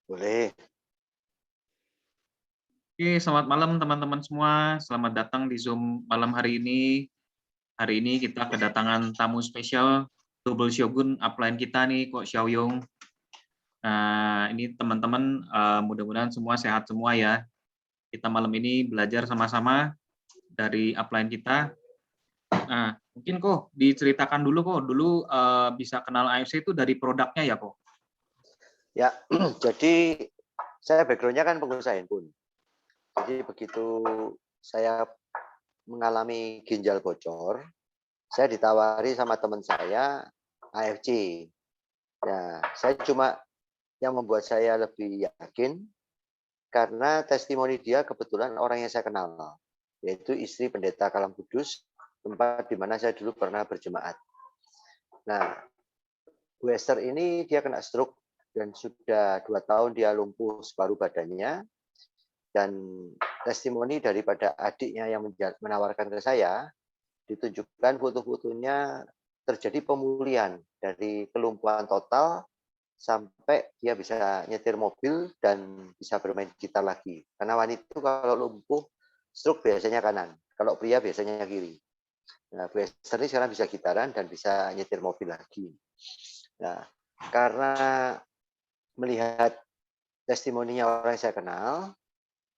Boleh. Oke, selamat malam teman-teman semua. Selamat datang di Zoom malam hari ini. Hari ini kita kedatangan tamu spesial Double Shogun upline kita nih, Kok Xiaoyong. Nah, ini teman-teman mudah-mudahan semua sehat semua ya. Kita malam ini belajar sama-sama dari upline kita. Nah, mungkin kok diceritakan dulu kok, dulu bisa kenal AFC itu dari produknya ya kok? Ya, jadi saya background-nya kan pengusaha handphone. Jadi begitu saya mengalami ginjal bocor, saya ditawari sama teman saya AFC. Ya, saya cuma yang membuat saya lebih yakin karena testimoni dia kebetulan orang yang saya kenal, yaitu istri pendeta Kalam Kudus, tempat di mana saya dulu pernah berjemaat. Nah, Bu Esther ini dia kena stroke dan sudah 2 tahun dia lumpuh separuh badannya. Dan testimoni daripada adiknya yang menawarkan ke saya, ditunjukkan foto-fotonya terjadi pemulihan dari kelumpuhan total sampai dia bisa nyetir mobil dan bisa bermain gitar lagi. Karena wanita itu kalau lumpuh stroke biasanya kanan, kalau pria biasanya kiri. Nah, Bu Esther ini sekarang bisa gitaran dan bisa nyetir mobil lagi. Nah, karena melihat testimoninya orang yang saya kenal,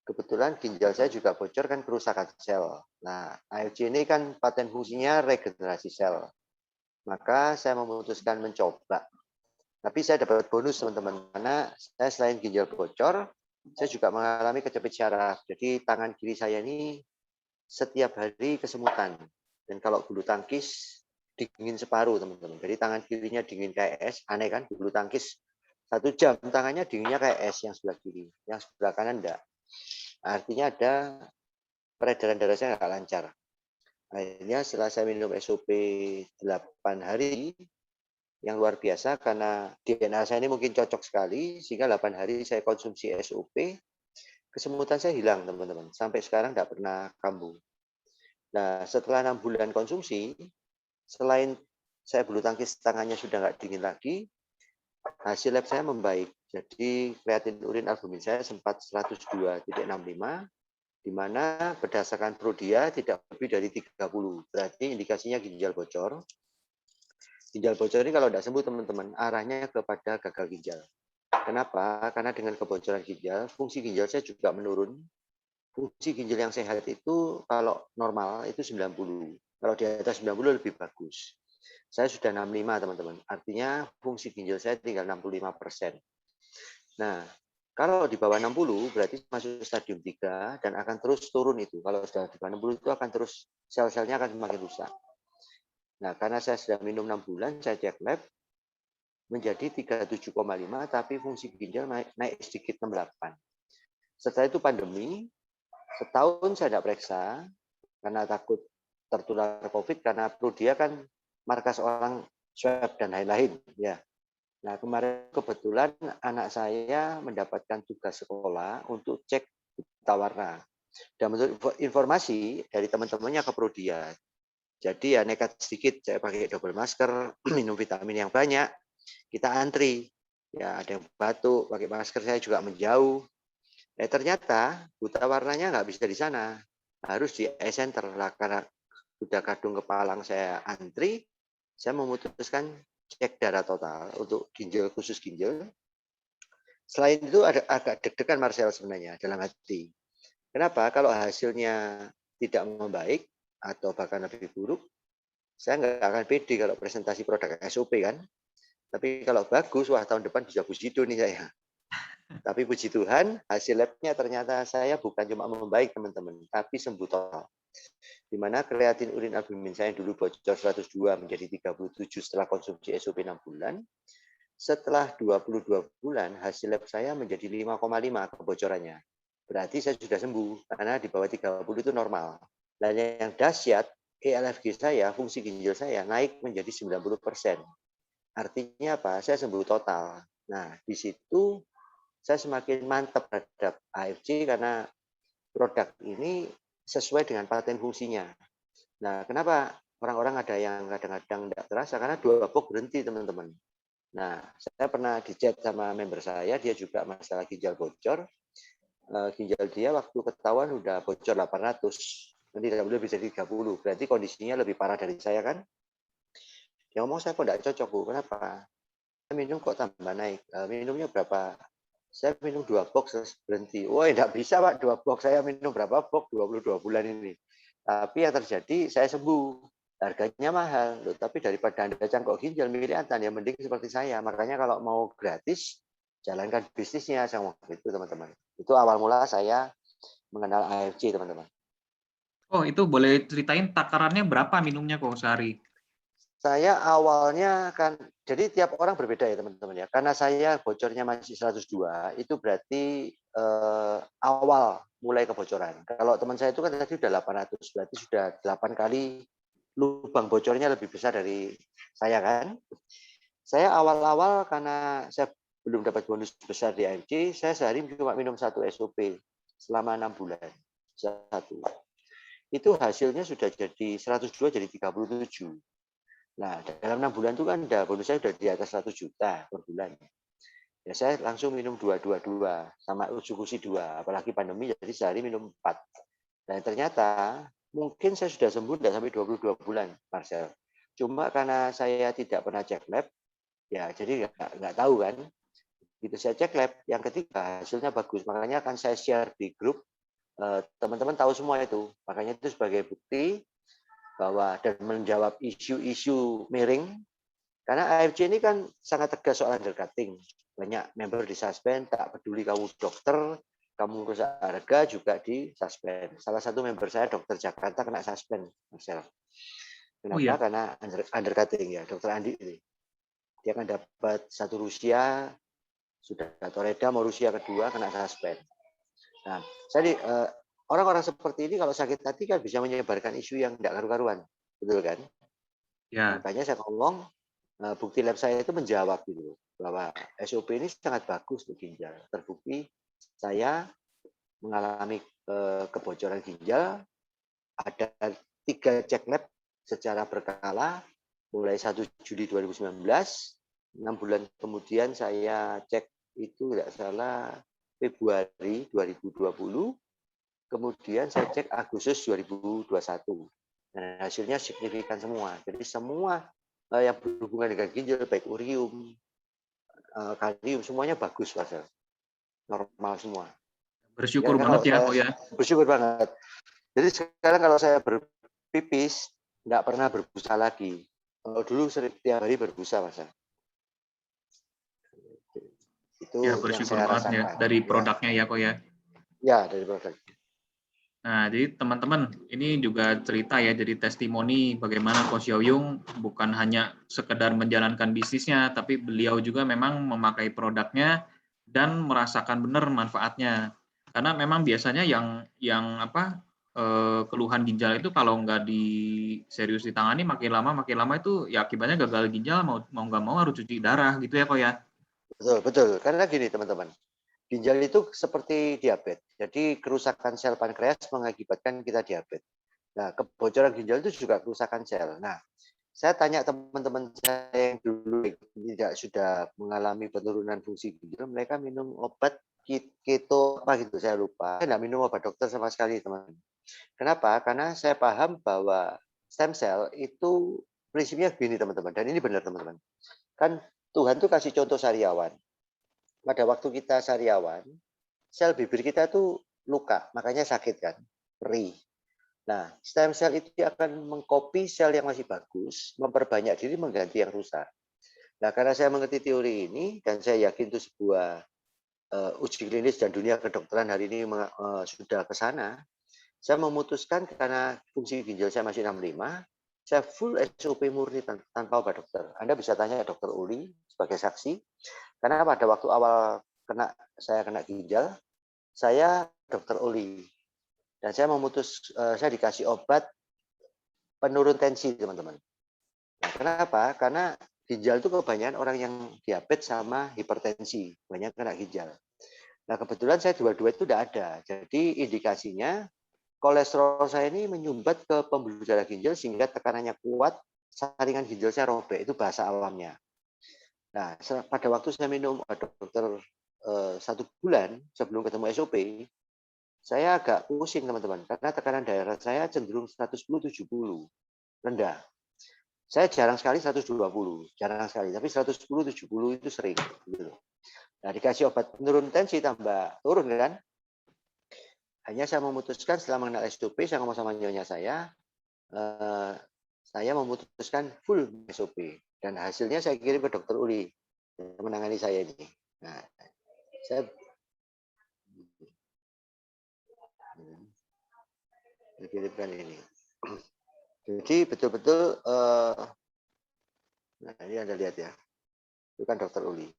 kebetulan ginjal saya juga bocor kan kerusakan sel. Nah, AFC ini kan paten fungsinya regenerasi sel. Maka saya memutuskan mencoba. Tapi saya dapat bonus teman-teman, karena saya selain ginjal bocor, saya juga mengalami kejepit syaraf. Jadi tangan kiri saya ini setiap hari kesemutan. Dan kalau bulu tangkis dingin separuh teman-teman. Jadi tangan kirinya dingin kayak es, aneh kan? Bulu tangkis 1 jam tangannya dinginnya kayak es yang sebelah kiri, yang sebelah kanan enggak. Artinya ada peredaran darah saya nggak lancar. Akhirnya setelah saya minum SOP 8 hari, yang luar biasa karena DNA saya ini mungkin cocok sekali, sehingga 8 hari saya konsumsi SOP, kesemutan saya hilang teman-teman. Sampai sekarang nggak pernah kambuh. Nah, setelah 6 bulan konsumsi, selain saya bulu tangkis tangannya sudah nggak dingin lagi, hasil lab saya membaik. Jadi kreatin urin albumin saya sempat 102,65, di mana berdasarkan Prodia tidak lebih dari 30. Berarti indikasinya ginjal bocor. Ginjal bocor ini kalau tidak sembuh teman-teman, arahnya kepada gagal ginjal. Kenapa? Karena dengan kebocoran ginjal, fungsi ginjal saya juga menurun. Fungsi ginjal yang sehat itu kalau normal itu 90. Kalau di atas 90 lebih bagus. Saya sudah 65 teman-teman. Artinya fungsi ginjal saya tinggal 65%. Nah, kalau di bawah 60 berarti masuk stadium 3 dan akan terus turun itu. Kalau sudah di bawah 60 itu akan terus sel-selnya akan semakin rusak. Nah, karena saya sudah minum 6 bulan, saya cek lab menjadi 37,5 tapi fungsi ginjal naik sedikit 68. Setelah itu pandemi, setahun saya tidak periksa karena takut tertular COVID karena Prodia kan markas orang swab dan lain-lain ya. Nah, kemarin kebetulan anak saya mendapatkan tugas sekolah untuk cek buta warna. Dan menurut informasi dari teman-temannya ke Prodia. Jadi ya nekat sedikit, saya pakai double masker, minum vitamin yang banyak, kita antri. Ya ada yang batuk, pakai masker saya juga menjauh. Ternyata buta warnanya nggak bisa di sana, harus di e-center lah karena sudah kadung kepalang saya antri, saya memutuskan cek darah total untuk ginjal khusus ginjal. Selain itu ada agak deg-degan Marcel sebenarnya dalam hati. Kenapa? Kalau hasilnya tidak membaik atau bahkan lebih buruk, saya nggak akan pede kalau presentasi produk SOP kan. Tapi kalau bagus, wah tahun depan bisa pujido nih saya. Tapi puji Tuhan, hasil labnya ternyata saya bukan cuma membaik teman-teman, tapi sembuh total. Di mana kreatin urin albumin saya yang dulu bocor 102 menjadi 37 setelah konsumsi SOP 6 bulan. Setelah 22 bulan, hasil lab saya menjadi 5,5 kebocorannya. Berarti saya sudah sembuh, karena di bawah 30 itu normal. Dan yang dahsyat, ELFG saya, fungsi ginjal saya naik menjadi 90%. Artinya apa? Saya sembuh total. Nah, di situ saya semakin mantap terhadap AFC karena produk ini sesuai dengan paten fungsinya. Nah, kenapa orang-orang ada yang kadang-kadang tidak terasa? Karena 2 box berhenti, teman-teman. Nah, saya pernah di-chat sama member saya, dia juga masalah ginjal bocor. Ginjal dia waktu ketahuan udah bocor 800, nanti tidak boleh bisa 30, berarti kondisinya lebih parah dari saya kan. Dia ngomong, saya kok tidak cocok Bu, kenapa? Saya minum kok tambah naik, minumnya berapa? Saya minum 2 box terus berhenti. Wah, tidak bisa Pak, 2 box, saya minum berapa box 22 bulan ini. Tapi yang terjadi saya sembuh, harganya mahal. Loh, tapi daripada Anda cangkok ginjal milih Anda, ya mending seperti saya. Makanya kalau mau gratis, jalankan bisnisnya sama itu teman-teman. Itu awal mula saya mengenal AFC teman-teman. Oh, itu boleh ceritain takarannya berapa minumnya kok sehari? Saya awalnya kan, jadi tiap orang berbeda ya teman-teman ya. Karena saya bocornya masih 102, itu berarti awal mulai kebocoran. Kalau teman saya itu kan tadi udah 800, berarti sudah 8 kali lubang bocornya lebih besar dari saya kan. Saya awal-awal karena saya belum dapat bonus besar di AMC, saya sehari cuma minum 1 SOP selama 6 bulan. Satu. Itu hasilnya sudah jadi 102 jadi 37. Nah, dalam 6 bulan itu kan bonus saya sudah di atas 100 juta per bulan. Ya saya langsung minum 2 sama eksekusi 2, apalagi pandemi jadi sehari minum 4. Dan ternyata mungkin saya sudah sembuh tidak sampai 22 bulan, Marcel. Cuma karena saya tidak pernah cek lab, ya jadi nggak tahu kan. Gitu saya cek lab, yang ketiga hasilnya bagus. Makanya akan saya share di grup, teman-teman tahu semua itu. Makanya itu sebagai bukti bahwa dan menjawab isu-isu miring. Karena AFC ini kan sangat tegas soal undercutting. Banyak member di suspend, tak peduli kamu dokter, kamu rusak harga juga di suspend. Salah satu member saya dokter Jakarta kena suspend, Marcel. Oh Kenapa? ya, Karena undercutting ya, dokter Andi ini. Dia kan dapat 1 Rusia, sudah Toreda mau Rusia kedua kena suspend. Nah, jadi orang-orang seperti ini kalau sakit hati kan bisa menyebarkan isu yang tidak karu-karuan, betul kan? ya. Makanya saya ngomong, bukti lab saya itu menjawab gitu bahwa SOP ini sangat bagus untuk ginjal. Terbukti saya mengalami kebocoran ginjal, ada 3 cek lab secara berkala mulai 1 Juli 2019, 6 bulan kemudian saya cek itu tidak salah Februari 2020, kemudian saya cek Agustus 2021. Dan hasilnya signifikan semua. Jadi semua yang berhubungan dengan ginjal, baik urium, kalium, semuanya bagus, Mas. Normal semua. Bersyukur Ya, banget kalau ya saya kok ya. bersyukur banget. Jadi sekarang kalau saya berpipis, nggak pernah berbusa lagi. Kalau dulu sering tiap hari berbusa, Mas. Ya, Itu yang bersyukur saya banget ya rasakan. dari Ya, produknya ya kok ya. ya dari produk. Nah, jadi teman-teman, ini juga cerita ya, jadi testimoni bagaimana Ko Xiaoyong bukan hanya sekedar menjalankan bisnisnya, tapi beliau juga memang memakai produknya dan merasakan benar manfaatnya. Karena memang biasanya yang keluhan ginjal itu kalau nggak serius ditangani makin lama itu ya akibatnya gagal ginjal mau mau nggak mau harus cuci darah gitu ya kok ya. Betul, betul. Karena gini, teman-teman. Ginjal itu seperti diabetes. Jadi kerusakan sel pankreas mengakibatkan kita diabetes. Nah, kebocoran ginjal itu juga kerusakan sel. Nah, saya tanya teman-teman saya yang dulu tidak sudah mengalami penurunan fungsi ginjal, mereka minum obat keto apa gitu, saya lupa. Saya tidak minum obat dokter sama sekali, teman. Kenapa? Karena saya paham bahwa stem cell itu prinsipnya begini, teman-teman. Dan ini benar, teman-teman. Kan Tuhan tuh kasih contoh sariawan. Pada waktu kita sariawan, sel bibir kita tuh luka, makanya sakit kan, perih. Nah, stem cell itu akan mengcopy sel yang masih bagus, memperbanyak diri mengganti yang rusak. Nah, karena saya mengerti teori ini dan saya yakin itu sebuah uji klinis dan dunia kedokteran hari ini sudah ke sana, saya memutuskan karena fungsi ginjal saya masih 65, saya full SOP murni tanpa obat dokter. Anda bisa tanya dokter Uli sebagai saksi, karena pada waktu awal saya kena ginjal, saya dokter Uli dan saya dikasih obat penurun tensi, teman-teman. Nah, kenapa? Karena ginjal itu kebanyakan orang yang diabetes sama hipertensi, banyak kena ginjal. Nah, kebetulan saya dua-dua itu tidak ada. Jadi indikasinya kolesterol saya ini menyumbat ke pembuluh darah ginjal sehingga tekanannya kuat, saringan ginjal saya robek, itu bahasa awamnya. Nah, pada waktu saya minum obat dokter 1 bulan sebelum ketemu SOP, saya agak pusing teman-teman, karena tekanan darah saya cenderung 110/70, rendah. Saya jarang sekali 120, jarang sekali, tapi 110/70 itu sering. Gitu. Nah, dikasih obat penurun tensi tambah turun kan. Hanya saya memutuskan setelah mengenal SOP, saya ngomong sama nyonya saya memutuskan full SOP. Dan hasilnya saya kirim ke dokter Uli yang menangani saya ini. Nah, saya kirimkan ini. Jadi betul-betul, nah ini Anda lihat ya, itu kan dokter Uli.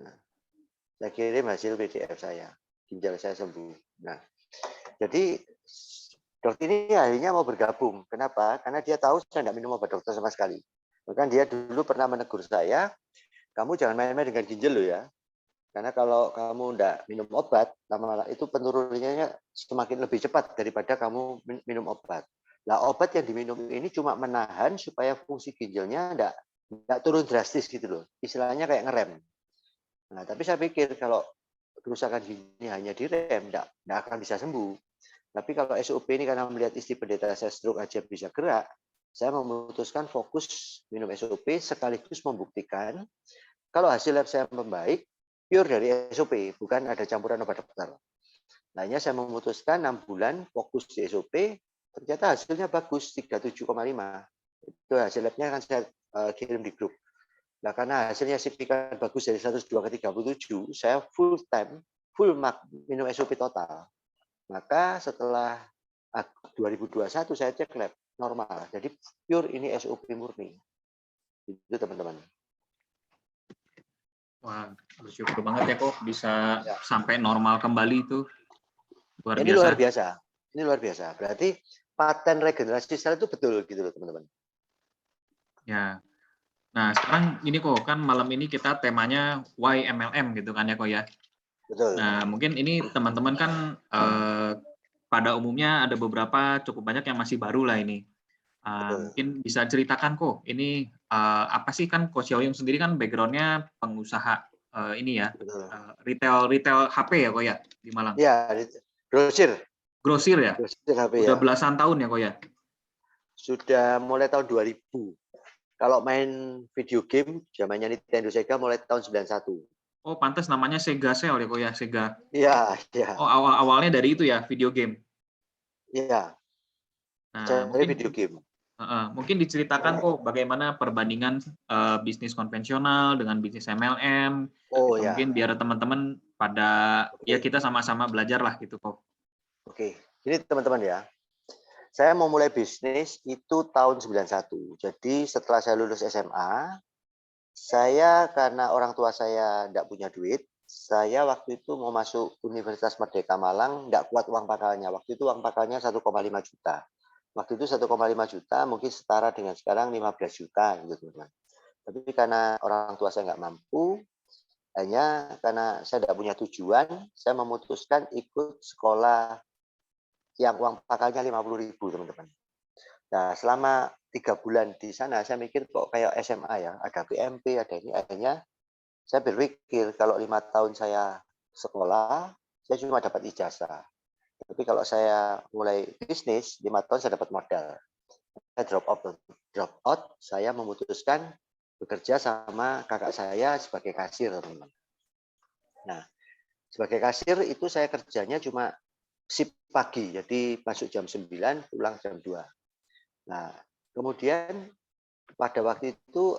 Nah, saya kirim hasil PDF saya, ginjal saya sembuh. Nah, jadi dokter ini akhirnya mau bergabung. Kenapa? Karena dia tahu saya tidak minum obat dokter sama sekali. Bahkan dia dulu pernah menegur saya, kamu jangan main-main dengan ginjal loh ya. Karena kalau kamu tidak minum obat, lama-lama itu penurunannya semakin lebih cepat daripada kamu minum obat. Nah, obat yang diminum ini cuma menahan supaya fungsi ginjalnya tidak turun drastis gitu loh. Istilahnya kayak ngerem. Nah, tapi saya pikir kalau kerusakan ginjal hanya direm, tidak akan bisa sembuh. Tapi kalau SOP ini karena melihat istri pendeta saya stroke aja bisa gerak, saya memutuskan fokus minum SOP sekaligus membuktikan kalau hasil lab saya membaik, pure dari SOP, bukan ada campuran obat dokter. Lainnya saya memutuskan 6 bulan fokus di SOP, ternyata hasilnya bagus, 37,5. Itu hasil labnya akan saya kirim di grup. Nah, karena hasilnya signifikan bagus dari 102 ke 37, saya full minum SOP total. Maka setelah 2021 saya cek lab normal. Jadi pure ini SOP murni. Itu teman-teman. Wah, bersyukur banget ya kok bisa Ya. sampai normal kembali itu. Luar Ini biasa. luar biasa. Ini luar biasa. Berarti paten regenerasi sel itu betul gitu loh teman-teman. Ya. Nah, sekarang ini kok kan malam ini kita temanya why MLM gitu kan ya kok ya. Betul. Nah, mungkin ini teman-teman kan pada umumnya ada beberapa cukup banyak yang masih baru lah ini. Mungkin bisa ceritakan kok, ini apa sih kan Ko Xiaoyong sendiri kan background-nya pengusaha ini ya, retail HP ya kok ya di Malang. Iya, grosir. Grosir ya? Grosir HP Udah ya. belasan tahun ya kok ya? Sudah mulai tahun 2000. Kalau main video game zamannya Nintendo Sega mulai tahun 91. Oh, pantas namanya Sega Cell ya kok ya, Sega. Iya, iya. Oh, awalnya dari itu ya, video game. Iya. Nah, Dari video game. mungkin diceritakan kok bagaimana perbandingan bisnis konvensional dengan bisnis MLM. Oh Itu ya. mungkin biar teman-teman pada ya kita sama-sama belajar lah gitu kok. Oke. Ini teman-teman ya. Saya mau mulai bisnis itu tahun 91. Jadi setelah saya lulus SMA, saya karena orang tua saya tidak punya duit, saya waktu itu mau masuk Universitas Merdeka Malang, tidak kuat uang pakalnya. Waktu itu uang pakalnya 1,5 juta. Waktu itu 1,5 juta mungkin setara dengan sekarang 15 juta gitu teman-teman. Tapi karena orang tua saya nggak mampu, hanya karena saya tidak punya tujuan, saya memutuskan ikut sekolah yang uang pakalnya 50.000 teman-teman. Nah, selama 3 bulan di sana, saya mikir kok kayak SMA ya, ada PMP, ada ini, akhirnya saya berpikir kalau 5 tahun saya sekolah, saya cuma dapat ijazah. Tapi kalau saya mulai bisnis, 5 tahun saya dapat modal. Saya drop out, saya memutuskan bekerja sama kakak saya sebagai kasir, teman-teman. Nah, sebagai kasir itu saya kerjanya cuma shift pagi, jadi masuk jam 9, pulang jam 2. Nah, kemudian pada waktu itu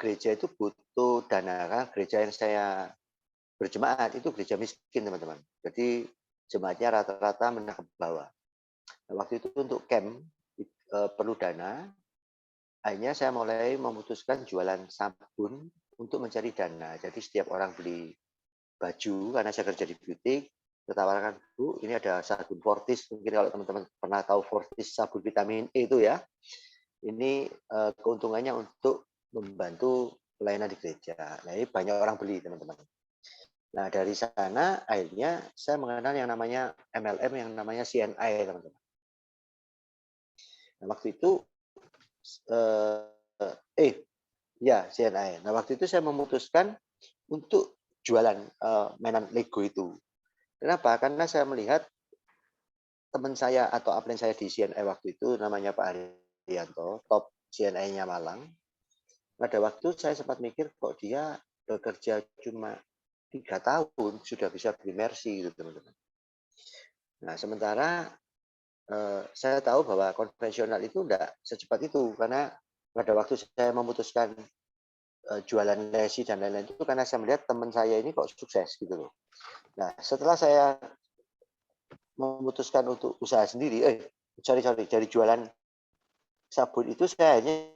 gereja itu butuh dana, kan gereja yang saya berjemaat itu gereja miskin teman-teman. Jadi jemaatnya rata-rata menengah ke bawah. Nah, waktu itu untuk camp perlu dana, akhirnya saya mulai memutuskan jualan sabun untuk mencari dana. Jadi setiap orang beli baju, karena saya kerja di butik, saya tawarkan, Bu, ini ada sabun Fortis, mungkin kalau teman-teman pernah tahu Fortis sabun vitamin E itu ya, ini keuntungannya untuk membantu pelayanan di gereja. Nah, ini banyak orang beli, teman-teman. Nah, dari sana akhirnya saya mengenal yang namanya MLM, yang namanya CNI, teman-teman. Nah, waktu itu Ya, CNI. Nah, waktu itu saya memutuskan untuk jualan mainan Lego itu. Kenapa? Karena saya melihat teman saya atau upline saya di CNI waktu itu namanya Pak Haryanto, top CNI-nya Malang. Pada waktu saya sempat mikir kok dia bekerja cuma 3 tahun sudah bisa beli Mercy gitu teman-teman. Nah sementara saya tahu bahwa konvensional itu enggak secepat itu karena pada waktu saya memutuskan jualan lesi dan lain-lain itu karena saya melihat teman saya ini kok sukses gitu loh. Nah setelah saya memutuskan untuk usaha sendiri, sorry dari jualan sabun itu saya hanya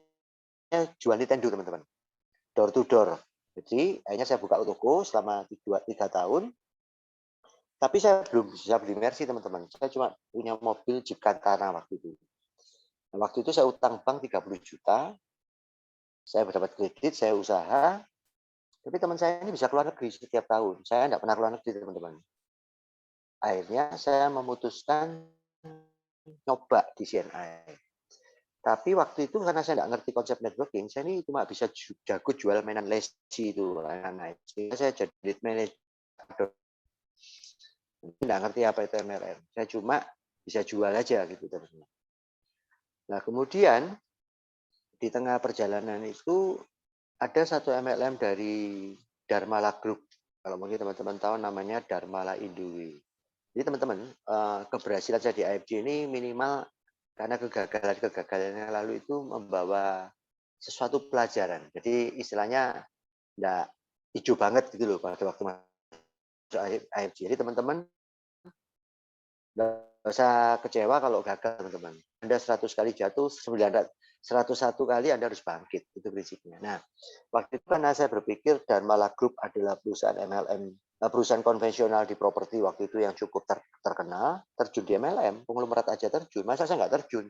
jual Nintendo teman-teman, door to door. Jadi akhirnya saya buka toko selama 3 tahun, tapi saya belum bisa beli Mercy teman-teman. Saya cuma punya mobil Jeep Cantana waktu itu. Nah, waktu itu saya utang bank 30 juta, saya mendapat kredit, saya usaha, tapi teman saya ini bisa keluar negeri setiap tahun. Saya tidak pernah keluar negeri teman-teman. Akhirnya saya memutuskan nyoba di CNI. Tapi waktu itu karena saya nggak ngerti konsep networking, saya ini cuma bisa jago jual mainan lesi itu. Sehingga saya jadi lead manager. Nggak ngerti apa itu MLM. Saya cuma bisa jual aja gitu. Nah kemudian di tengah perjalanan itu ada satu MLM dari Dharmala Group. Kalau mungkin teman-teman tahu namanya Dharmala Indui. Jadi teman-teman, keberhasilan saya di AFG ini minimal karena kegagalan-kegagalan yang lalu itu membawa sesuatu pelajaran. Jadi istilahnya enggak hijau banget gitu loh pada waktu masuk AFG. Jadi teman-teman enggak usah kecewa kalau gagal teman-teman. Anda 100 kali jatuh, 101 kali Anda harus bangkit. Itu prinsipnya. Nah, waktu itu karena saya berpikir Dharmala Group adalah perusahaan MLM, perusahaan konvensional di properti waktu itu yang cukup terkenal, terjun di MLM, konglomerat aja terjun. Masa saya nggak terjun?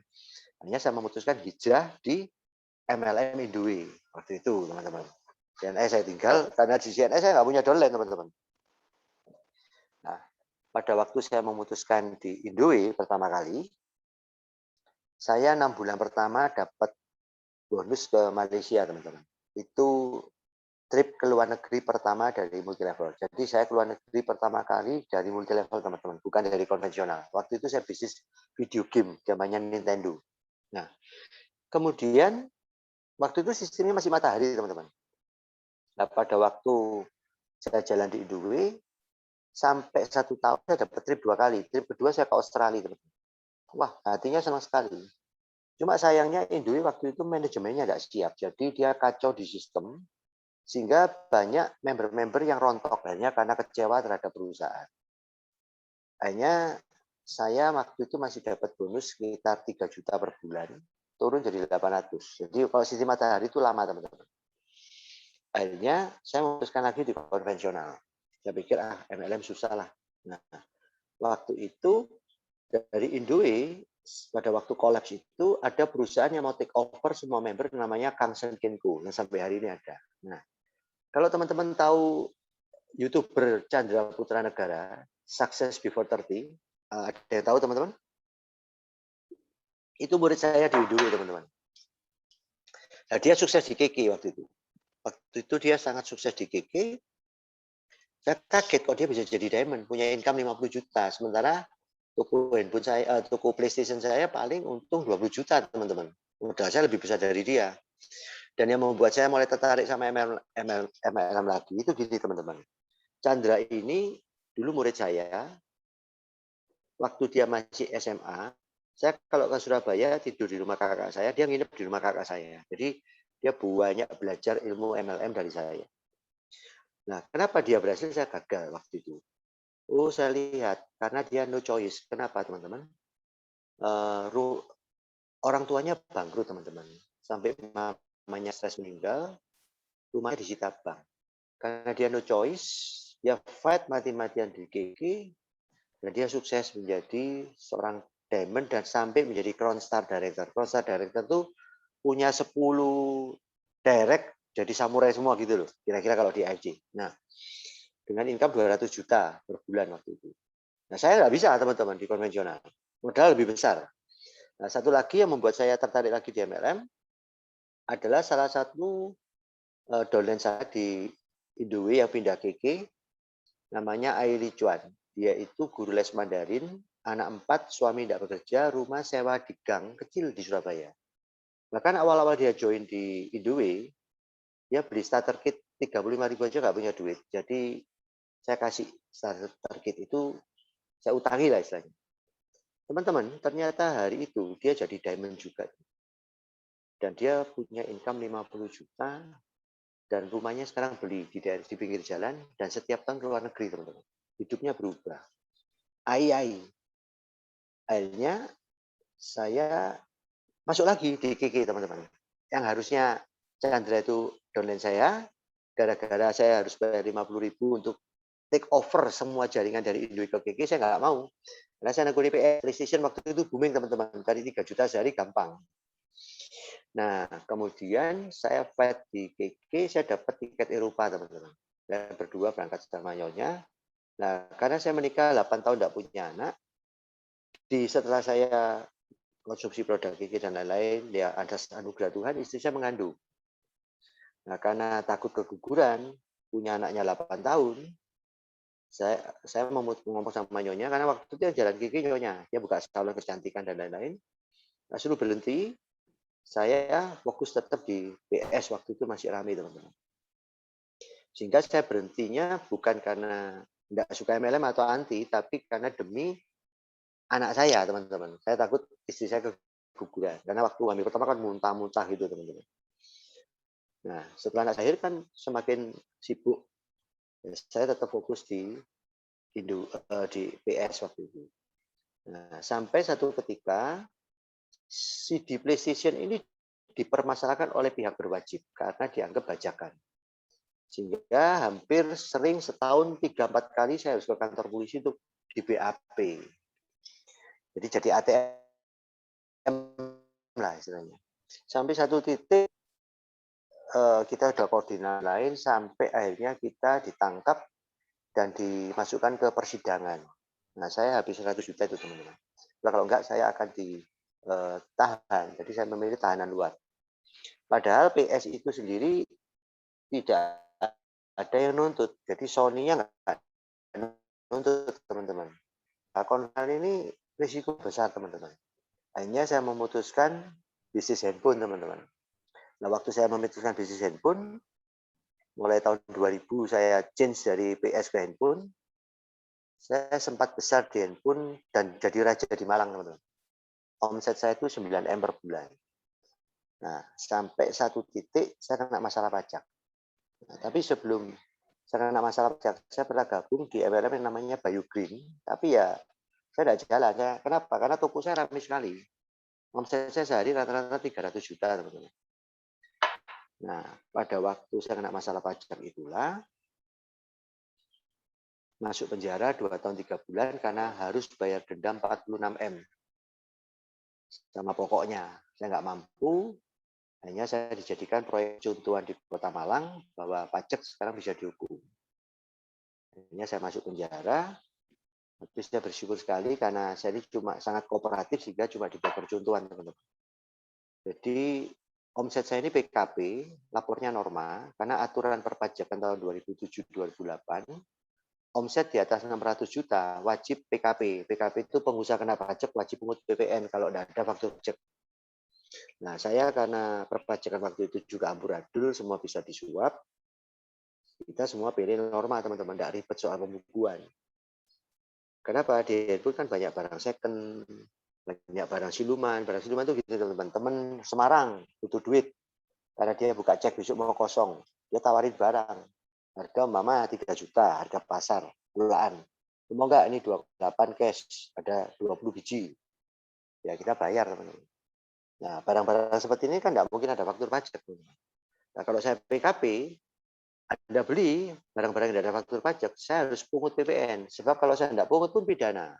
Hanya saya memutuskan hijrah di MLM Indue waktu itu, teman-teman. CNI saya tinggal, karena di CNI saya nggak punya downline, teman-teman. Nah, pada waktu saya memutuskan di Indue pertama kali, saya 6 bulan pertama dapat bonus ke Malaysia, teman-teman. Itu trip ke luar negeri pertama dari multilevel. Jadi saya ke luar negeri pertama kali dari multilevel, teman-teman, bukan dari konvensional. Waktu itu saya bisnis video game, zamannya Nintendo. Nah, kemudian waktu itu sistemnya masih matahari, teman-teman. Nah, pada waktu saya jalan di Indue, sampai 1 tahun saya dapat trip 2 kali. Trip kedua saya ke Australia, teman-teman. Wah, hatinya senang sekali. Cuma sayangnya Indue waktu itu manajemennya tidak siap. Jadi dia kacau di sistem, sehingga banyak member-member yang rontok hanya karena kecewa terhadap perusahaan. Akhirnya saya waktu itu masih dapat bonus sekitar 3 juta per bulan, turun jadi 800. Jadi kalau sistem matahari itu lama, teman-teman. Akhirnya saya memutuskan lagi di konvensional. Saya pikir MLM susah lah. Nah, waktu itu dari Indue pada waktu kolaps itu ada perusahaan yang mau take over semua member namanya Kang Sen Kenko yang sampai hari ini ada. Nah, kalau teman-teman tahu YouTuber Chandra Putra Negara, Success Before 30, ada yang tahu teman-teman? Itu murid saya di Indue, teman-teman. Nah, dia sukses di KK waktu itu. Waktu itu dia sangat sukses di KK. Saya kaget kok dia bisa jadi diamond, punya income 50 juta. Sementara toko handphone saya, toko PlayStation saya paling untung 20 juta, teman-teman. Modal saya lebih besar dari dia. Dan yang membuat saya mulai tertarik sama MLM lagi itu gini, teman-teman. Chandra ini dulu murid saya. Waktu dia masih SMA, saya kalau ke Surabaya tidur di rumah kakak saya, dia nginep di rumah kakak saya. Jadi dia banyak belajar ilmu MLM dari saya. Nah, kenapa dia berhasil, saya gagal waktu itu. Oh, saya lihat karena dia no choice. Kenapa, teman-teman? Orang tuanya bangkrut, teman-teman. Sampai mamanya stres meninggal, rumahnya disita bank. Karena dia no choice, dia fight mati-matian di GG, dan dia sukses menjadi seorang diamond dan sampai menjadi Crown Star Director. Crown Star Director itu punya 10 direct jadi samurai semua gitu loh. Kira-kira kalau di AFC. Nah, dengan income 200 juta per bulan waktu itu. Nah, saya nggak bisa, teman-teman, di konvensional. Modal lebih besar. Nah, satu lagi yang membuat saya tertarik lagi di MLM adalah salah satu dolen saya di Indowe yang pindah KK, namanya Aili Chuan. Dia itu guru les Mandarin, anak 4, suami tidak bekerja, rumah sewa di gang kecil di Surabaya. Bahkan awal-awal dia join di Indowe, dia beli starter kit 35.000 aja nggak punya duit. Jadi saya kasih starter kit itu, saya utangi lah istilahnya. Teman-teman, ternyata hari itu dia jadi diamond juga. Dan dia punya income 50 juta, dan rumahnya sekarang beli di daerah di pinggir jalan, dan setiap tahun ke luar negeri, teman-teman. Hidupnya berubah. Akhirnya saya masuk lagi di KK, teman-teman. Yang harusnya Chandra itu downline saya, gara-gara saya harus bayar 50.000 untuk take over semua jaringan dari Indo ke KK, saya nggak mau. Karena saya nanggung PS, PlayStation waktu itu booming, teman-teman. Cari 3 juta sehari gampang. Nah, kemudian saya fight di KK, saya dapat tiket Eropa, teman-teman. Dan berdua berangkat sama nyonya. Nah, karena saya menikah 8 tahun tidak punya anak, setelah saya konsumsi produk KK dan lain-lain, ya ada anugerah Tuhan, istri saya mengandung. Nah, karena takut keguguran, punya anaknya 8 tahun, saya ngomong sama nyonya, karena waktu itu dia jalan KK nyonya, dia buka salon kecantikan dan lain-lain. Nah, suruh berhenti, saya fokus tetap di PS, waktu itu masih ramai, teman-teman. Sehingga saya berhentinya bukan karena tidak suka MLM atau anti, tapi karena demi anak saya, teman-teman. Saya takut istri saya keguguran. Karena waktu hamil pertama kan muntah-muntah gitu, teman-teman. Nah, setelah anak lahir kan semakin sibuk. Saya tetap fokus di PS waktu itu. Nah, sampai satu ketika CD PlayStation ini dipermasalahkan oleh pihak berwajib karena dianggap bajakan. Sehingga hampir sering setahun 3-4 kali saya harus ke kantor polisi untuk di BAP. Jadi jadi ATM lah istilahnya. Sampai satu titik kita sudah koordinasi lain sampai akhirnya kita ditangkap dan dimasukkan ke persidangan. Nah, saya habis 100 juta itu, teman-teman. Nah, kalau enggak saya akan ditahan. Jadi saya memilih tahanan luar. Padahal PS itu sendiri tidak ada yang nuntut. Jadi Sony-nya nggak nuntut, teman-teman. Nah, konflik ini risiko besar, teman-teman. Akhirnya saya memutuskan bisnis handphone, teman-teman. Nah, waktu saya memutuskan bisnis handphone, mulai tahun 2000 saya change dari PS ke handphone, saya sempat besar di handphone dan jadi raja di Malang, teman-teman. Omset saya itu 9M per bulan. Nah, sampai satu titik saya kena masalah pajak. Nah, tapi sebelum saya kena masalah pajak, saya pernah gabung di MLM yang namanya Bayu Green. Tapi ya, saya tidak jalan. Kenapa? Karena toko saya ramai sekali. Omset saya sehari rata-rata 300 juta, teman-teman. Nah, pada waktu saya kena masalah pajak itulah, masuk penjara 2 tahun 3 bulan karena harus bayar denda 46M. Sama pokoknya, saya nggak mampu, hanya saya dijadikan proyek contohan di Kota Malang bahwa pajak sekarang bisa dihukum. Akhirnya saya masuk penjara, tapi saya bersyukur sekali karena saya ini cuma sangat kooperatif sehingga cuma dibuat percontohan, teman-teman. Jadi omset saya ini PKP, lapornya norma, karena aturan perpajakan tahun 2007-2008, omset di atas 600 juta wajib PKP. PKP itu pengusaha kena pajak wajib pungut PPN kalau tidak ada faktur pajak. Nah, saya karena perpajakan waktu itu juga amburadul, semua bisa disuap. Kita semua pilih norma, teman-teman, tidak ribet soal pembukuan. Kenapa? Di handphone kan banyak barang second, banyak barang siluman. Barang siluman itu gitu, teman-teman. Teman Semarang butuh duit karena dia buka cek besok mau kosong. Dia tawarin barang. Harga mama 3 juta, harga pasar, bulaan. Mau enggak ini 28 cash, ada 20 biji. Ya kita bayar, teman-teman. Nah, barang-barang seperti ini kan enggak mungkin ada faktur pajak. Nah, kalau saya PKP, Anda beli barang-barang yang tidak ada faktur pajak, saya harus pungut PPN. Sebab kalau saya tidak pungut pun pidana.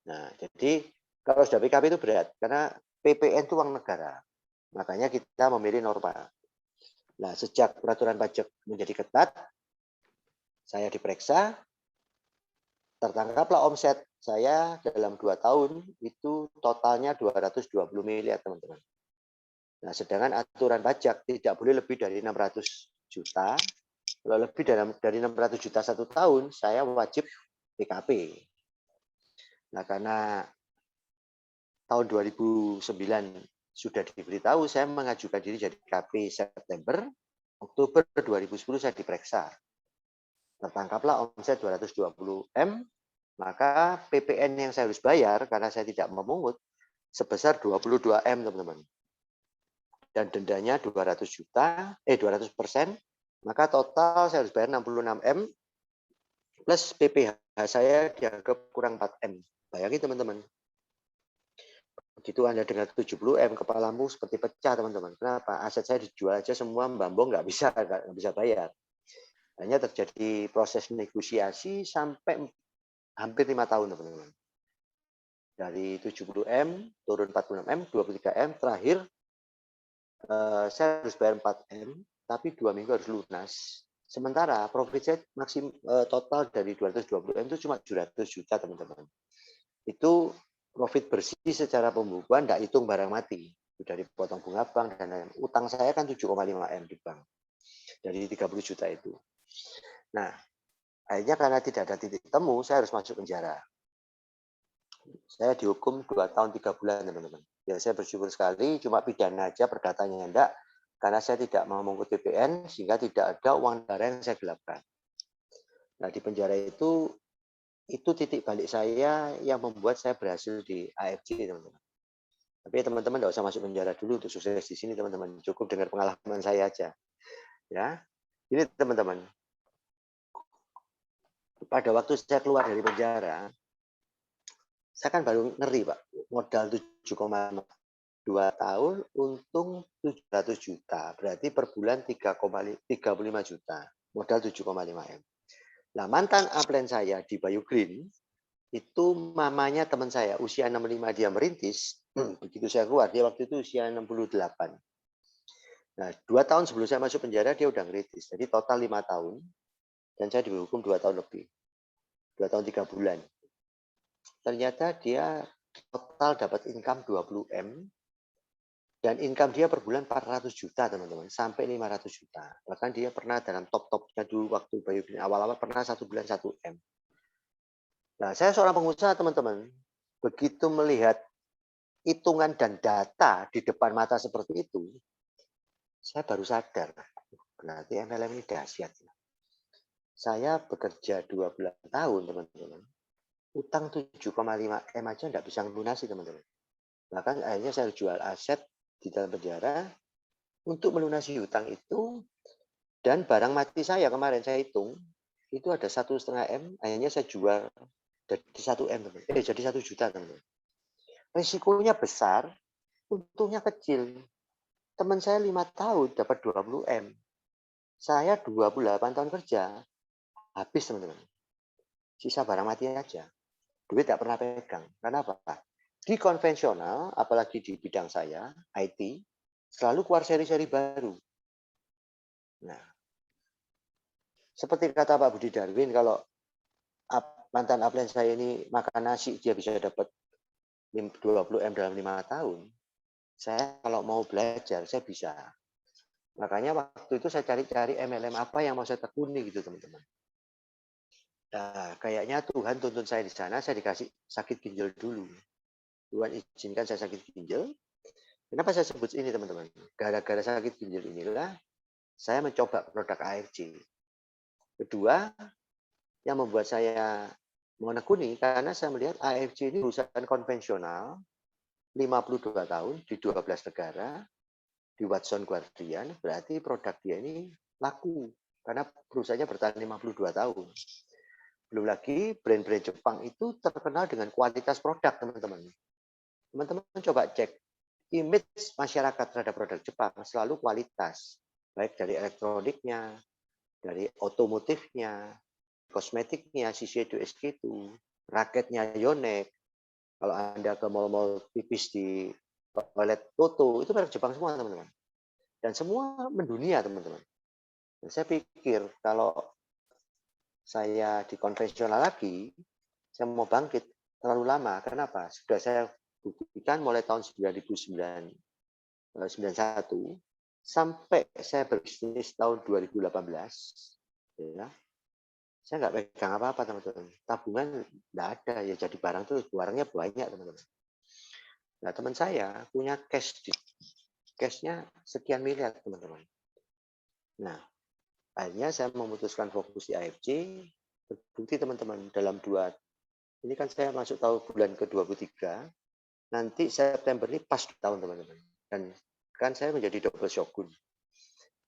Nah, jadi kalau sudah PKP itu berat, karena PPN itu uang negara. Makanya kita memilih norma. Nah, sejak peraturan pajak menjadi ketat, saya diperiksa, tertangkaplah omset saya dalam 2 tahun itu totalnya 220 miliar, teman-teman. Nah, sedangkan aturan pajak tidak boleh lebih dari 600 juta. Kalau lebih dari 600 juta 1 tahun, saya wajib PKP. Nah, karena tahun 2009 sudah diberitahu, saya mengajukan diri jadi KP September, Oktober 2010 saya diperiksa. Tertangkaplah omset 220 M, maka PPN yang saya harus bayar karena saya tidak memungut sebesar 22 M, teman-teman. Dan dendanya 200%, maka total saya harus bayar 66 M plus PPh saya dianggap kurang 4 M. Bayangin teman-teman. Begitu Anda dengar 70 M, kepalamu seperti pecah, teman-teman. Kenapa? Aset saya dijual aja semua, Mbambong nggak bisa bayar. Hanya terjadi proses negosiasi sampai hampir 5 tahun, teman-teman. Dari 70 M, turun 46 M, 23 M, terakhir saya harus bayar 4 M, tapi 2 minggu harus lunas. Sementara profit saya total dari 220 M itu cuma 700 juta, teman-teman. Itu profit bersih secara pembukuan, tidak hitung barang mati. Sudah dipotong bunga bank dan lain. Utang saya kan 7,5 M di bank. Dari 30 juta itu. Nah, akhirnya karena tidak ada titik temu, saya harus masuk penjara. Saya dihukum 2 tahun 3 bulan, teman-teman. Ya, saya bersyukur sekali, cuma pidana aja, perdatanya enggak. Karena saya tidak memungut PPN, sehingga tidak ada uang negara yang saya gelapkan. Nah, di penjara itu titik balik saya yang membuat saya berhasil di AFC, teman-teman. Tapi teman-teman tidak usah masuk penjara dulu untuk sukses di sini, teman-teman. Cukup dengar pengalaman saya aja. Ya, ini teman-teman. Pada waktu saya keluar dari penjara, saya kan baru ngeri, Pak. Modal 7,2 tahun, untung 700 juta. Berarti per bulan 35 juta. Modal 7,5 M. Nah, mantan upline saya di Bayu Green, itu mamanya teman saya, usia 65 dia merintis. Begitu saya keluar, dia waktu itu usia 68. Nah, 2 tahun sebelum saya masuk penjara, dia udah ngeritis. Jadi total 5 tahun, dan saya dihukum 2 tahun lebih. 2 tahun 3 bulan. Ternyata dia total dapat income 20 M, dan income dia per bulan 400 juta, teman-teman. Sampai 500 juta. Bahkan dia pernah dalam top-topnya dulu waktu Bayu Green awal-awal pernah 1 bulan 1 M. Nah, saya seorang pengusaha, teman-teman. Begitu melihat hitungan dan data di depan mata seperti itu, saya baru sadar, berarti MLM ini dahsyat. Saya bekerja 12 tahun, teman-teman. Utang 7,5 M aja nggak bisa melunasi, teman-teman. Bahkan akhirnya saya jual aset di dalam penjara untuk melunasi hutang itu, dan barang mati saya kemarin saya hitung, itu ada 1,5 M, akhirnya saya jual jadi 1 M, teman-teman. Jadi 1 juta, teman-teman. Risikonya besar, untungnya kecil. Teman saya 5 tahun dapat 20 M. Saya 28 tahun kerja, habis, teman-teman. Sisa barang mati aja. Duit tak pernah pegang. Karena apa? Di konvensional, apalagi di bidang saya, IT, selalu keluar seri-seri baru. Nah, seperti kata Pak Budi Darwin, kalau mantan upline saya ini makan nasi, dia bisa dapat 20 M dalam 5 tahun. Saya kalau mau belajar, saya bisa. Makanya waktu itu saya cari-cari MLM apa yang mau saya tekuni gitu, teman-teman. Nah, kayaknya Tuhan tuntun saya di sana, saya dikasih sakit ginjal dulu. Tuhan izinkan saya sakit ginjal. Kenapa saya sebut ini, teman-teman? Gara-gara sakit ginjal inilah saya mencoba produk AFC. Kedua, yang membuat saya menekuni, karena saya melihat AFC ini perusahaan konvensional, 52 tahun, di 12 negara, di Watson Guardian, berarti produk dia ini laku. Karena perusahaannya bertahan 52 tahun. Belum lagi brand-brand Jepang itu terkenal dengan kualitas produk, teman-teman. Teman-teman coba cek, image masyarakat terhadap produk Jepang selalu kualitas. Baik dari elektroniknya, dari otomotifnya, kosmetiknya, Shiseido SK2, raketnya Yonex. Kalau Anda ke mall-mall tipis di toilet Toto, itu merek Jepang semua, teman-teman. Dan semua mendunia, teman-teman. Dan saya pikir kalau saya di konvensional lagi, saya mau bangkit terlalu lama. Kenapa? Sudah saya buktikan mulai tahun 1991, sampai saya berbisnis tahun 2018, ya, saya nggak pegang apa-apa teman-teman. Tabungan nggak ada, ya jadi barang tuh barangnya banyak teman-teman. Nah teman saya punya cashnya sekian miliar teman-teman. Nah akhirnya saya memutuskan fokus di AFC. Terbukti teman-teman dalam ini kan saya masuk tahun bulan ke-23, nanti September ini pas tahun teman-teman. Dan kan saya menjadi double shogun.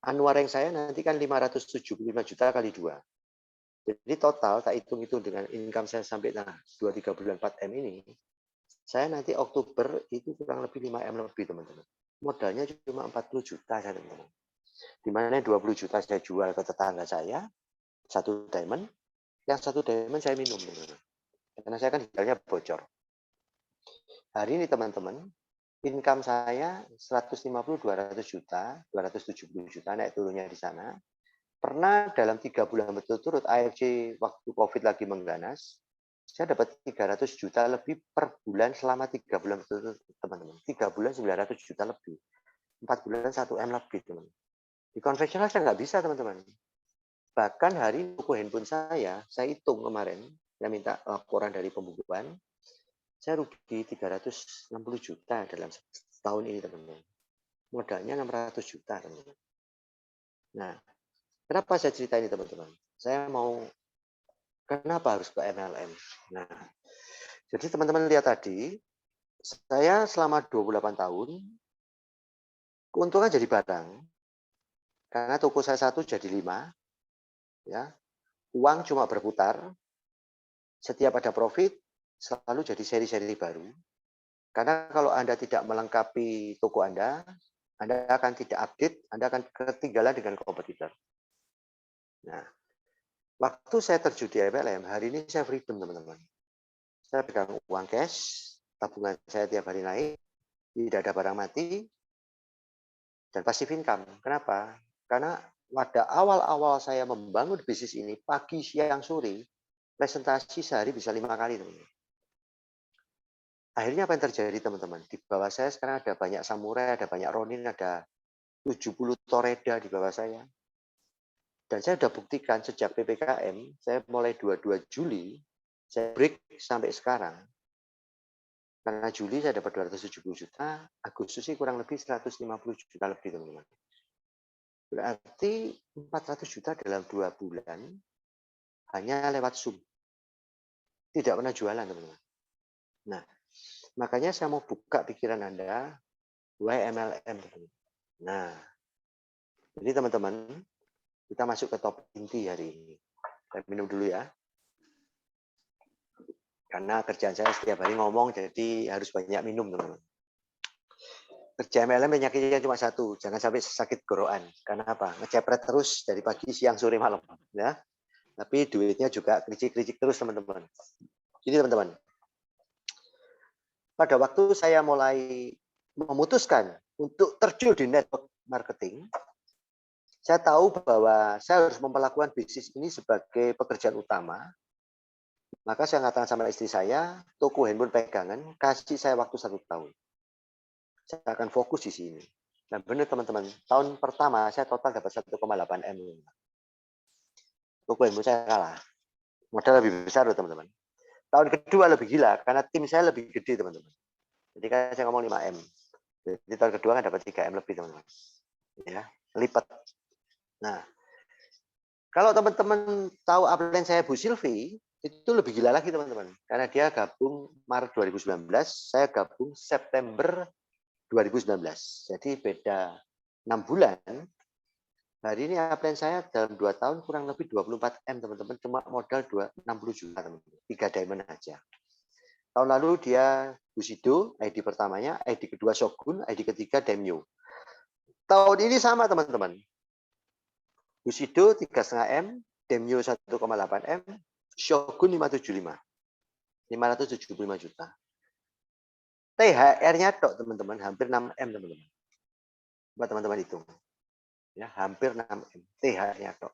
Annual saya nanti kan 575 juta kali 2. Jadi total tak hitung-hitung dengan income saya sampai 2-3 bulan 4M ini, saya nanti Oktober itu kurang lebih 5M lebih teman-teman. Modalnya cuma 40 juta saya teman-teman. Di mana 20 juta saya jual ke tetangga saya, satu diamond, yang satu diamond saya minum teman-teman. Karena saya kan jualnya bocor. Hari ini teman-teman, income saya 150-200 juta, 270 juta naik turunnya di sana. Pernah dalam 3 bulan berturut-turut AFC waktu COVID lagi mengganas, saya dapat 300 juta lebih per bulan selama 3 bulan berturut-turut teman-teman. 3 bulan 900 juta lebih. 4 bulan 1M lebih teman. Di konvensional saya nggak bisa teman-teman. Bahkan hari ini toko handphone saya hitung kemarin, saya minta laporan dari pembukuan, saya rugi 360 juta dalam setahun ini teman-teman. Modalnya 600 juta teman-teman. Nah, kenapa saya cerita ini teman-teman? Saya mau, kenapa harus ke MLM? Nah, jadi teman-teman lihat tadi, saya selama 28 tahun, keuntungan jadi barang, karena toko saya 1 jadi 5, ya, uang cuma berputar, setiap ada profit, selalu jadi seri-seri baru. Karena kalau Anda tidak melengkapi toko Anda akan tidak update, Anda akan ketinggalan dengan kompetitor. Nah, waktu saya terjun di MLM, hari ini saya freedom teman-teman. Saya pegang uang cash, tabungan saya tiap hari naik, tidak ada barang mati, dan passive income. Kenapa? Karena pada awal-awal saya membangun bisnis ini, pagi, siang, sore, presentasi sehari bisa 5 kali teman-teman. Akhirnya apa yang terjadi teman-teman? Di bawah saya sekarang ada banyak samurai, ada banyak ronin, ada 70 toreda di bawah saya. Dan saya sudah buktikan sejak PPKM, saya mulai 22 Juli, saya break sampai sekarang. Karena Juli saya dapat 270 juta, Agustus sih kurang lebih 150 juta lebih teman-teman. Berarti 400 juta dalam 2 bulan hanya lewat Zoom. Tidak pernah jualan teman-teman. Nah, makanya saya mau buka pikiran Anda, why MLM teman-teman. Nah, jadi teman-teman, kita masuk ke topik inti hari ini. Saya minum dulu ya. Karena kerjaan saya setiap hari ngomong, jadi harus banyak minum, teman-teman. Kerja MLM penyakitnya cuma satu, jangan sampai sakit gorokan. Karena apa? Ngecepret terus dari pagi, siang, sore, malam. Ya. Tapi duitnya juga kericik-kericik terus, teman-teman. Jadi, teman-teman, pada waktu saya mulai memutuskan untuk terjun di network marketing, saya tahu bahwa saya harus memperlakukan bisnis ini sebagai pekerjaan utama. Maka saya mengatakan sama istri saya, toko handphone pegangan, kasih saya waktu 1 tahun. Saya akan fokus di sini. Nah benar teman-teman, tahun pertama saya total dapat 1,8 M. Toko handphone saya kalah. Modal lebih besar loh teman-teman. Tahun kedua lebih gila, karena tim saya lebih gede teman-teman. Jadi kan saya ngomong 5 M. Jadi tahun kedua kan dapat 3 M lebih teman-teman. Ya, lipat. Nah, kalau teman-teman tahu upline saya Bu Silvi, itu lebih gila lagi teman-teman. Karena dia gabung Maret 2019, saya gabung September 2019. Jadi beda 6 bulan. Hari ini upline saya dalam 2 tahun kurang lebih 24 M teman-teman. Cuma modal 60 juta teman-teman. 3 diamond aja. Tahun lalu dia Bushido, ID pertamanya, ID kedua Shogun, ID ketiga Demyo. Tahun ini sama teman-teman. Bushido 3,5 M, Demyo 1,8 M, Shogun 575. 575 juta. THR-nya tok teman-teman, hampir 6 M teman-teman. Buat teman-teman hitung. Ya, hampir 6 M. THR-nya tok.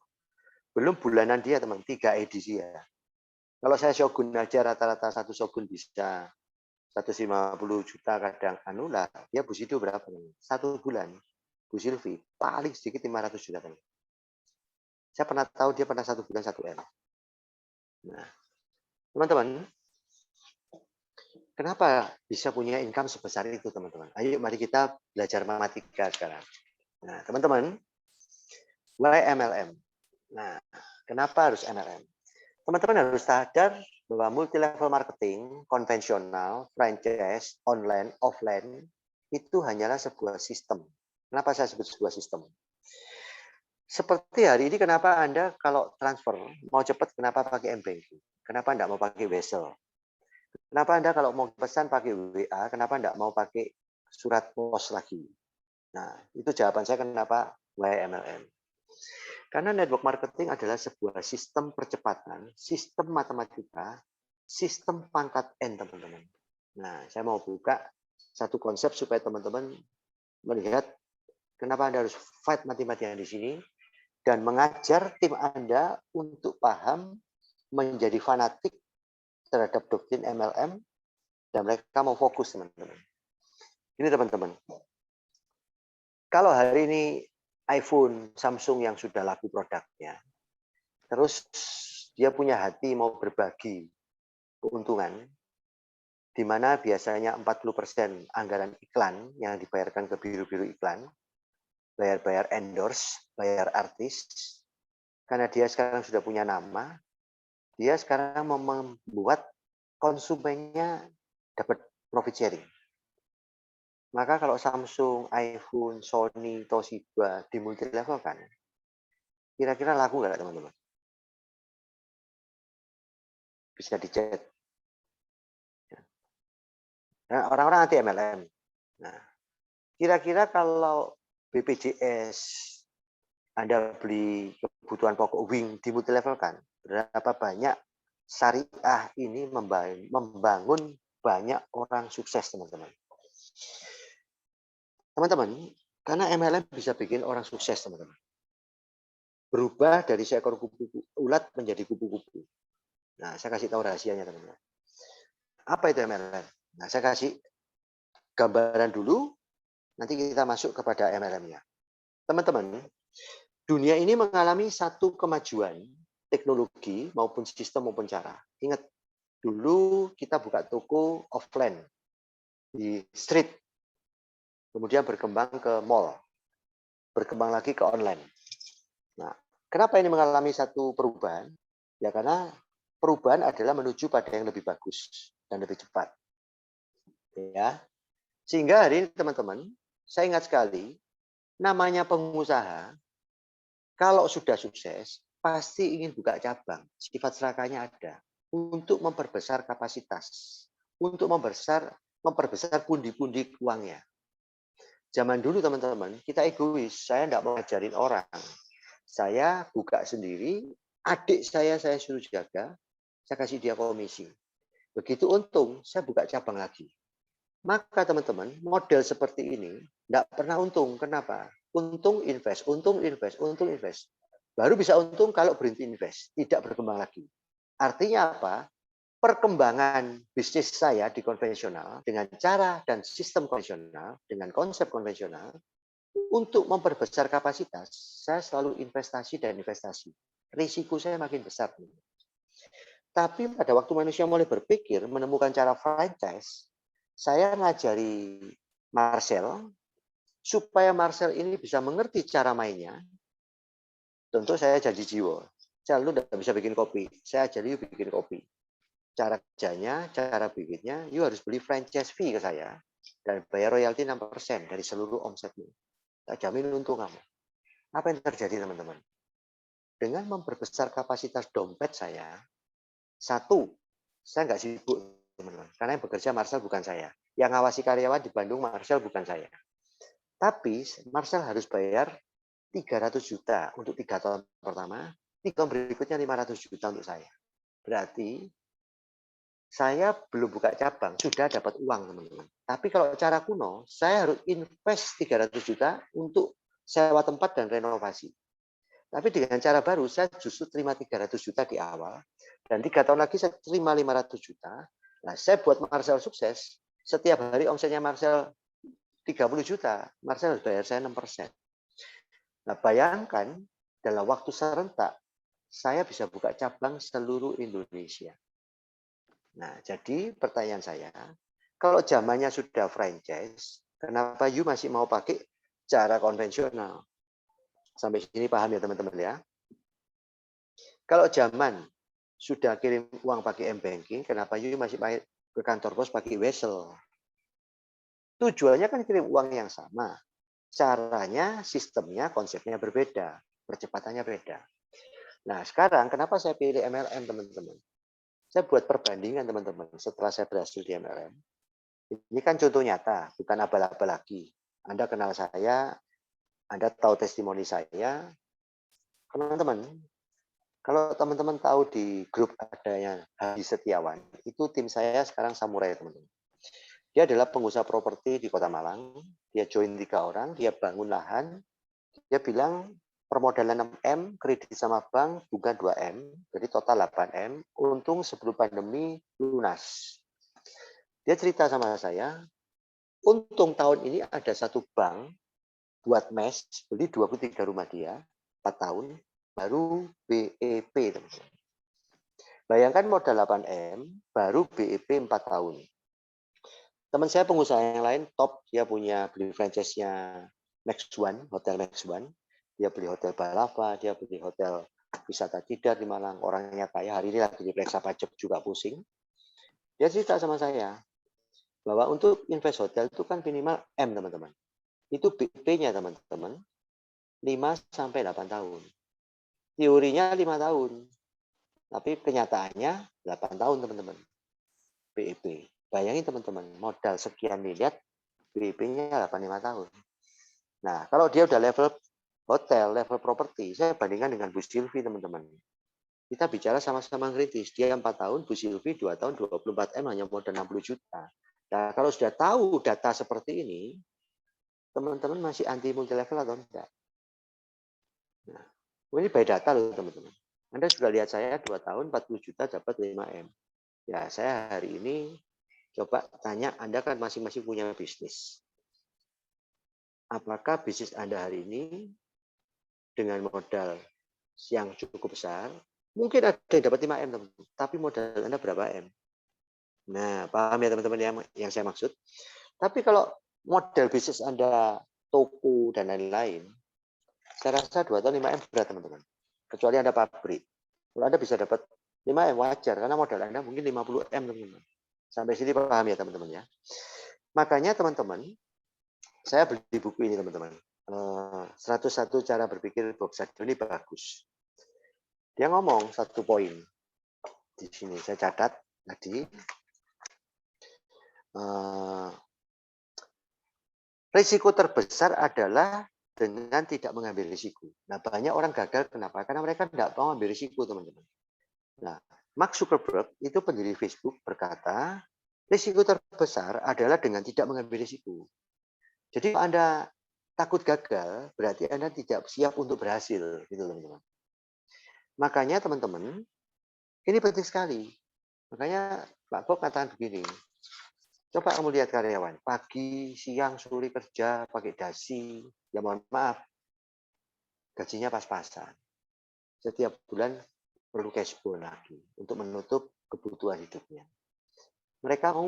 Belum bulanan dia teman, 3 edisi ya. Kalau saya Shogun aja rata-rata satu Shogun bisa 150 juta kadang lah, dia Bushido berapa? 1 bulan. Bu Silvi, paling sedikit 500 juta. Teman. Saya pernah tahu dia pernah 1 bulan 1 M. Nah, teman-teman, kenapa bisa punya income sebesar itu, teman-teman? Ayo mari kita belajar matematika sekarang. Nah, teman-teman, why MLM? Nah, kenapa harus MLM? Teman-teman harus sadar bahwa multi level marketing konvensional, franchise, online, offline itu hanyalah sebuah sistem. Kenapa saya sebut sebuah sistem? Seperti hari ini, kenapa Anda kalau transfer mau cepat, kenapa pakai M-Banking? Kenapa Anda mau pakai Wesel? Kenapa Anda kalau mau pesan pakai WA, kenapa Anda mau pakai surat pos lagi? Nah, itu jawaban saya kenapa YMLM. Karena network marketing adalah sebuah sistem percepatan, sistem matematika, sistem pangkat N, teman-teman. Nah, saya mau buka satu konsep supaya teman-teman melihat kenapa Anda harus fight mati-matian di sini dan mengajar tim Anda untuk paham, menjadi fanatik terhadap doktrin MLM, dan mereka mau fokus, teman-teman. Ini teman-teman. Kalau hari ini iPhone, Samsung yang sudah laku produknya, terus dia punya hati mau berbagi keuntungan, di mana biasanya 40% anggaran iklan yang dibayarkan ke biru-biru iklan, bayar-bayar endorse, bayar artis, karena dia sekarang sudah punya nama, dia sekarang membuat konsumennya dapat profit sharing. Maka kalau Samsung, iPhone, Sony, Toshiba di multi level kan, kira-kira laku nggak teman-teman? Bisa dicek. Nah, orang-orang anti MLM. Nah, kira-kira kalau BPJS Anda beli kebutuhan pokok wing di multi level kan, berapa banyak syariah ini membangun banyak orang sukses, teman-teman. Teman-teman, karena MLM bisa bikin orang sukses, teman-teman. Berubah dari seekor kupu ulat menjadi kupu-kupu. Nah, saya kasih tahu rahasianya, teman-teman. Apa itu MLM? Nah, saya kasih gambaran dulu, nanti kita masuk kepada MLM-nya. Teman-teman, dunia ini mengalami satu kemajuan teknologi maupun sistem maupun cara. Ingat, dulu kita buka toko offline di street, kemudian berkembang ke mall, berkembang lagi ke online. Nah, kenapa ini mengalami satu perubahan? Ya karena perubahan adalah menuju pada yang lebih bagus dan lebih cepat. Ya, sehingga hari ini teman-teman, saya ingat sekali, namanya pengusaha, kalau sudah sukses, pasti ingin buka cabang. Sifat serakahnya ada. Untuk memperbesar kapasitas. Untuk memperbesar pundi-pundi uangnya. Zaman dulu teman-teman, kita egois. Saya tidak mau ngajarin orang. Saya buka sendiri, adik saya suruh jaga, saya kasih dia komisi. Begitu untung, saya buka cabang lagi. Maka teman-teman, model seperti ini tidak pernah untung. Kenapa? Untung invest, untung invest, untung invest. Baru bisa untung kalau berhenti invest, tidak berkembang lagi. Artinya apa? Perkembangan bisnis saya di konvensional dengan cara dan sistem konvensional, dengan konsep konvensional, untuk memperbesar kapasitas, saya selalu investasi dan investasi. Risiko saya makin besar. Tapi pada waktu manusia mulai berpikir, menemukan cara franchise, saya ngajari Marcel, supaya Marcel ini bisa mengerti cara mainnya. Tentu saya jadi jiwa. Saya lu udah bisa bikin kopi. Saya ajari you bikin kopi. Cara kerjanya, cara bikinnya, you harus beli franchise fee ke saya. Dan bayar royalti 6% dari seluruh omsetmu. Saya jamin untung kamu. Apa yang terjadi teman-teman? Dengan memperbesar kapasitas dompet saya, satu, saya nggak sibuk teman-teman. Karena yang bekerja Marcel bukan saya. Yang ngawasi karyawan di Bandung Marcel bukan saya. Tapi Marcel harus bayar 300 juta untuk 3 tahun pertama, 3 tahun berikutnya 500 juta untuk saya. Berarti saya belum buka cabang, sudah dapat uang teman-teman. Tapi kalau cara kuno, saya harus invest 300 juta untuk sewa tempat dan renovasi. Tapi dengan cara baru, saya justru terima 300 juta di awal, dan 3 tahun lagi saya terima 500 juta. Nah, saya buat Marcel sukses, setiap hari omsetnya Marcel 30 juta, Marcel harus bayar saya 6%. Nah, bayangkan dalam waktu serentak, saya bisa buka cabang seluruh Indonesia. Nah, jadi pertanyaan saya, kalau zamannya sudah franchise, kenapa you masih mau pakai cara konvensional? Sampai sini paham ya teman-teman ya? Kalau zaman sudah kirim uang pakai M-Banking, kenapa you masih pakai ke kantor pos pakai Wesel? Tujuannya kan kirim uang yang sama. Caranya, sistemnya, konsepnya berbeda. Percepatannya beda. Nah, sekarang kenapa saya pilih MLM, teman-teman? Saya buat perbandingan, teman-teman. Setelah saya berhasil di MLM, ini kan contoh nyata, bukan abal-abal lagi. Anda kenal saya, Anda tahu testimoni saya. Teman-teman, kalau teman-teman tahu di grup adanya Hadi Setiawan, itu tim saya sekarang samurai, teman-teman. Dia adalah pengusaha properti di Kota Malang. Dia join 3 orang, dia bangun lahan. Dia bilang permodalan 6M, kredit sama bank bunga 2M, jadi total 8M. Untung sebelum pandemi lunas. Dia cerita sama saya, untung tahun ini ada satu bank buat mes, beli 23 rumah dia, 4 tahun, baru BEP. Teman-teman. Bayangkan modal 8M, baru BEP 4 tahun. Teman saya pengusaha yang lain top, dia punya beli franchise-nya Max One, Hotel Max One. Dia beli Hotel Balava, dia beli Hotel Wisata Tidar di Malang. Orangnya kaya, hari ini lagi di Pleksa Pajak juga pusing. Dia cerita sama saya, bahwa untuk invest hotel itu kan minimal M, teman-teman. Itu BP-nya, teman-teman, 5-8 tahun. Teorinya 5 tahun. Tapi kenyataannya 8 tahun, teman-teman. BEP. Bayangin teman-teman, modal sekian miliar, BIP-nya 85 tahun. Nah, kalau dia udah level hotel, level properti, saya bandingkan dengan Bu Sylvie, teman-teman. Kita bicara sama-sama kritis. Dia 4 tahun, Bu Sylvie 2 tahun, 24M hanya modal 60 juta. Nah, kalau sudah tahu data seperti ini, teman-teman masih anti multi level atau enggak? Nah, ini by data loh, teman-teman. Anda juga lihat saya 2 tahun, 40 juta dapat 5M. Ya, saya hari ini coba tanya, Anda kan masing-masing punya bisnis. Apakah bisnis Anda hari ini dengan modal yang cukup besar, mungkin ada yang dapat 5M, teman-teman, tapi modal Anda berapa M? Nah, paham ya teman-teman yang saya maksud? Tapi kalau modal bisnis Anda toko dan lain-lain, saya rasa 2 tahun 5M berat, teman-teman. Kecuali Anda pabrik. Kalau Anda bisa dapat 5M wajar, karena modal Anda mungkin 50M, teman-teman. Sampai sini paham ya teman-teman ya. Makanya teman-teman, saya beli buku ini teman-teman. 101 cara berpikir Bob Sadino ini bagus. Dia ngomong satu poin. Di sini saya catat tadi. Risiko terbesar adalah dengan tidak mengambil risiko. Nah, banyak orang gagal kenapa? Karena mereka tidak mau ambil risiko, teman-teman. Nah, Mark Zuckerberg itu pendiri Facebook berkata, risiko terbesar adalah dengan tidak mengambil risiko. Jadi kalau Anda takut gagal, berarti Anda tidak siap untuk berhasil, gitu teman-teman. Makanya teman-teman, ini penting sekali. Makanya Pak Bob katakan begini, coba kamu lihat karyawan, pagi, siang, sore kerja, pakai dasi, ya mohon maaf, gajinya pas-pasan. Setiap bulan perlu cash flow lagi untuk menutup kebutuhan hidupnya. Mereka mau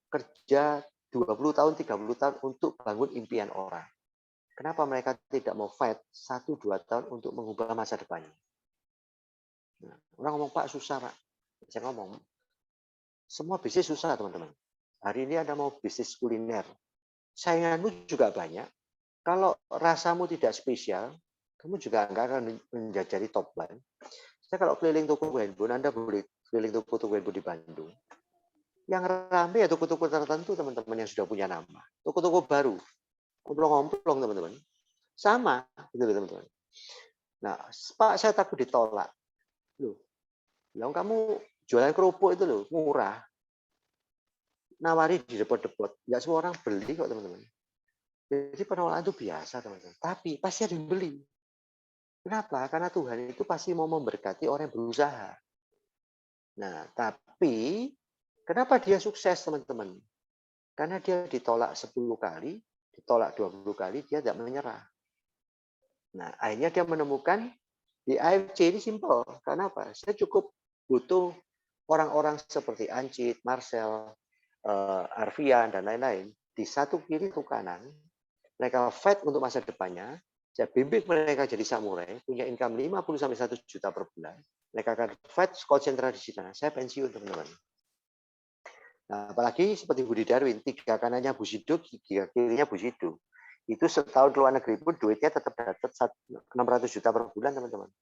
kerja 20 tahun, 30 tahun untuk bangun impian orang. Kenapa mereka tidak mau fight 1-2 tahun untuk mengubah masa depannya? Nah, orang ngomong, Pak, susah, Pak. Saya ngomong, semua bisnis susah, teman-teman. Hari ini Anda mau bisnis kuliner. Sainganmu juga banyak. Kalau rasamu tidak spesial, kamu juga enggak akan menjajari top line. Saya kalau keliling toko handphone, Anda boleh keliling toko-toko handphone di Bandung. Yang ramai ya toko-toko tertentu, teman-teman yang sudah punya nama. Toko-toko baru. Ngomplong-ngomplong, teman-teman. Sama, gitu teman-teman. Nah, Pak, saya takut ditolak. Loh, yang kamu jualan kerupuk itu loh, murah. Nawari di depot-depot. Nggak semua orang beli kok, teman-teman. Jadi penolakan itu biasa, teman-teman. Tapi pasti ada yang beli. Kenapa? Karena Tuhan itu pasti mau memberkati orang yang berusaha. Nah, tapi kenapa dia sukses, teman-teman? Karena dia ditolak 10 kali, ditolak 20 kali, dia tidak menyerah. Nah, akhirnya dia menemukan di AFC ini simpel. Karena apa? Saya cukup butuh orang-orang seperti Ancit, Marcel, Arfian, dan lain-lain. Di satu kiri, satu kanan. Mereka fight untuk masa depannya. Saya bimbing mereka jadi samurai, punya income 50-1 juta per bulan. Mereka akan fight, konsentrasi di sana. Saya pensiun, teman-teman. Nah, apalagi seperti Budi Darwin, 3 kanannya Bushido, 3 kirinya Bushido. Itu setahun ke luar negeri pun duitnya tetap dapat 600 juta per bulan, teman-teman.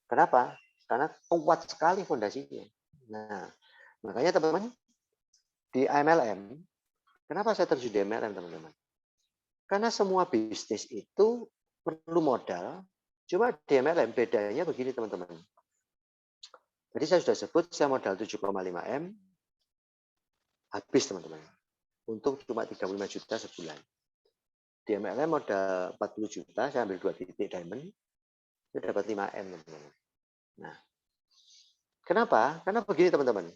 Kenapa? Karena kuat sekali fondasinya. Nah, makanya teman-teman, di MLM, kenapa saya terjun di MLM, teman-teman? Karena semua bisnis itu perlu modal, cuma di MLM bedanya begini, teman-teman. Jadi saya sudah sebut, saya modal 7,5 M, habis, teman-teman. Untung cuma 35 juta sebulan. Di MLM modal 40 juta, saya ambil 2 titik diamond, saya dapat 5 M, teman-teman. Nah, kenapa? Karena begini, teman-teman.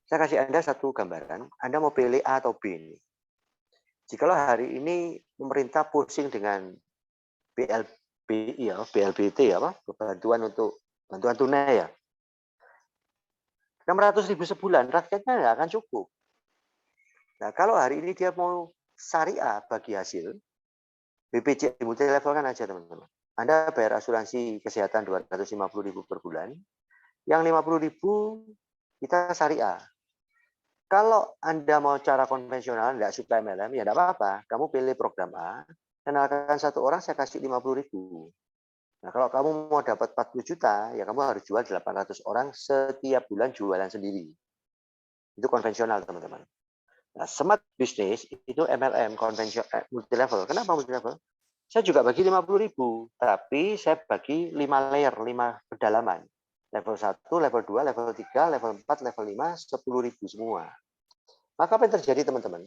Saya kasih Anda satu gambaran, Anda mau pilih A atau B ini. Jikalau hari ini pemerintah pusing dengan BLBI ya, BLBT ya, bantuan tunai ya. 600.000 sebulan, rakyatnya nggak akan cukup. Nah, kalau hari ini dia mau syariah bagi hasil, BPJS multi level kan aja, teman-teman. Anda bayar asuransi kesehatan 250.000 per bulan, yang 50.000 kita syariah. Kalau Anda mau cara konvensional, nggak suka MLM, ya nggak apa-apa. Kamu pilih program A, kenalkan 1 orang, saya kasih 50.000. Nah, kalau kamu mau dapat 40 juta, ya kamu harus jual 800 orang setiap bulan jualan sendiri. Itu konvensional, teman-teman. Nah, smart business itu MLM, konvensional, multi level. Kenapa multi level? Saya juga bagi 50.000, tapi saya bagi 5 layer, 5 kedalaman. Level 1, level 2, level 3, level 4, level 5, 10.000 semua. Maka apa yang terjadi, teman-teman?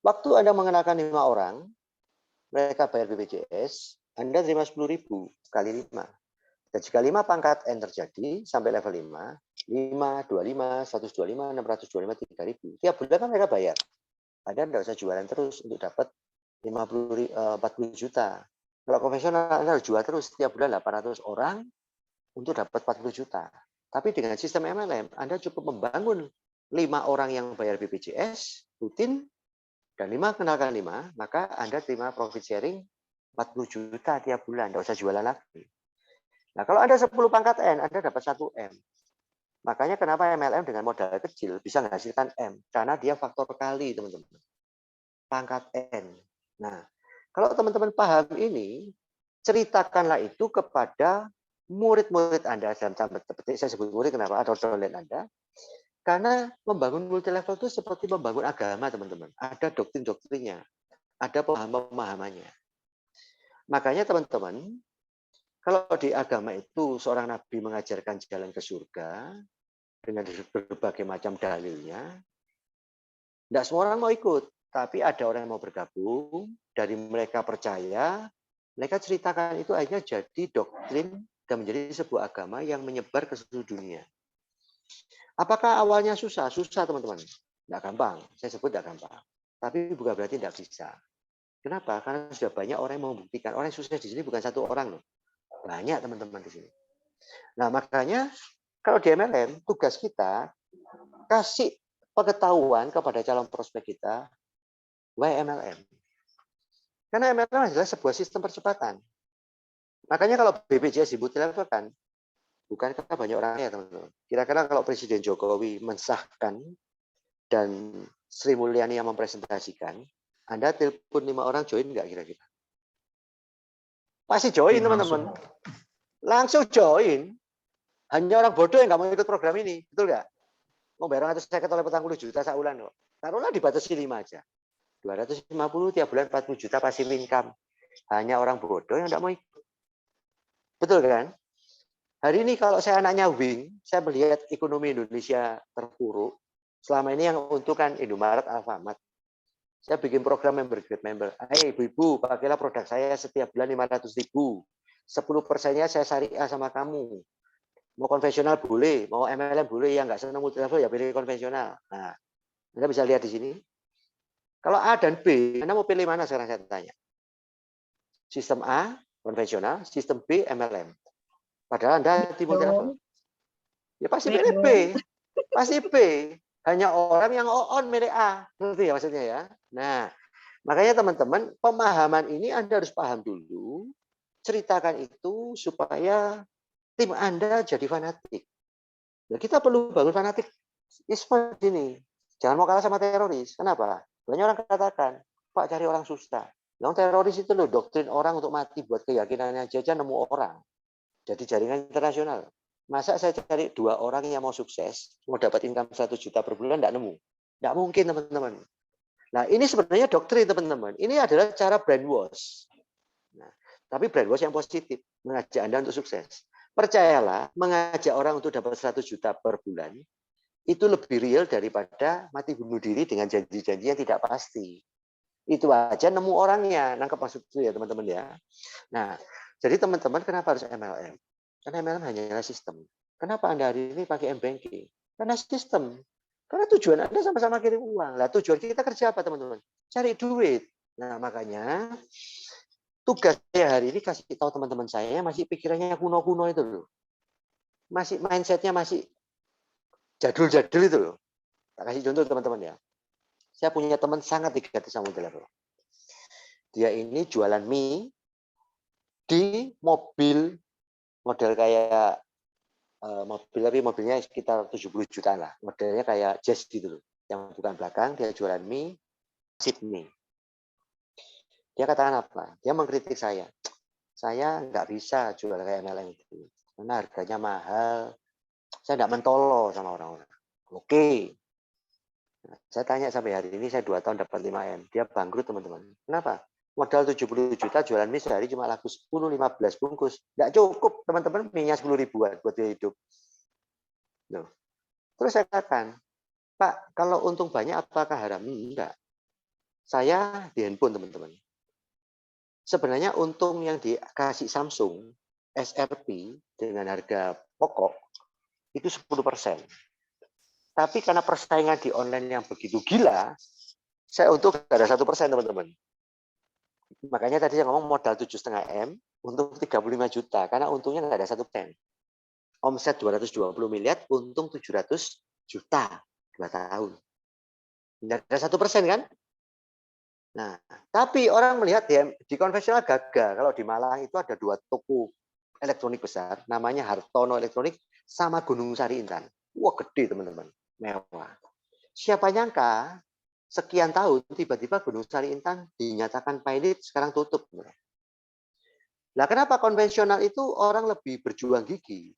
Waktu Anda mengenalkan 5 orang, mereka bayar BPJS, Anda terima 10.000 kali 5. Dan jika 5 pangkat N terjadi sampai level 5, 5, 25, 125, 625, 3.000. Tiap bulan kan mereka bayar. Anda tidak usah jualan terus untuk dapat 40 juta. Kalau konvensional, Anda harus jual terus setiap bulan 800 orang untuk dapat 40 juta. Tapi dengan sistem MLM, Anda cukup membangun 5 orang yang bayar BPJS rutin, dan 5 kenalkan 5, maka Anda terima profit sharing 40 juta tiap bulan, tidak usah jualan lagi. Nah, kalau Anda 10 pangkat N, Anda dapat 1 M. Makanya kenapa MLM dengan modal kecil bisa menghasilkan M, karena dia faktor kali, teman-teman. Pangkat N. Nah, kalau teman-teman paham ini, ceritakanlah itu kepada murid-murid Anda, dalam tanda petik saya sebut murid, kenapa? Atau dolen Anda. Karena membangun multi level itu seperti membangun agama, teman-teman. Ada doktrin-doktrinnya, ada pemahaman-pemahamannya. Makanya teman-teman, kalau di agama itu seorang nabi mengajarkan jalan ke surga dengan berbagai macam dalilnya, tidak semua orang mau ikut. Tapi ada orang yang mau bergabung, dari mereka percaya, mereka ceritakan itu akhirnya jadi doktrin dan menjadi sebuah agama yang menyebar ke seluruh dunia. Apakah awalnya susah? Susah, teman-teman. Tidak gampang. Saya sebut tidak gampang. Tapi bukan berarti tidak bisa. Kenapa? Karena sudah banyak orang yang membuktikan. Orang yang sukses di sini bukan 1 orang loh. Banyak, teman-teman, di sini. Nah, makanya kalau di MLM, tugas kita kasih pengetahuan kepada calon prospek kita, why MLM? Karena MLM adalah sebuah sistem percepatan. Makanya kalau BPJS dibutilkan, bukankah banyak orang ya, teman-teman? Kira-kira kalau Presiden Jokowi mensahkan dan Sri Mulyani yang mempresentasikan, Anda telepon 5 orang join nggak kira-kira? Pasti join, teman-teman. Langsung join. Hanya orang bodoh yang nggak mau ikut program ini, betul nggak? Mau bayar 150 oleh 40 juta sebulan kok. Taruhlah dibatasi 5 aja. 250 tiap bulan 40 juta passive income. Hanya orang bodoh yang nggak mau ikut. Betul kan? Hari ini kalau saya anaknya Wing, saya melihat ekonomi Indonesia terpuruk. Selama ini yang untukkan Indomaret, Alfamart. Saya bikin program member grade member. Hai ibu-ibu, pakailah produk saya setiap bulan 500.000. 10%-nya saya syariah sama kamu. Mau konvensional boleh, mau MLM boleh, yang nggak senang multi level ya pilih konvensional. Nah, Anda bisa lihat di sini. Kalau A dan B, Anda mau pilih mana sekarang saya tanya? Sistem A, konvensional, sistem B, MLM. Padahal Anda di multi level. Dong. Ya pasti Ya pilih B. dong. Pasti B. Hanya orang yang on milih A. Ngerti ya maksudnya ya? Nah, makanya teman-teman, pemahaman ini Anda harus paham dulu. Ceritakan itu supaya tim Anda jadi fanatik. Nah, kita perlu bangun fanatik. Seperti ini. Jangan mau kalah sama teroris. Kenapa? Banyak orang katakan, Pak cari orang susah. Yang teroris itu loh, doktrin orang untuk mati buat keyakinannya aja nemu orang. Jadi jaringan internasional. Masa saya cari 2 orang yang mau sukses, mau dapat income 1 juta per bulan, tidak nemu. Tidak mungkin, teman-teman. Nah, ini sebenarnya doktrin, teman-teman. Ini adalah cara brainwash. Nah, tapi brainwash yang positif, mengajak Anda untuk sukses. Percayalah, mengajak orang untuk dapat 100 juta per bulan, itu lebih real daripada mati bunuh diri dengan janji-janji yang tidak pasti. Itu aja nemu orangnya, nangkep maksud itu ya teman-teman ya. Nah, jadi teman-teman kenapa harus MLM? Karena MLM hanyalah sistem. Kenapa Anda hari ini pakai M-Banking? Karena sistem. Karena tujuan Anda sama-sama kirim uang. Lah tujuan kita kerja apa teman-teman? Cari duit. Nah, makanya tugas saya hari ini kasih tahu teman-teman saya masih pikirannya kuno-kuno itu loh. Masih mindsetnya masih jadul-jadul itu loh. Tak kasih contoh teman-teman ya. Saya punya teman sangat negatif sama multi-level. Dia ini jualan mie di mobil model kayak mobil, tapi mobilnya sekitar 70 jutaan lah. Modelnya kayak Jazz gitu loh. Yang bukan belakang, dia jualan mie, Sydney. Dia katakan apa? Dia mengkritik saya. Saya nggak bisa jual kayak MLM itu. Karena harganya mahal. Saya nggak mentolo sama orang-orang. Oke. Nah, saya tanya sampai hari ini, saya 2 tahun dapat 5M. Dia bangkrut, teman-teman. Kenapa? Modal 70 juta, jualan mie sehari cuma laku 10-15 bungkus. Nggak cukup, teman-teman. Mie-nya 10 ribuan buat dia hidup. Loh. Terus saya katakan, Pak, kalau untung banyak apakah haram? Enggak. Saya di handphone, teman-teman. Sebenarnya untung yang dikasih Samsung, SRP, dengan harga pokok, itu 10%. Tapi karena persaingan di online yang begitu gila, saya untung ada 1%, teman-teman. Makanya tadi saya ngomong modal 7,5 M, untung 35 juta, karena untungnya nggak ada 1%. Omset 220 miliar, untung 700 juta, 2 tahun. Nggak ada 1% kan? Nah, tapi orang melihat di konvensional gagal. Kalau di Malang itu ada 2 toko elektronik besar, namanya Hartono Elektronik sama Gunung Sari Intan. Wah, gede teman-teman, mewah. Siapa nyangka sekian tahun tiba-tiba Gunung Sari Intan dinyatakan pilot, sekarang tutup. Nah, kenapa konvensional itu orang lebih berjuang gigi?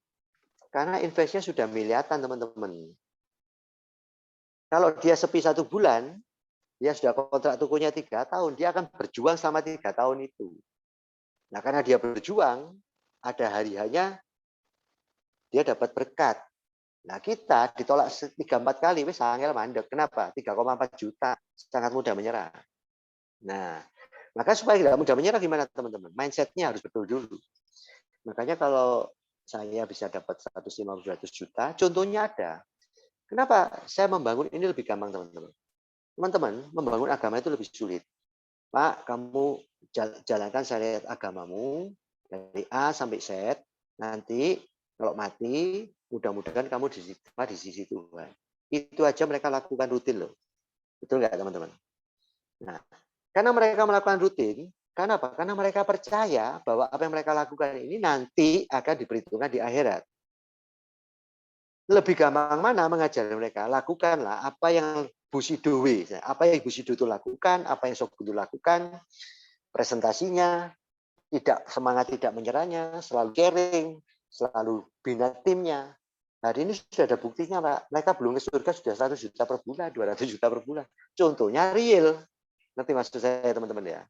Karena investnya sudah miliaran, teman-teman. Kalau dia sepi 1 bulan, dia sudah kontrak tokonya 3 tahun, dia akan berjuang selama 3 tahun itu. Nah, karena dia berjuang, ada hari-harinya dia dapat berkat. Nah, kita ditolak 3-4 kali, wis angel mandek. Kenapa? 3,4 juta, sangat mudah menyerah. Nah, maka supaya tidak mudah menyerah gimana teman-teman? Mindsetnya harus betul dulu. Makanya kalau saya bisa dapat 150-200 juta, contohnya ada. Kenapa saya membangun ini lebih gampang, teman-teman? Teman-teman, membangun agama itu lebih sulit. Pak, kamu jalankan syariat agamamu dari A sampai Z. Nanti kalau mati, mudah-mudahan kamu di sisi Tuhan. Itu aja mereka lakukan rutin loh. Betul nggak teman-teman? Nah, karena mereka melakukan rutin, karena apa? Karena mereka percaya bahwa apa yang mereka lakukan ini nanti akan diperhitungkan di akhirat. Lebih gampang mana mengajar mereka? Lakukanlah apa yang Bushido apa yang Bushido itu lakukan, apa yang Shogun itu lakukan, presentasinya, tidak semangat, tidak menyerahnya, selalu caring, selalu bina timnya. Hari ini sudah ada buktinya, Pak. Mereka belum ke surga sudah 100 juta per bulan, 200 juta per bulan. Contohnya real. Nanti maksud saya teman-teman ya.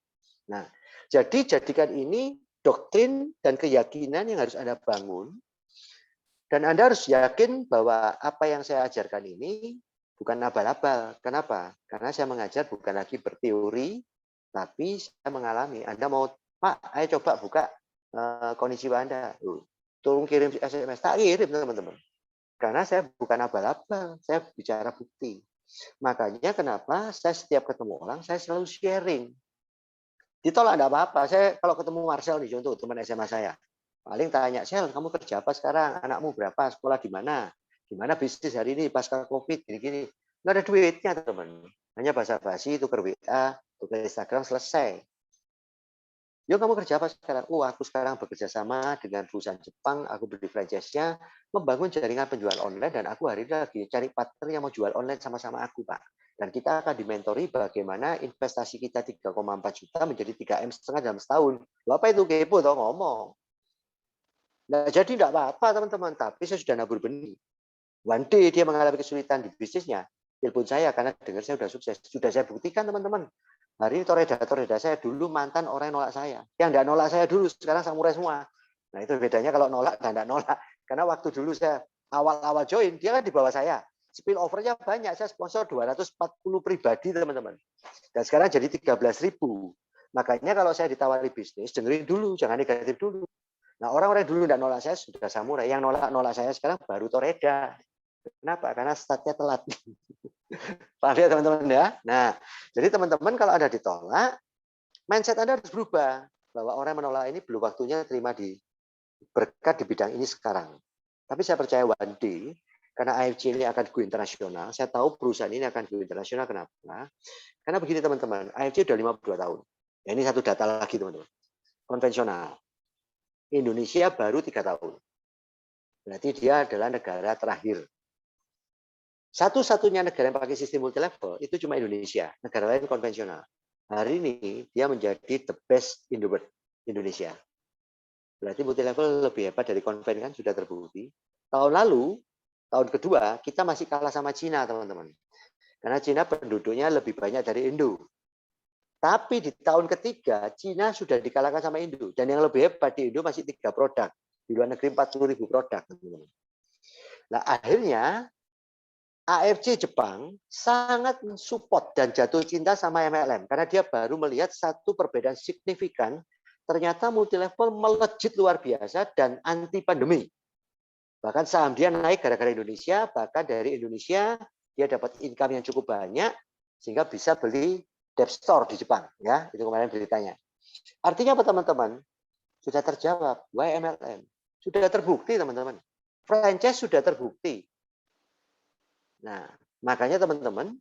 Nah, jadi jadikan ini doktrin dan keyakinan yang harus Anda bangun. Dan Anda harus yakin bahwa apa yang saya ajarkan ini bukan abal-abal. Kenapa? Karena saya mengajar bukan lagi berteori, tapi saya mengalami. Anda mau, Pak, ayo coba buka kondisi Anda. Tolong kirim SMS. Tak kirim, teman-teman. Karena saya bukan abal-abal, saya bicara bukti. Makanya kenapa saya setiap ketemu orang, saya selalu sharing. Ditolak enggak apa-apa. Saya kalau ketemu Marcel nih, contoh teman SMA saya. Paling tanya, "Sel, kamu kerja apa sekarang? Anakmu berapa? Sekolah di mana? Gimana bisnis hari ini pasca Covid gini-gini." Nggak ada duitnya, teman. Hanya basa-basi, tukar WA, tukar Instagram, selesai. "Yo, kamu kerja apa sekarang?" "Oh, aku sekarang bekerja sama dengan perusahaan Jepang, aku beli franchise-nya, membangun jaringan penjual online dan aku hari ini lagi cari partner yang mau jual online sama-sama aku, Pak. Dan kita akan dimentori bagaimana investasi kita 3,4 juta menjadi 3M setengah dalam setahun." Loh, apa itu kepo toh ngomong. Nah, jadi enggak apa-apa, teman-teman, tapi saya sudah nabur benih. One day dia mengalami kesulitan di bisnisnya, telepon saya karena dengar saya sudah sukses. Sudah saya buktikan, teman-teman. Hari ini toreda saya dulu mantan orang yang nolak saya. Yang enggak nolak saya dulu, sekarang samurai semua. Nah, itu bedanya kalau nolak dan enggak nolak. Karena waktu dulu saya awal-awal join, dia kan di bawah saya. Spill over-nya banyak, saya sponsor 240 pribadi, teman-teman. Dan sekarang jadi 13.000. Makanya kalau saya ditawari bisnis, dengerin dulu, jangan negatif dulu. Nah, orang-orang yang dulu enggak nolak saya sudah samurai. Yang nolak saya sekarang baru toreda. Kenapa? Karena startnya telat. Paham ya, teman-teman ya? Nah, jadi teman-teman kalau ada ditolak, mindset Anda harus berubah. Bahwa orang yang menolak ini belum waktunya terima di berkat di bidang ini sekarang. Tapi saya percaya one day, karena AFC ini akan go internasional, saya tahu perusahaan ini akan go internasional. Kenapa? Karena begini, teman-teman, AFC sudah 52 tahun. Ya, ini satu data lagi, teman-teman. Konvensional. Indonesia baru 3 tahun. Berarti dia adalah negara terakhir. Satu-satunya negara yang pakai sistem multilevel itu cuma Indonesia. Negara lain konvensional. Hari ini dia menjadi the best in the world, Indonesia. Berarti multilevel lebih hebat dari konven, kan sudah terbukti. Tahun lalu, tahun kedua, kita masih kalah sama Cina, teman-teman. Karena Cina penduduknya lebih banyak dari Indo. Tapi di tahun ketiga, Cina sudah dikalahkan sama Indo. Dan yang lebih hebat di Indo masih 3 produk. Di luar negeri 40.000 produk, teman-teman. Nah, akhirnya AFC Jepang sangat mensupport dan jatuh cinta sama MLM karena dia baru melihat satu perbedaan signifikan. Ternyata multilevel melejit luar biasa dan anti pandemi. Bahkan saham dia naik gara-gara Indonesia, bahkan dari Indonesia dia dapat income yang cukup banyak sehingga bisa beli debt store di Jepang, ya. Itu kemarin beritanya. Artinya apa, teman-teman? Sudah terjawab, why MLM? Sudah terbukti, teman-teman. Franchise sudah terbukti. Nah, makanya teman-teman,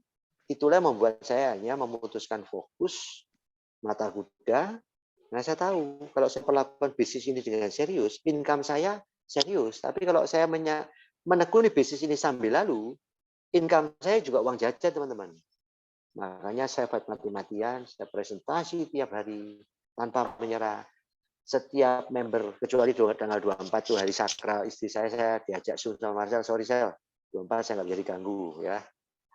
itulah yang membuat saya hanya memutuskan fokus mata kuda. Nah, saya tahu kalau saya perlakukan bisnis ini dengan serius, income saya serius. Tapi kalau saya menekuni bisnis ini sambil lalu, income saya juga uang jajan, teman-teman. Makanya saya buat mati-matian, saya presentasi tiap hari tanpa menyerah. Setiap member, kecuali tanggal 24 itu hari sakral istri saya diajak sama Marcel, sorry Sel, 24 saya nggak bisa diganggu, ya.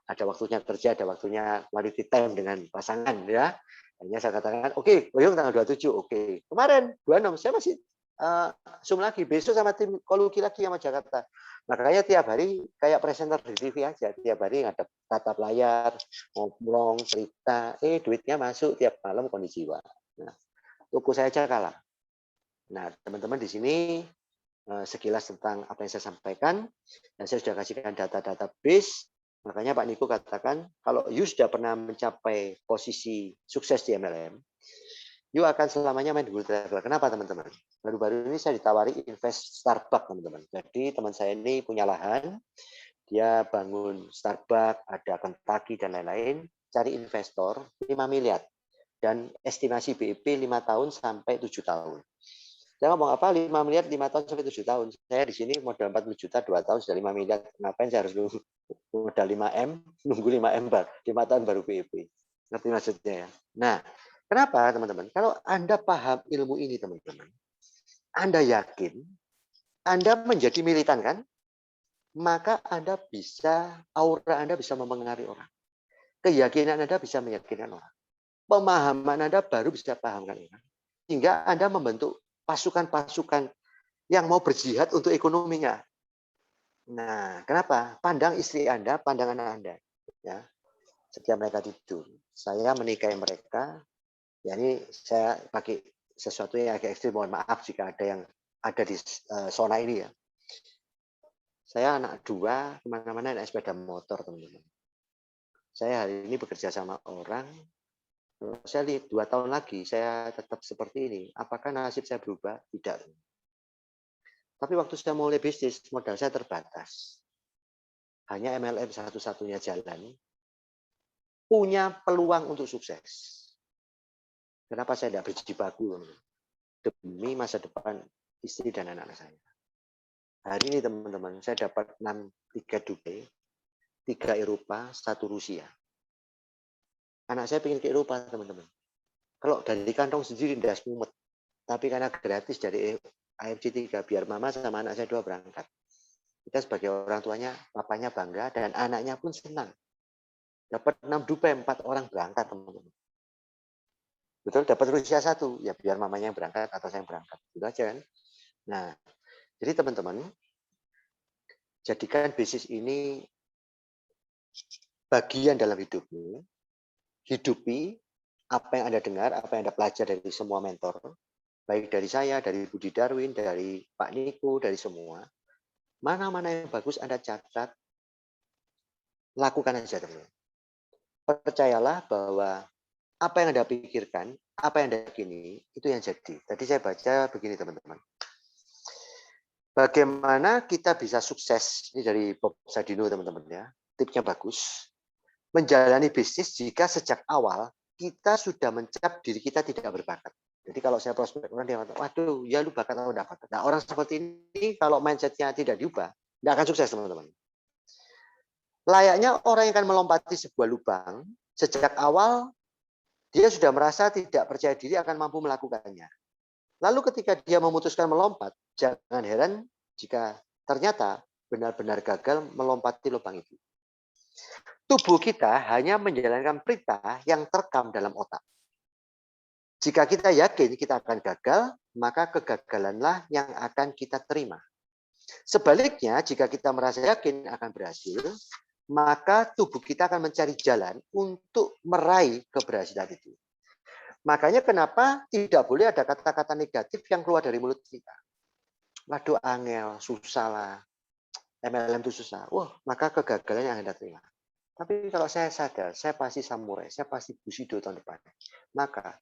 Ada waktunya kerja, ada waktunya quality time dengan pasangan, ya. Akhirnya saya katakan, oke, Boyong tanggal 27, oke. Kemarin 26 saya masih Zoom lagi, besok sama tim Koluki lagi sama Jakarta. Makanya tiap hari kayak presenter di TV aja, tiap hari ada tatap layar, ngobrol, cerita, duitnya masuk tiap malam kondisi jiwa. Nah, toko saya aja kalah. Nah, teman-teman di sini sekilas tentang apa yang saya sampaikan, dan saya sudah kasihkan data-data base. Makanya Pak Niko katakan, kalau you sudah pernah mencapai posisi sukses di MLM, you akan selamanya main di multilevel. Kenapa, teman-teman? Baru-baru ini saya ditawari invest Starbucks, teman-teman. Jadi teman saya ini punya lahan, dia bangun Starbucks, ada Kentucky dan lain-lain, cari investor 5 miliar. Dan estimasi BIP 5 tahun sampai 7 tahun. Saya ngomong apa? 5 miliar 5 tahun sampai 7 tahun. Saya di sini modal 40 juta 2 tahun sudah 5 miliar. Ngapain saya harus nunggu modal 5M, nunggu 5M 5 tahun baru BIP. Ngerti maksudnya ya? Nah, kenapa, teman-teman? Kalau Anda paham ilmu ini, teman-teman, Anda yakin, Anda menjadi militan, kan? Maka Anda bisa, aura Anda bisa mempengaruhi orang. Keyakinan Anda bisa meyakinkan orang. Pemahaman Anda baru bisa pahamkan orang. Hingga Anda membentuk pasukan-pasukan yang mau berjihad untuk ekonominya. Nah, kenapa? Pandang istri Anda, pandang anak Anda. Ya. Setiap mereka tidur, saya menikahi mereka. Ya, ini saya pakai sesuatu yang agak ekstrim. Mohon maaf jika ada yang ada di zona ini ya. Saya anak 2, kemana-mana naik sepeda motor, teman-teman. saya hari ini bekerja sama orang, kalau saya lihat 2 tahun lagi saya tetap seperti ini, apakah nasib saya berubah? Tidak. Tapi waktu saya mulai bisnis, modal saya terbatas. Hanya MLM satu-satunya jalan, punya peluang untuk sukses. Kenapa saya tidak berjibaku demi masa depan istri dan anak-anak saya. Hari ini teman-teman, saya dapat 6 tiket Dubai, 3 Eropa, 1 Rusia. Anak saya ingin ke Eropa, teman-teman. Kalau dari kantong sendiri tidak semumet, tapi karena gratis dari AFC 3, biar mama sama anak saya 2 berangkat. Kita sebagai orang tuanya, papanya bangga, dan anaknya pun senang. Dapat 6 Dubai, 4 orang berangkat, teman-teman. Betul, dapat Rusia 1, ya biar mamanya yang berangkat atau saya yang berangkat. Gitu aja kan. Nah, jadi teman-teman, jadikan bisnis ini bagian dalam hidupmu, hidupi apa yang Anda dengar, apa yang Anda pelajari dari semua mentor, baik dari saya, dari Budi Darwin, dari Pak Niko, dari semua. Mana-mana yang bagus Anda catat, lakukan aja teman-teman. Percayalah bahwa apa yang Anda pikirkan, apa yang Anda yakini, itu yang jadi. Tadi saya baca begini teman-teman. Bagaimana kita bisa sukses, ini dari Bob Sadino teman-teman ya, tipsnya bagus. Menjalani bisnis jika sejak awal kita sudah mencap diri kita tidak berbakat. Jadi kalau saya prospek orang dia kata, waduh, ya lu bakat atau enggak bakat. Nah orang seperti ini kalau mindsetnya tidak diubah, tidak akan sukses teman-teman. Layaknya orang yang akan melompati sebuah lubang, sejak awal dia sudah merasa tidak percaya diri akan mampu melakukannya. Lalu ketika dia memutuskan melompat, jangan heran jika ternyata benar-benar gagal melompati lubang itu. Tubuh kita hanya menjalankan perintah yang terekam dalam otak. Jika kita yakin kita akan gagal, maka kegagalanlah yang akan kita terima. Sebaliknya, jika kita merasa yakin akan berhasil, maka tubuh kita akan mencari jalan untuk meraih keberhasilan itu. Makanya kenapa tidak boleh ada kata-kata negatif yang keluar dari mulut kita. Waduh, angel, susah lah. MLM itu susah. Wah, maka kegagalan yang Anda terima. Tapi kalau saya sadar, saya pasti samurai, saya pasti Bushido tahun depan. Maka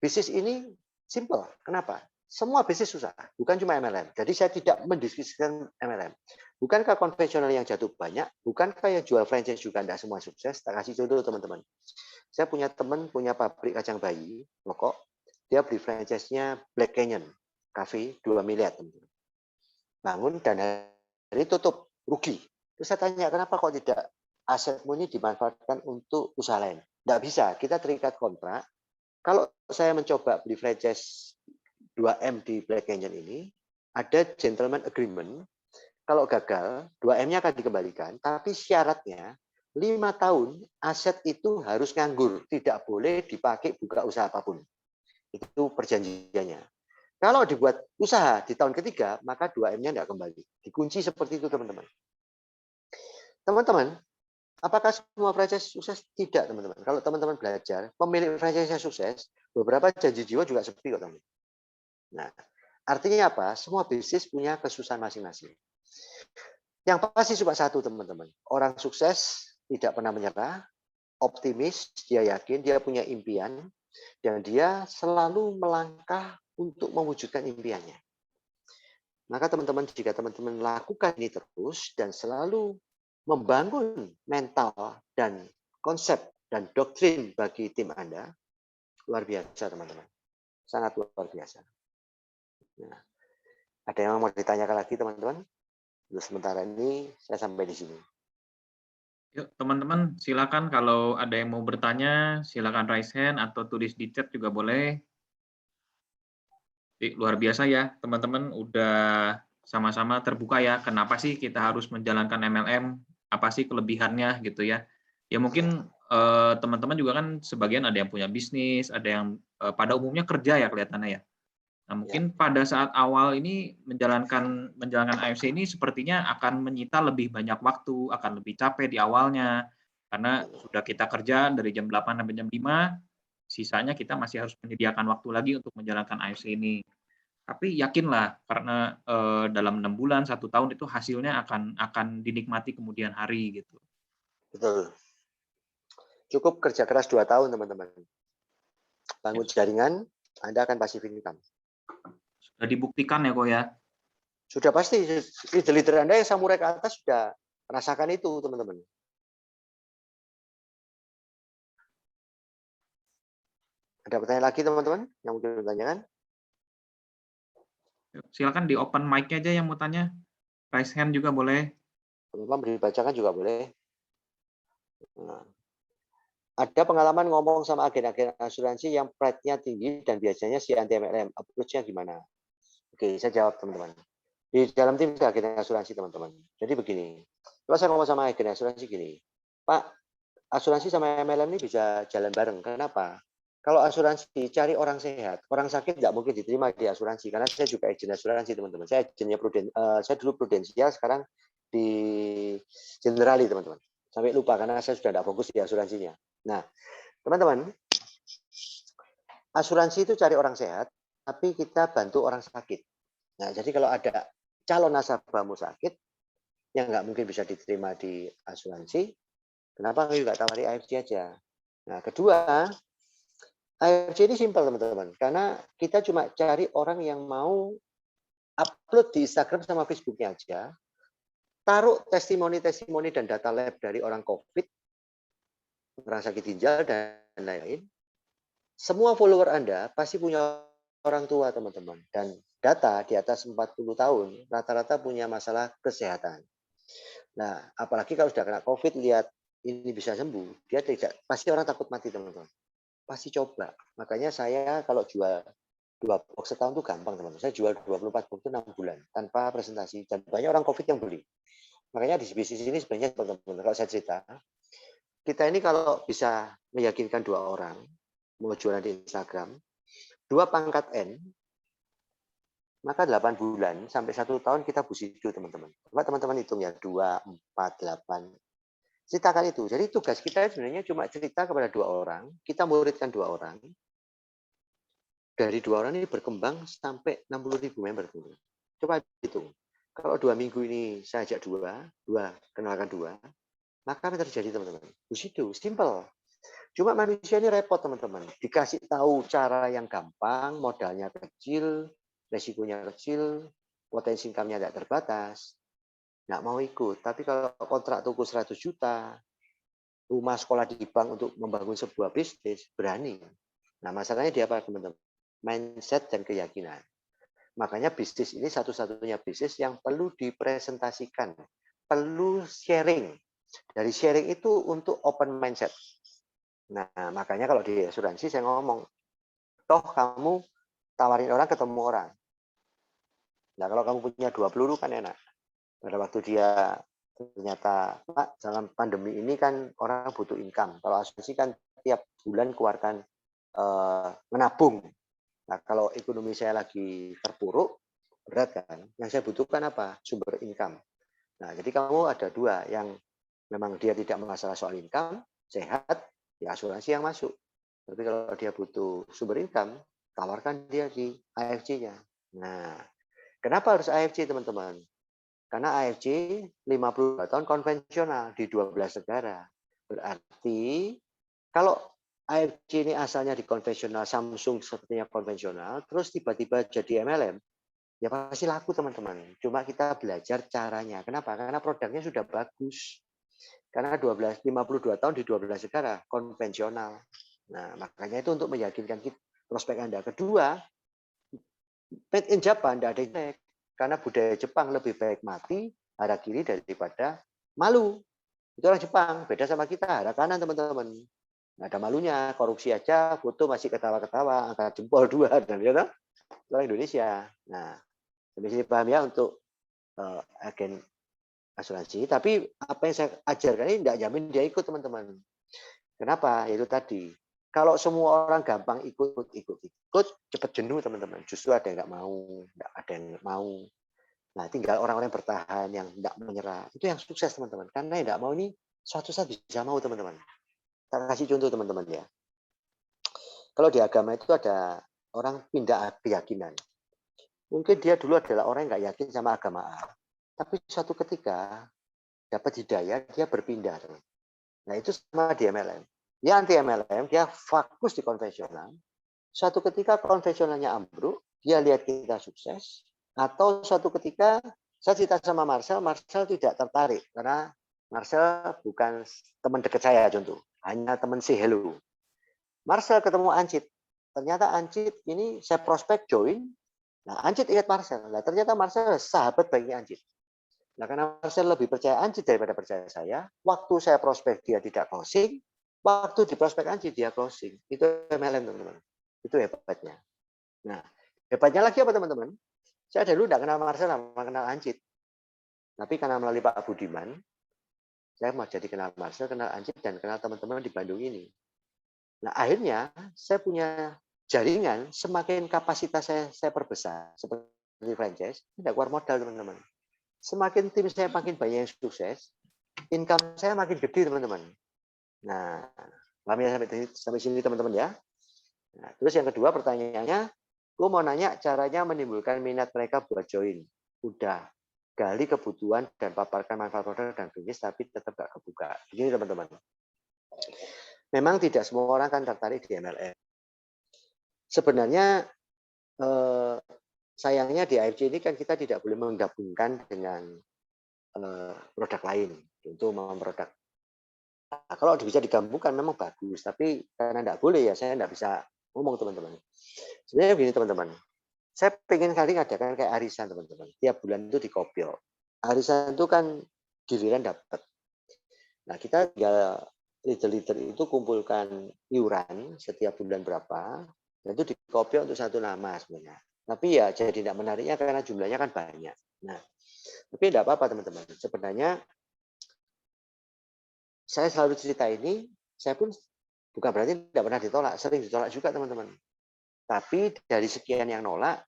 bisnis ini simple. Kenapa? Semua bisnis susah, bukan cuma MLM. Jadi saya tidak mendiskusikan MLM. Bukankah konvensional yang jatuh banyak? Bukankah yang jual franchise juga tidak semua sukses? Tak kasih contoh teman-teman. Saya punya teman punya pabrik kacang bayi, rokok. Dia beli franchise-nya Black Canyon Cafe 2 miliar. Teman-teman. Bangun dan hari tutup, rugi. Terus saya tanya, kenapa kok tidak asetmu ini dimanfaatkan untuk usaha lain? Tidak bisa, kita terikat kontrak. Kalau saya mencoba beli franchise 2M di Black Canyon ini, ada gentleman agreement, kalau gagal, 2M-nya akan dikembalikan, tapi syaratnya 5 tahun aset itu harus nganggur, tidak boleh dipakai buka usaha apapun. Itu perjanjiannya. Kalau dibuat usaha di tahun ketiga, maka 2M-nya tidak kembali. Dikunci seperti itu, teman-teman. Teman-teman, apakah semua franchise sukses? Tidak, teman-teman. Kalau teman-teman belajar, pemilik franchise sukses, beberapa janji jiwa juga sepi kok, teman. Nah, artinya apa? Semua bisnis punya kesusahan masing-masing. Yang pasti cuma satu, teman-teman. Orang sukses tidak pernah menyerah, optimis, dia yakin, dia punya impian, dan dia selalu melangkah untuk mewujudkan impiannya. Maka teman-teman, jika teman-teman lakukan ini terus dan selalu membangun mental dan konsep dan doktrin bagi tim Anda, luar biasa teman-teman. Sangat luar biasa. Nah, ada yang mau ditanyakan lagi teman-teman? Untuk sementara ini saya sampai di sini. Yuk teman-teman, silakan kalau ada yang mau bertanya, silakan raise hand atau tulis di chat juga boleh. Luar biasa ya, teman-teman udah sama-sama terbuka ya. Kenapa sih kita harus menjalankan MLM? Apa sih kelebihannya gitu ya? Ya mungkin teman-teman juga kan sebagian ada yang punya bisnis, ada yang pada umumnya kerja ya kelihatannya ya. Nah, mungkin pada saat awal ini menjalankan AFC ini sepertinya akan menyita lebih banyak waktu, akan lebih capek di awalnya. Karena sudah kita kerja dari jam 8 sampai jam 5, sisanya kita masih harus menyediakan waktu lagi untuk menjalankan AFC ini. Tapi yakinlah karena dalam 6 bulan, 1 tahun itu hasilnya akan dinikmati kemudian hari gitu. Betul. Cukup kerja keras 2 tahun, teman-teman. Bangun jaringan, Anda akan passive income. Sudah dibuktikan ya, kok ya? Sudah pasti, leader-leader Anda yang samurai ke atas sudah merasakan itu, teman-teman. Ada pertanyaan lagi, teman-teman, yang mungkin bertanyakan? Silakan di open mic aja yang mau tanya. Raise hand juga boleh. Teman-teman dibacakan juga boleh. Nah, ada pengalaman ngomong sama agen-agen asuransi yang pride-nya tinggi dan biasanya si anti MLM. Approach-nya gimana? Oke, saya jawab, teman-teman. Di dalam tim ada agen asuransi, teman-teman. Jadi begini, kalau saya ngomong sama agen asuransi gini, Pak, asuransi sama MLM ini bisa jalan bareng. Kenapa? Kalau asuransi cari orang sehat, orang sakit nggak mungkin diterima di asuransi karena saya juga agen asuransi, teman-teman. Saya agennya saya dulu Prudensial, sekarang di Generali, teman-teman. Sampai lupa karena saya sudah tidak fokus di asuransinya. Nah, teman-teman, asuransi itu cari orang sehat, tapi kita bantu orang sakit. Nah, jadi kalau ada calon nasabahmu sakit, yang nggak mungkin bisa diterima di asuransi, kenapa nggak tawari AFC aja? Nah, kedua, AFC ini simpel, teman-teman, karena kita cuma cari orang yang mau upload di Instagram sama Facebooknya aja, taruh testimoni-testimoni dan data lab dari orang COVID, orang sakit ginjal, dan lain-lain. Semua follower Anda pasti punya orang tua, teman-teman. Dan data di atas 40 tahun, rata-rata punya masalah kesehatan. Nah, apalagi kalau sudah kena COVID, lihat ini bisa sembuh, dia tidak, pasti orang takut mati, teman-teman. Pasti coba. Makanya saya kalau jual 2 box setahun itu gampang, teman-teman. Saya jual 24 box itu 6 bulan tanpa presentasi. Dan banyak orang COVID yang beli. Makanya di bisnis ini sebenarnya, teman-teman, kalau saya cerita, kita ini kalau bisa meyakinkan 2 orang, mau jualan di Instagram, 2 pangkat N, maka 8 bulan sampai 1 tahun kita busido, teman-teman. Coba teman-teman hitung ya, 2, 4, 8. Ceritakan itu. Jadi tugas kita sebenarnya cuma cerita kepada 2 orang, kita muridkan 2 orang. Dari 2 orang ini berkembang sampai 60.000 member. Coba hitung. Kalau 2 minggu ini saya ajak 2 kenalkan 2, maka apa yang terjadi, teman-teman? Busido, simple. Cuma manusia ini repot, teman-teman. Dikasih tahu cara yang gampang, modalnya kecil, resikonya kecil, potensi income-nya tidak terbatas, nggak mau ikut. Tapi kalau kontrak toko 100 juta, rumah sekolah di bank untuk membangun sebuah bisnis, berani. Nah, masalahnya di apa, teman-teman? Mindset dan keyakinan. Makanya bisnis ini satu-satunya bisnis yang perlu dipresentasikan, perlu sharing. Dari sharing itu untuk open mindset. Nah, makanya kalau di asuransi saya ngomong, toh kamu tawarin orang ketemu orang. Nah, kalau kamu punya 2 peluru kan enak. Pada waktu dia ternyata, Pak, dalam pandemi ini kan orang butuh income. Kalau asuransi kan tiap bulan keluarkan menabung. Nah, kalau ekonomi saya lagi terpuruk, berat kan. Yang saya butuhkan apa? Sumber income. Nah, jadi kamu ada 2 yang memang dia tidak masalah soal income, sehat, ya asuransi yang masuk. Tapi kalau dia butuh sumber income, tawarkan dia di AFC-nya. Nah, kenapa harus AFC, teman-teman? Karena AFC 52 tahun konvensional di 12 negara. Berarti kalau AFC ini asalnya di konvensional, Samsung sepertinya konvensional, terus tiba-tiba jadi MLM, ya pasti laku, teman-teman. Cuma kita belajar caranya. Kenapa? Karena produknya sudah bagus. Karena 52 tahun di 12 negara konvensional. Nah, makanya itu untuk meyakinkan kita, prospek Anda. Kedua, made in Japan tidak ada yang jelek. Karena budaya Jepang lebih baik mati hara kiri daripada malu. Itu orang Jepang, beda sama kita, hara kanan, teman-teman. Nggak ada malunya, korupsi aja, foto masih ketawa-ketawa, angkat jempol 2, dan ya, orang Indonesia. Nah, sampai sini paham ya untuk agen asuransi. Tapi apa yang saya ajarkan ini tidak jamin dia ikut, teman-teman. Kenapa? Yaitu tadi, kalau semua orang gampang ikut, cepat jenuh, teman-teman. Justru ada yang nggak mau, nggak ada yang mau. Nah, tinggal orang-orang yang bertahan, yang nggak menyerah. Itu yang sukses, teman-teman. Karena yang nggak mau ini suatu saat bisa mau, teman-teman. Kita kasih contoh, teman-teman ya. Kalau di agama itu ada orang pindah keyakinan. Mungkin dia dulu adalah orang yang nggak yakin sama agama A. Tapi suatu ketika dapat hidayah, dia berpindah. Teman. Nah, itu sama di MLM. Dia anti MLM, dia fokus di konvensional. Suatu ketika konvensionalnya ambruk, dia lihat kita sukses, atau suatu ketika saya cerita sama Marcel, Marcel tidak tertarik karena Marcel bukan teman dekat saya contoh, hanya teman si hello. Marcel ketemu Ancit, ternyata Ancit ini saya prospek join. Nah, Ancit ingat Marcel. Nah, ternyata Marcel sahabat baiknya Ancit. Nah, karena Marcel lebih percaya Ancit daripada percaya saya, waktu saya prospek dia tidak closing, waktu di prospek Ancit dia closing. Itu MLM, teman-teman. Itu hebatnya. Nah, hebatnya lagi apa, teman-teman? Saya dulu tidak kenal Marcel, sama kenal Ancit. Tapi karena melalui Pak Budiman, saya mau jadi kenal Marcel, kenal Ancit, dan kenal teman-teman di Bandung ini. Nah, akhirnya saya punya jaringan, semakin kapasitas saya perbesar, seperti franchise, tidak keluar modal, teman-teman. Semakin tim saya makin banyak yang sukses, income saya makin gede, teman-teman. Nah, paham ya sampai sini, teman-teman ya. Nah, terus yang kedua pertanyaannya, gue mau nanya caranya menimbulkan minat mereka buat join. Udah, gali kebutuhan dan paparkan manfaat produk dan bisnis, tapi tetap gak kebuka. Begini, teman-teman. Memang tidak semua orang kan tertarik di MLM. Sebenarnya sayangnya di AFC ini kan kita tidak boleh menggabungkan dengan produk lain untuk memproduk. Nah, kalau bisa digabungkan memang bagus, tapi karena tidak boleh ya saya tidak bisa ngomong, teman-teman. Sebenarnya begini, teman-teman. Saya pengen kali ngadakan kayak arisan, teman-teman. Tiap bulan itu dikopil. Arisan itu kan giliran dapat. Nah, kita tinggal leader-leader itu kumpulkan iuran setiap bulan berapa, dan itu dikopil untuk satu nama sebenarnya. Tapi ya jadi tidak menariknya karena jumlahnya kan banyak. Nah, tapi tidak apa-apa, teman-teman. Sebenarnya saya selalu cerita ini, saya pun bukan berarti tidak pernah ditolak, sering ditolak juga, teman-teman. Tapi dari sekian yang nolak,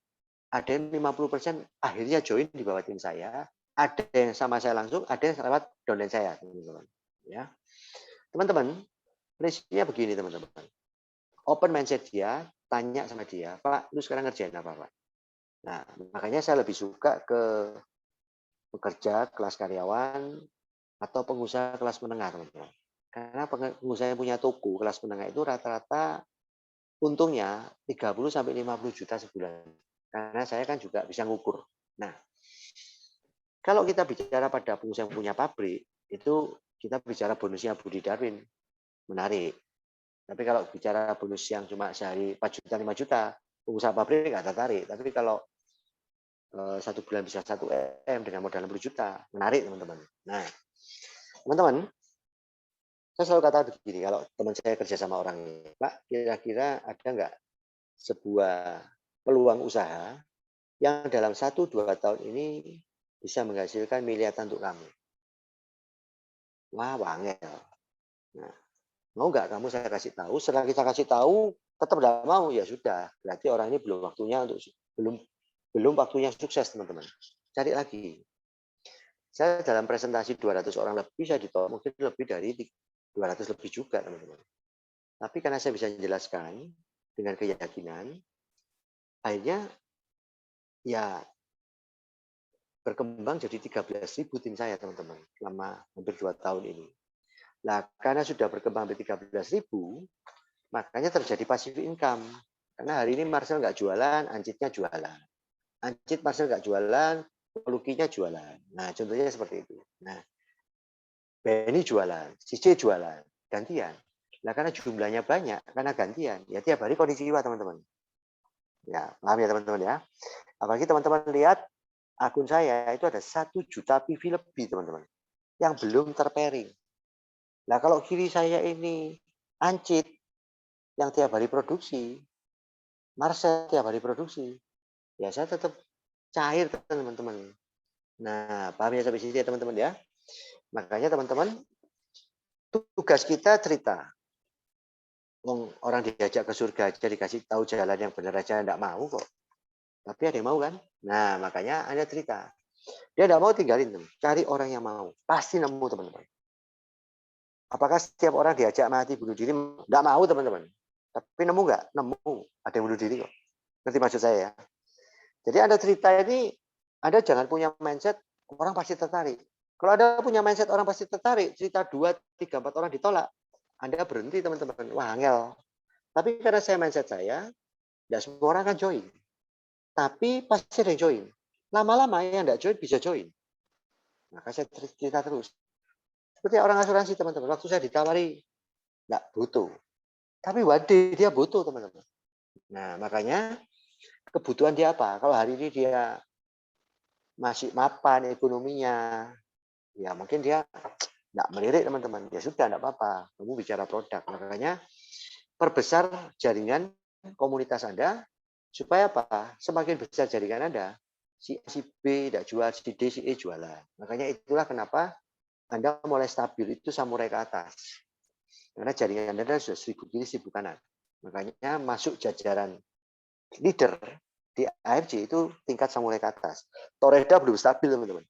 ada yang 50% akhirnya join di bawah tim saya, ada yang sama saya langsung, ada yang lewat downline saya, teman-teman. Ya, teman-teman, prinsipnya begini, teman-teman. Open mindset dia, tanya sama dia, Pak, lu sekarang ngerjain apa, Pak? Nah, makanya saya lebih suka ke pekerja kelas karyawan atau pengusaha kelas menengah, teman-teman. Karena pengusaha yang punya toko kelas menengah itu rata-rata untungnya 30 sampai 50 juta sebulan. Karena saya kan juga bisa ngukur. Nah, kalau kita bicara pada pengusaha yang punya pabrik, itu kita bicara bonusnya Budi Darwin. Menarik. Tapi kalau bicara bonus yang cuma sehari 4 juta, 5 juta, pengusaha pabrik nggak tertarik. Tapi kalau satu bulan bisa 1 M dengan modal 60 juta, menarik, teman-teman. Nah, teman-teman, saya selalu kata begini, kalau teman saya kerja sama orang ini, Pak, kira-kira ada nggak sebuah peluang usaha yang dalam 1-2 tahun ini bisa menghasilkan miliaran untuk kamu? Wah, wangel. Nah, mau nggak kamu saya kasih tahu? Setelah kita kasih tahu, tetap tidak mau, ya sudah. Berarti orang ini belum waktunya untuk belum waktunya sukses, teman-teman. Cari lagi. Saya dalam presentasi 200 orang lebih, saya ditolak mungkin lebih dari 200 lebih juga, teman-teman. Tapi karena saya bisa menjelaskan dengan keyakinan, akhirnya ya berkembang jadi 13.000 tim saya, teman-teman, selama hampir 2 tahun ini. Nah, karena sudah berkembang sampai 13.000, makanya terjadi passive income. Karena hari ini Marcel nggak jualan, Ancitnya jualan. Ancit Marcel nggak jualan, Lukinya jualan. Nah, contohnya seperti itu. Nah, Benny jualan, si C jualan, gantian. Nah, karena jumlahnya banyak, karena gantian, ya tiap hari kondisi jiwa, teman-teman. Ya, paham ya, teman-teman ya. Apalagi teman-teman lihat akun saya itu ada 1 juta PV lebih, teman-teman, yang belum terpairing. Nah, kalau kiri saya ini Ancit yang tiap hari produksi, Marcel tiap hari produksi, ya saya tetap cair, teman-teman. Nah, paham ya sampai sini ya, teman-teman ya. Makanya teman-teman, tugas kita cerita. Orang diajak ke surga aja dikasih tahu jalan yang benar aja enggak mau kok. Tapi ada yang mau kan? Nah, makanya Anda cerita. Dia enggak mau, tinggalin, teman. Cari orang yang mau. Pasti nemu, teman-teman. Apakah setiap orang diajak mati bunuh diri? Enggak mau, teman-teman. Tapi nemu enggak? Nemu. Ada yang bunuh diri kok. Ngerti maksud saya ya? Jadi Anda cerita ini, Anda jangan punya mindset orang pasti tertarik. Kalau Anda punya mindset orang pasti tertarik, cerita 2, 3, 4 orang ditolak, Anda berhenti teman-teman, wah angel. Tapi karena saya mindset saya, tidak semua orang akan join. Tapi pasti ada yang join. Lama-lama yang tidak join bisa join. Maka saya cerita terus. Seperti orang asuransi teman-teman. Waktu saya ditawari, tidak butuh. Tapi wadi dia butuh teman-teman. Nah makanya kebutuhan dia apa? Kalau hari ini dia masih mapan ekonominya, ya mungkin dia tidak melirik teman-teman. Ya sudah, tidak apa-apa. Kamu bicara produk. Makanya perbesar jaringan komunitas Anda supaya apa? Semakin besar jaringan Anda, si A, si B tidak jual, si D, si E jualan. Makanya itulah kenapa Anda mulai stabil itu samurai ke atas. Karena jaringan Anda sudah 1000 kiri, 1000 kanan. Makanya masuk jajaran leader di AFC itu tingkat samurai ke atas. Toreda belum stabil, teman-teman.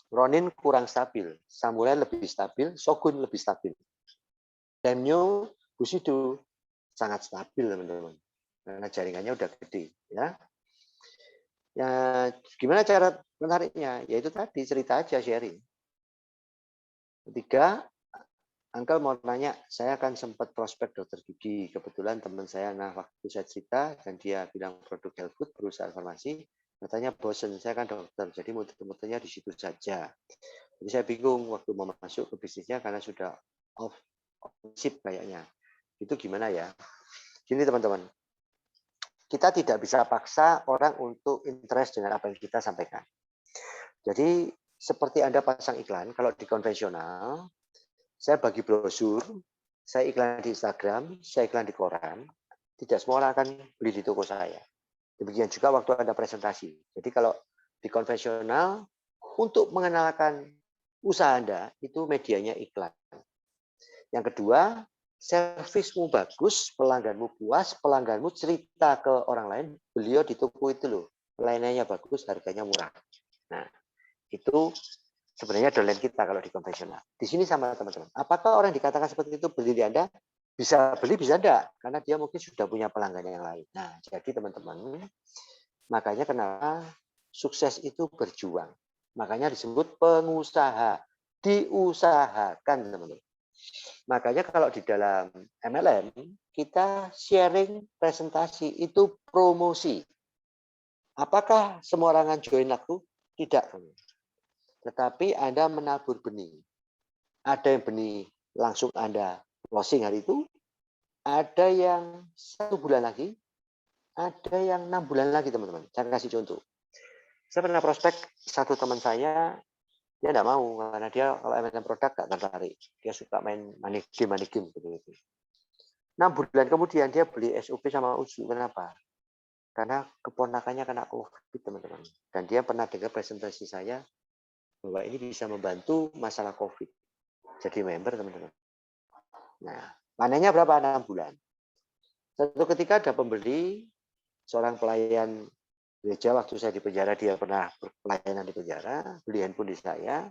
Ronin kurang stabil. Samurai lebih stabil, Shogun lebih stabil. Daimyo, Bushido sangat stabil, teman-teman. Karena jaringannya udah gede, ya. Ya, gimana cara menariknya? Yaitu tadi cerita aja, sharing. Ketiga, Uncle mau nanya, saya kan sempat prospek dokter gigi. Kebetulan teman saya, nah waktu saya cerita, dan dia bilang produk health food, perusahaan farmasi, katanya bosen, saya kan dokter, jadi muter-muternya di situ saja. Jadi saya bingung waktu mau masuk ke bisnisnya karena sudah off ship kayaknya. Itu gimana ya? Gini teman-teman, kita tidak bisa paksa orang untuk interest dengan apa yang kita sampaikan. Jadi seperti Anda pasang iklan, kalau di konvensional, saya bagi brosur, saya iklan di Instagram, saya iklan di koran, tidak semua orang akan beli di toko saya. Demikian juga waktu Anda presentasi. Jadi kalau di konvensional, untuk mengenalkan usaha Anda, itu medianya iklan. Yang kedua, servismu bagus, pelangganmu puas, pelangganmu cerita ke orang lain, beliau di toko itu loh, pelayanannya bagus, harganya murah. Nah, itu sebenarnya dolen kita kalau di konvensional. Di sini sama teman-teman. Apakah orang dikatakan seperti itu beli di Anda? Bisa beli, bisa enggak. Karena dia mungkin sudah punya pelanggan yang lain. Nah, jadi teman-teman, makanya kenapa sukses itu berjuang. Makanya disebut pengusaha. Diusahakan, teman-teman. Makanya kalau di dalam MLM, kita sharing presentasi itu promosi. Apakah semua orang akan join laku? Tidak. Tetapi Anda menabur benih. Ada yang benih langsung Anda closing hari itu, ada yang 1 bulan lagi, ada yang 6 bulan lagi teman-teman. Saya kasih contoh. Saya pernah prospek satu teman saya, dia tidak mau karena dia kalau MLM produk nggak tertarik. Dia suka main money game seperti itu. 6 bulan kemudian dia beli SOP sama Uju. Kenapa? Karena keponakannya kena COVID, teman-teman. Dan dia pernah dengar presentasi saya bahwa ini bisa membantu masalah COVID. Jadi member, teman-teman. Nah, panennya berapa? 6 bulan. Satu ketika ada pembeli, seorang pelayan gereja waktu saya di penjara, dia pernah pelayanan di penjara, beli handphone di saya.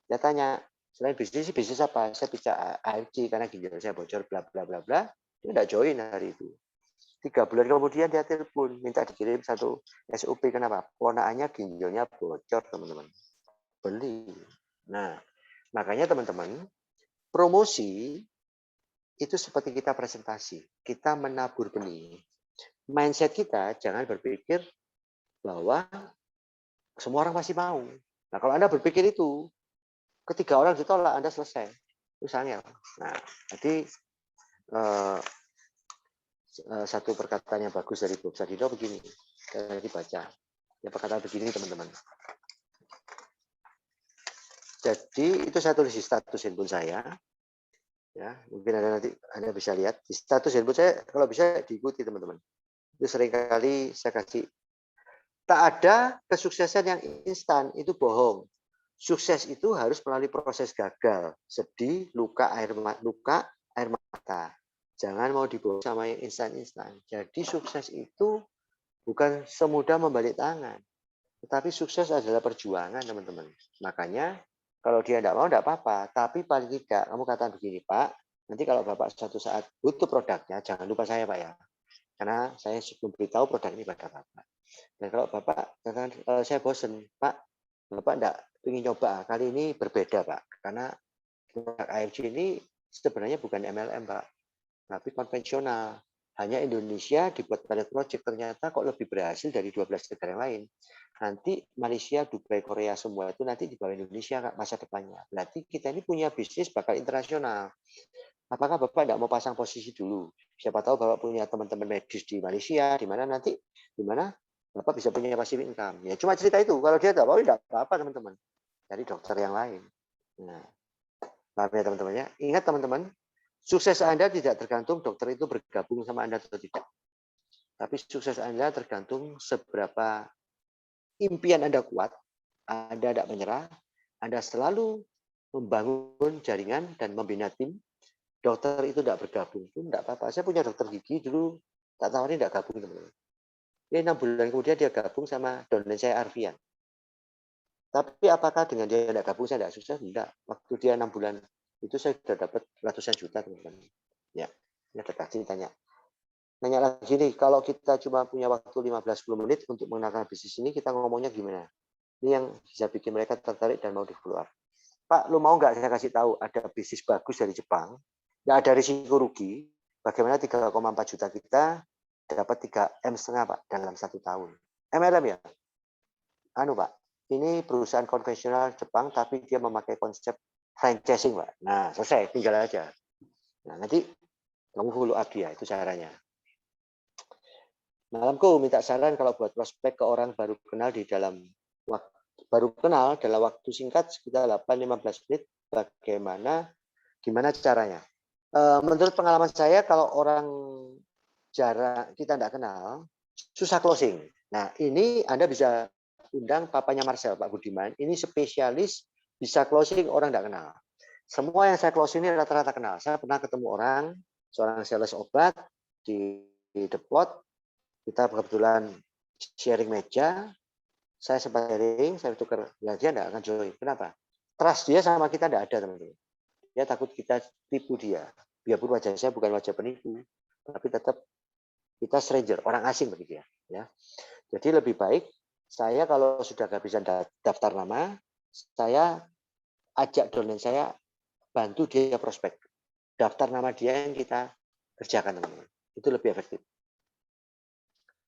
Dia tanya, selain bisnis apa? Saya bisa AFC karena ginjal saya bocor, bla bla bla bla. Dia tidak join hari itu. 3 bulan kemudian dia telepon, minta dikirim satu SOP. Kenapa? Ponakannya ginjalnya bocor, teman-teman. Beli. Nah, makanya teman-teman, promosi itu seperti kita presentasi. Kita menabur benih. Mindset kita jangan berpikir bahwa semua orang pasti mau. Nah, kalau Anda berpikir itu, ketiga orang ditolak, Anda selesai. Itu sangat. Nah, jadi satu perkataan yang bagus dari Bob Sadino begini. Saya dibaca. Ya, perkataan begini, teman-teman. Jadi, itu saya tulis di status handphone saya. Ya, mungkin nanti Anda bisa lihat. Di status handphone saya, kalau bisa diikuti, teman-teman. Itu seringkali saya kasih. Tak ada kesuksesan yang instan, itu bohong. Sukses itu harus melalui proses gagal, sedih, luka, air mata. Jangan mau dibawa sama yang instan-instan. Jadi sukses itu bukan semudah membalik tangan. Tetapi sukses adalah perjuangan, teman-teman. Makanya kalau dia tidak mau, tidak apa-apa. Tapi paling tidak, kamu katakan begini, Pak, nanti kalau Bapak suatu saat butuh produknya, jangan lupa saya, Pak ya. Karena saya memberitahu produk ini pada Bapak. Dan kalau Bapak katakan, saya bosen, Pak, Bapak tidak ingin nyoba, kali ini berbeda, Pak. Karena produk AFC ini sebenarnya bukan MLM, Pak, tapi konvensional. Hanya Indonesia dibuat pilot project, ternyata kok lebih berhasil dari 12 negara yang lain. Nanti Malaysia, Dubai, Korea semua itu nanti di bawah Indonesia Kak, masa depannya. Berarti kita ini punya bisnis bakal internasional. Apakah Bapak tidak mau pasang posisi dulu? Siapa tahu Bapak punya teman-teman medis di Malaysia, di mana nanti, di mana Bapak bisa punya passive income. Ya cuma cerita itu. Kalau dia tidak mau, tidak apa-apa teman-teman. Cari dokter yang lain. Nah, paham ya teman-teman ya. Ingat teman-teman, sukses Anda tidak tergantung dokter itu bergabung sama Anda atau tidak. Tapi sukses Anda tergantung seberapa impian Anda kuat, Anda tidak menyerah, Anda selalu membangun jaringan dan membina tim. Dokter itu tidak bergabung, itu tidak apa-apa. Saya punya dokter gigi dulu, tak tawarin tidak gabung teman-teman. Ya 6 bulan kemudian dia gabung sama dosen saya Arfian. Tapi apakah dengan dia tidak gabung saya tidak sukses? Tidak. Waktu dia 6 bulan itu saya sudah dapat ratusan juta teman-teman. Ya, ini ada kasih tanya. Nanya lagi nih, kalau kita cuma punya waktu 15-10 menit untuk mengenalkan bisnis ini, kita ngomongnya gimana? Ini yang bisa bikin mereka tertarik dan mau di follow up. Pak, lu mau nggak saya kasih tahu ada bisnis bagus dari Jepang, nggak ada risiko rugi, bagaimana 3,4 juta kita dapat 3,5 M Pak dalam 1 tahun. MLM ya? Anu Pak, ini perusahaan konvensional Jepang tapi dia memakai konsep franchising Pak. Nah selesai, tinggal aja. Nah nanti kamu follow up dia, itu caranya. Malamku minta saran kalau buat prospek ke orang baru kenal dalam waktu singkat sekitar 8-15 menit, gimana caranya? Menurut pengalaman saya kalau orang jarak kita tidak kenal susah closing. Nah ini Anda bisa undang papanya Marcel, Pak Budiman. Ini spesialis bisa closing orang tidak kenal. Semua yang saya closing ini rata-rata kenal. Saya pernah ketemu orang, seorang sales obat di Depot. Kita kebetulan sharing meja, saya sempat sharing, saya tukar, ya dia tidak akan join. Kenapa? Trust dia sama kita tidak ada, teman-teman. Dia takut kita tipu dia. Biarpun wajah saya bukan wajah penipu, tapi tetap kita stranger, orang asing bagi dia. Ya. Jadi lebih baik saya kalau sudah kehabisan daftar nama, saya ajak dosen saya bantu dia prospek. Daftar nama dia yang kita kerjakan, teman-teman. Itu lebih efektif.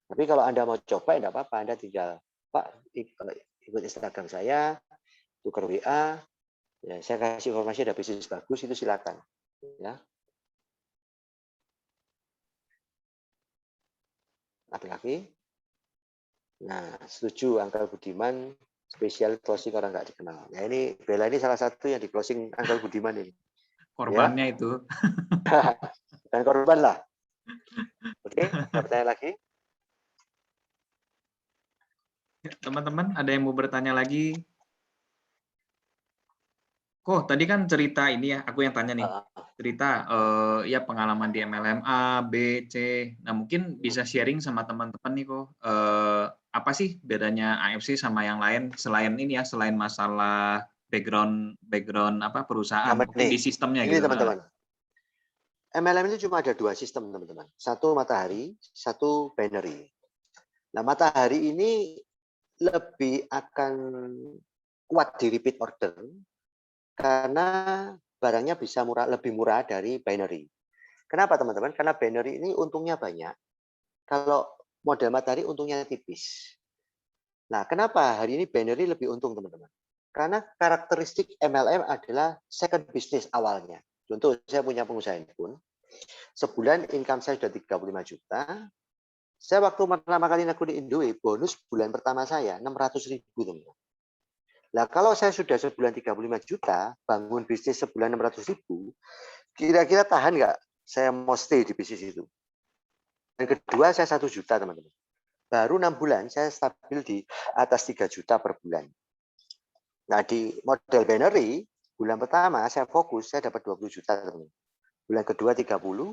Tapi kalau Anda mau coba, ya tidak apa-apa. Anda tinggal, Pak, ikut Instagram saya, tukar WA, ya, saya kasih informasi ada bisnis bagus, itu silakan. Ya. Ada lagi? Nah, setuju Uncle Budiman, spesial closing orang nggak dikenal. Ya ini, Bella ini salah satu yang di closing Uncle Budiman ini. Korbannya ya. itu. Dan korban lah. Oke, ada pertanyaan lagi? Teman-teman, ada yang mau bertanya lagi? Kok tadi kan cerita ini ya, aku yang tanya nih. Cerita ya pengalaman di MLM A, B, C. Nah, mungkin bisa sharing sama teman-teman nih kok. Apa sih bedanya AFC sama yang lain selain ini ya, selain masalah background apa perusahaan, Nah, mungkin di sistemnya ini gitu. teman-teman. MLM itu cuma ada 2 sistem, teman-teman. Satu matahari, satu binary. Nah, matahari ini lebih akan kuat di repeat order karena barangnya bisa lebih murah dari binary. Kenapa teman-teman? Karena binary ini untungnya banyak. Kalau model matahari untungnya tipis. Nah, kenapa hari ini binary lebih untung teman-teman? Karena karakteristik MLM adalah second business awalnya. Contoh, saya punya pengusaha pun, sebulan income saya sudah 35 juta. Saya waktu pertama kali naku di Indoe, bonus bulan pertama saya 600.000 teman-teman. Nah, kalau saya sudah sebulan 35 juta, bangun bisnis sebulan 600.000, kira-kira tahan nggak saya mau stay di bisnis itu? Dan kedua, saya 1 juta, teman-teman. Baru 6 bulan, saya stabil di atas 3 juta per bulan. Nah, di model binary, bulan pertama saya fokus, saya dapat 20 juta, teman-teman. Bulan kedua 30,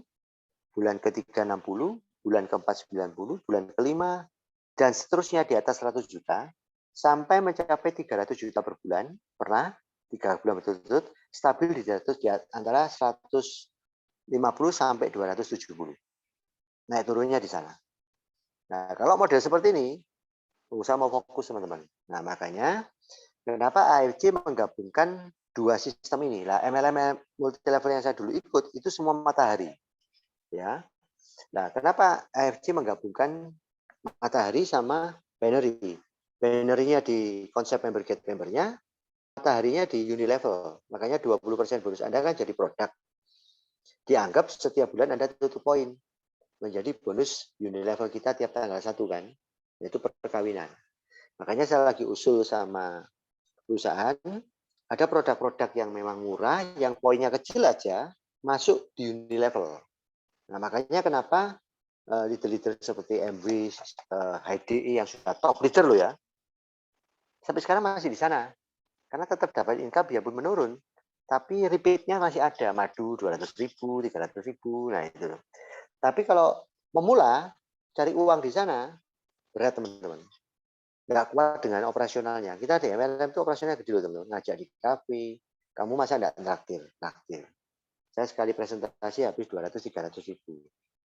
bulan ketiga 60, bulan keempat 90, bulan kelima, dan seterusnya di atas 100 juta, sampai mencapai 300 juta per bulan, pernah 3 bulan berturut-turut, stabil di antara 150 sampai 270. Naik turunnya di sana. Nah, kalau model seperti ini, pengusaha mau fokus teman-teman. Nah, makanya kenapa AFC menggabungkan dua sistem ini. Lah MLM multi level yang saya dulu ikut itu semua matahari. Ya. Nah, kenapa AFC menggabungkan matahari sama binary? Binary-nya di konsep member get membernya, mataharinya di Unilevel. Makanya 20% bonus Anda kan jadi produk. Dianggap setiap bulan Anda tutup poin. Menjadi bonus Unilevel kita tiap tanggal 1 kan. Yaitu perkawinan. Makanya saya lagi usul sama perusahaan, ada produk-produk yang memang murah, yang poinnya kecil aja, masuk di Unilevel. Nah, makanya kenapa leader-leader seperti MW, HDI yang sudah top leader loh ya, sampai sekarang masih di sana. Karena tetap dapat income biarpun menurun, tapi repeat-nya masih ada. Madu 200.000, 300.000, nah itu. Tapi kalau memula, cari uang di sana, berat teman-teman. Nggak kuat dengan operasionalnya. Kita di MLM itu operasionalnya gede loh teman-teman. Ngajak di kafe, kamu masa nggak traktir? Traktir. Saya sekali presentasi habis 200-300.000.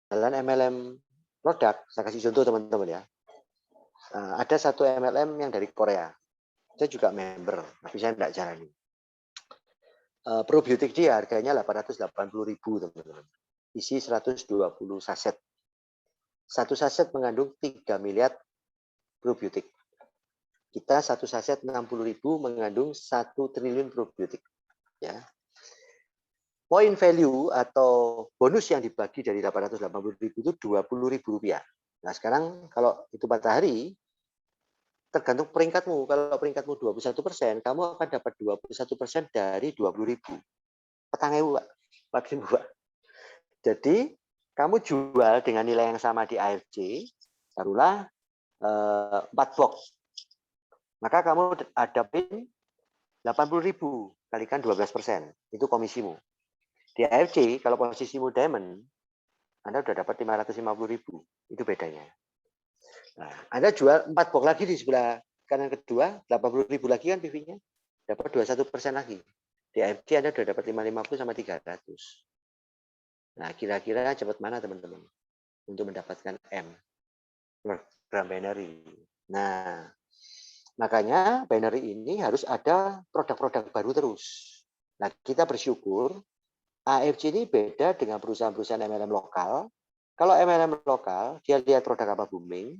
Dalam MLM produk, saya kasih contoh teman-teman ya. Ada satu MLM yang dari Korea. Saya juga member, tapi saya tidak jalani. Probiotik dia harganya 880.000 teman-teman. Isi 120 saset. Satu saset mengandung 3 miliar probiotik. Kita satu saset 60.000 mengandung 1 triliun probiotik. Ya. Point value atau bonus yang dibagi dari 880.000 itu 20.000 rupiah. Nah sekarang kalau itu matahari, tergantung peringkatmu. Kalau peringkatmu 21%, kamu akan dapat 21% dari 20.000. Petang ewu, Pak. Pak. Jadi kamu jual dengan nilai yang sama di AFC, taruhlah 4 box. Maka kamu ada pin 80.000 kalikan 12%. Itu komisimu. Di AFC, kalau posisimu diamond, Anda sudah dapat 550.000. Itu bedanya. Nah, Anda jual 4 box lagi di sebelah kanan kedua, 80.000 lagi kan PV-nya. Dapat 21% lagi. Di AFC Anda sudah dapat 550 sama 300. Nah, kira-kira cepat mana teman-teman? Untuk mendapatkan M. Program binary. Nah, makanya binary ini harus ada produk-produk baru terus. Nah, kita bersyukur AFC ini beda dengan perusahaan-perusahaan MLM lokal. Kalau MLM lokal, dia lihat produk apa booming,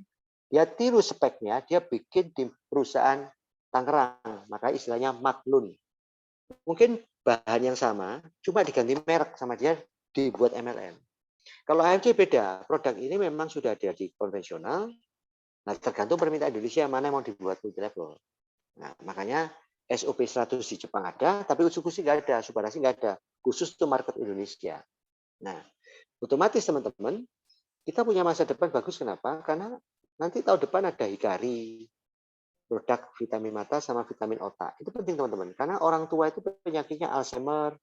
dia tiru speknya, dia bikin di perusahaan Tangerang. Maka istilahnya maklun. Mungkin bahan yang sama, cuma diganti merek sama dia dibuat MLM. Kalau AFC beda, produk ini memang sudah ada di konvensional. Nah, tergantung permintaan Indonesia mana yang mau dibuat multi level. Nah, makanya SOP 100 di Jepang ada, tapi Utsukushi nggak ada, Subarashi nggak ada. Khusus untuk market Indonesia. Nah, otomatis teman-teman, kita punya masa depan bagus. Kenapa? Karena nanti tahun depan ada Hikari, produk vitamin mata sama vitamin otak. Itu penting teman-teman, karena orang tua itu penyakitnya Alzheimer,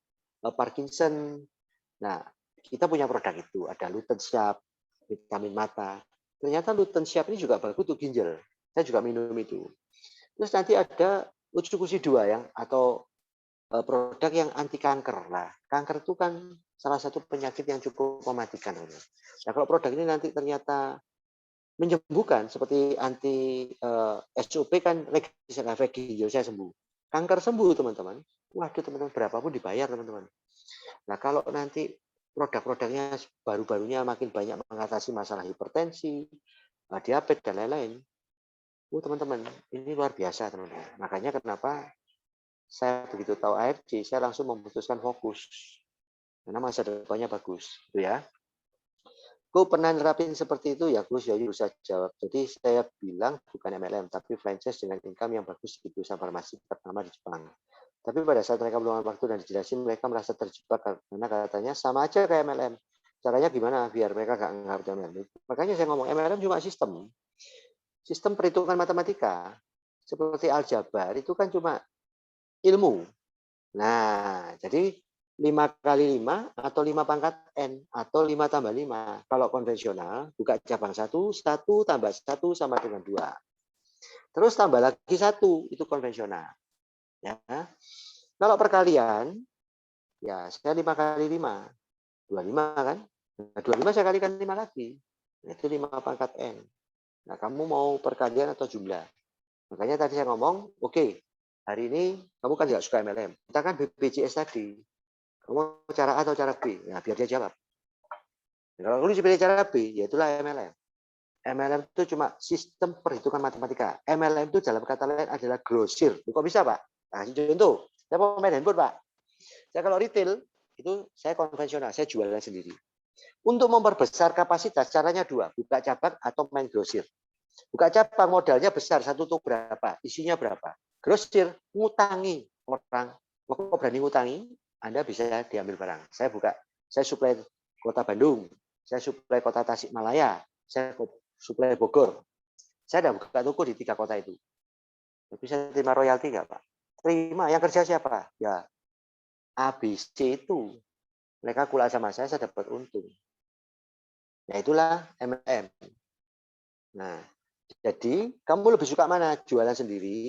Parkinson. Nah, kita punya produk itu. Ada Lutein Siap, vitamin mata. Ternyata Lutein Siap ini juga bagus untuk ginjal. Saya juga minum itu. Terus nanti ada Utsukushi 2 yang atau produk yang anti kanker. Nah, kanker itu kan salah satu penyakit yang cukup mematikan. Nah, kalau produk ini nanti ternyata menyembuhkan seperti anti SOP kan efek ginjal saya sembuh. Kanker sembuh, teman-teman. Waduh, teman-teman, berapapun dibayar, teman-teman. Nah, kalau nanti produk-produknya baru-barunya makin banyak mengatasi masalah hipertensi, diabetes, dan lain-lain, teman-teman, ini luar biasa, teman-teman. Makanya kenapa saya begitu tahu AFC, saya langsung memutuskan fokus. Karena masa depannya bagus. Gitu ya. Aku pernah nerapin seperti itu ya, Gus Yoyo bisa jawab. Jadi saya bilang bukan MLM, tapi franchise dengan income yang bagus di perusahaan farmasi pertama di Jepang. Tapi pada saat mereka meluangkan waktu dan dijelasin, mereka merasa terjebak karena katanya sama aja kayak MLM. Caranya gimana biar mereka nggak ngerti MLM? Makanya saya ngomong MLM cuma sistem. Sistem perhitungan matematika. Seperti aljabar itu kan cuma ilmu. Nah, jadi 5 kali 5 atau 5 pangkat N atau 5 tambah 5. Kalau konvensional, buka cabang 1 tambah 1 sama dengan 2. Terus tambah lagi 1, itu konvensional. Ya. Kalau perkalian, ya saya 5 kali 5, 25 kan? Nah, 25 saya kalikan 5 lagi. Nah, itu 5 pangkat N. Nah, kamu mau perkalian atau jumlah? Makanya tadi saya ngomong, oke, hari ini kamu kan nggak suka MLM. Kita kan BPJS tadi. Kamu cara A atau cara B? Nah, biar dia jawab. Nah, kalau kamu pilih cara B, ya itulah MLM. MLM itu cuma sistem perhitungan matematika. MLM itu dalam kata lain adalah grosir. Kok bisa, Pak? Nah, contoh. Saya mau main handphone, Pak. Saya kalau retail, itu saya konvensional. Saya jualan sendiri. Untuk memperbesar kapasitas, caranya dua. Buka cabang atau main grosir. Buka cabang modalnya besar, satu tuh berapa, isinya berapa. Grosir, ngutangi orang. Kok berani ngutangi, Anda bisa diambil barang. Saya suplai kota Bandung, saya suplai kota Tasikmalaya, saya suplai Bogor. Saya tidak buka toko di 3 kota itu. Tapi saya terima royalti nggak, Pak? Terima. Yang kerja siapa? Ya, ABC itu. Mereka kuliah sama saya dapat untung. Ya itulah MLM. Nah, jadi kamu lebih suka mana? Jualan sendiri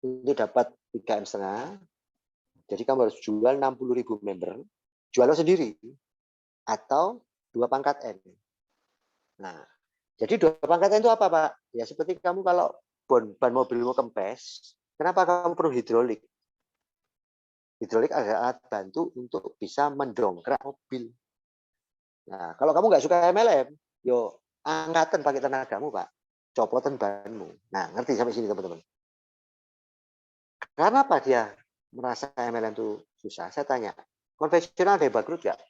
untuk dapat 3,5 M. Jadi kamu harus jual 60.000 member, jualan sendiri atau 2 pangkat N. Nah, jadi 2 pangkat N itu apa, Pak? Ya seperti kamu kalau ban mobilmu kempes, kenapa kamu perlu hidrolik? Hidrolik adalah alat bantu untuk bisa mendongkrak mobil. Nah, kalau kamu nggak suka MLM, yo angkatan pakai tenagamu, Pak. Copotan banmu. Nah, ngerti sampai sini, teman-teman? Kenapa dia merasa MLM itu susah? Saya tanya, konvensional ada yang bangkrut nggak?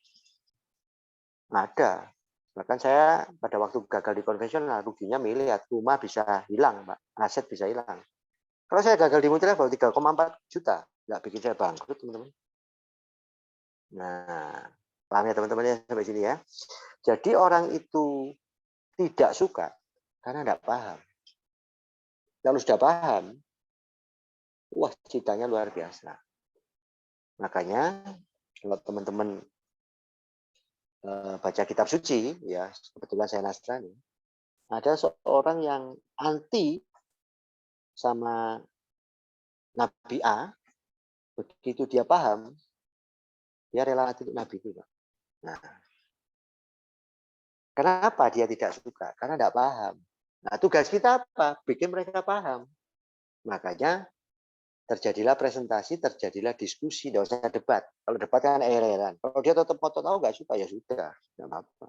Ada. Bahkan saya pada waktu gagal di konvensional, ruginya miliar. Rumah bisa hilang, Pak. Aset bisa hilang. Kalau saya gagal di multilevel 3,4 juta, nggak bikin saya bangkrut, teman-teman. Nah, paham ya teman-teman ya sampai sini ya. Jadi orang itu tidak suka karena tidak paham. Kalau sudah paham, wah ceritanya luar biasa. Makanya kalau teman-teman baca kitab suci, ya kebetulan saya Nasrani, ada seorang yang anti sama Nabi A, begitu dia paham, dia rela mati untuk Nabi itu. Nah, kenapa dia tidak suka? Karena tidak paham. Nah, tugas kita apa? Bikin mereka paham. Makanya terjadilah presentasi, terjadilah diskusi, tidak usah debat. Kalau debat kan heran. Kalau dia tetap mau tahu nggak suka ya sudah, nggak apa-apa.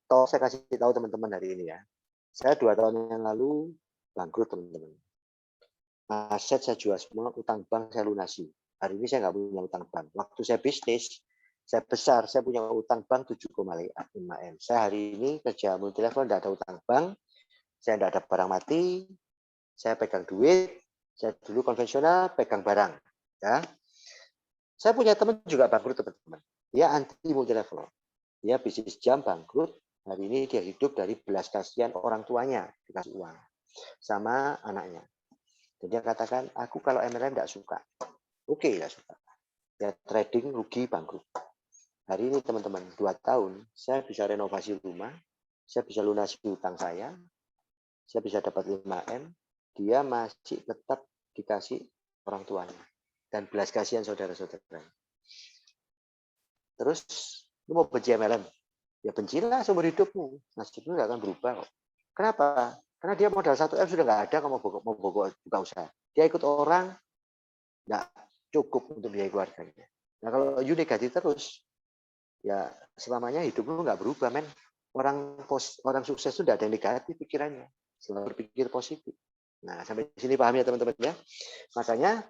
Toh saya kasih tahu teman-teman hari ini ya. Saya 2 tahun yang lalu bangkrut teman-teman. Aset saya jual semua, utang bank saya lunasi. Hari ini saya nggak punya utang bank. Waktu saya bisnis, saya besar, saya punya utang bank 7,5 M. Saya hari ini kerja multilevel, tidak ada utang bank, saya tidak ada barang mati, saya pegang duit, saya dulu konvensional, pegang barang. Ya. Saya punya teman juga bangkrut teman-teman. Dia anti multilevel. Dia bisnis jam bangkrut, hari ini dia hidup dari belas kasihan orang tuanya, dikasih uang. Sama anaknya. Dan dia katakan, aku kalau MLM tidak suka. Oke, tidak suka. Ya trading rugi bangkrut. Hari ini teman-teman, 2 tahun, saya bisa renovasi rumah, saya bisa lunasi hutang saya bisa dapat 5 M, dia masih tetap dikasih orang tuanya. Dan belas kasihan saudara-saudara. Terus, lu mau benci MLM? Ya bencilah seumur hidupmu. Nasibmu nggak akan berubah kok. Kenapa? Karena dia modal 1 M sudah nggak ada, kamu mau buka usaha. Dia ikut orang, nggak cukup untuk biaya keluarganya. Nah kalau you negatif terus, ya selamanya hidup lu nggak berubah, men. Orang sukses itu tidak ada yang negatif pikirannya, selalu berpikir positif. Nah sampai sini paham ya teman-teman ya. Makanya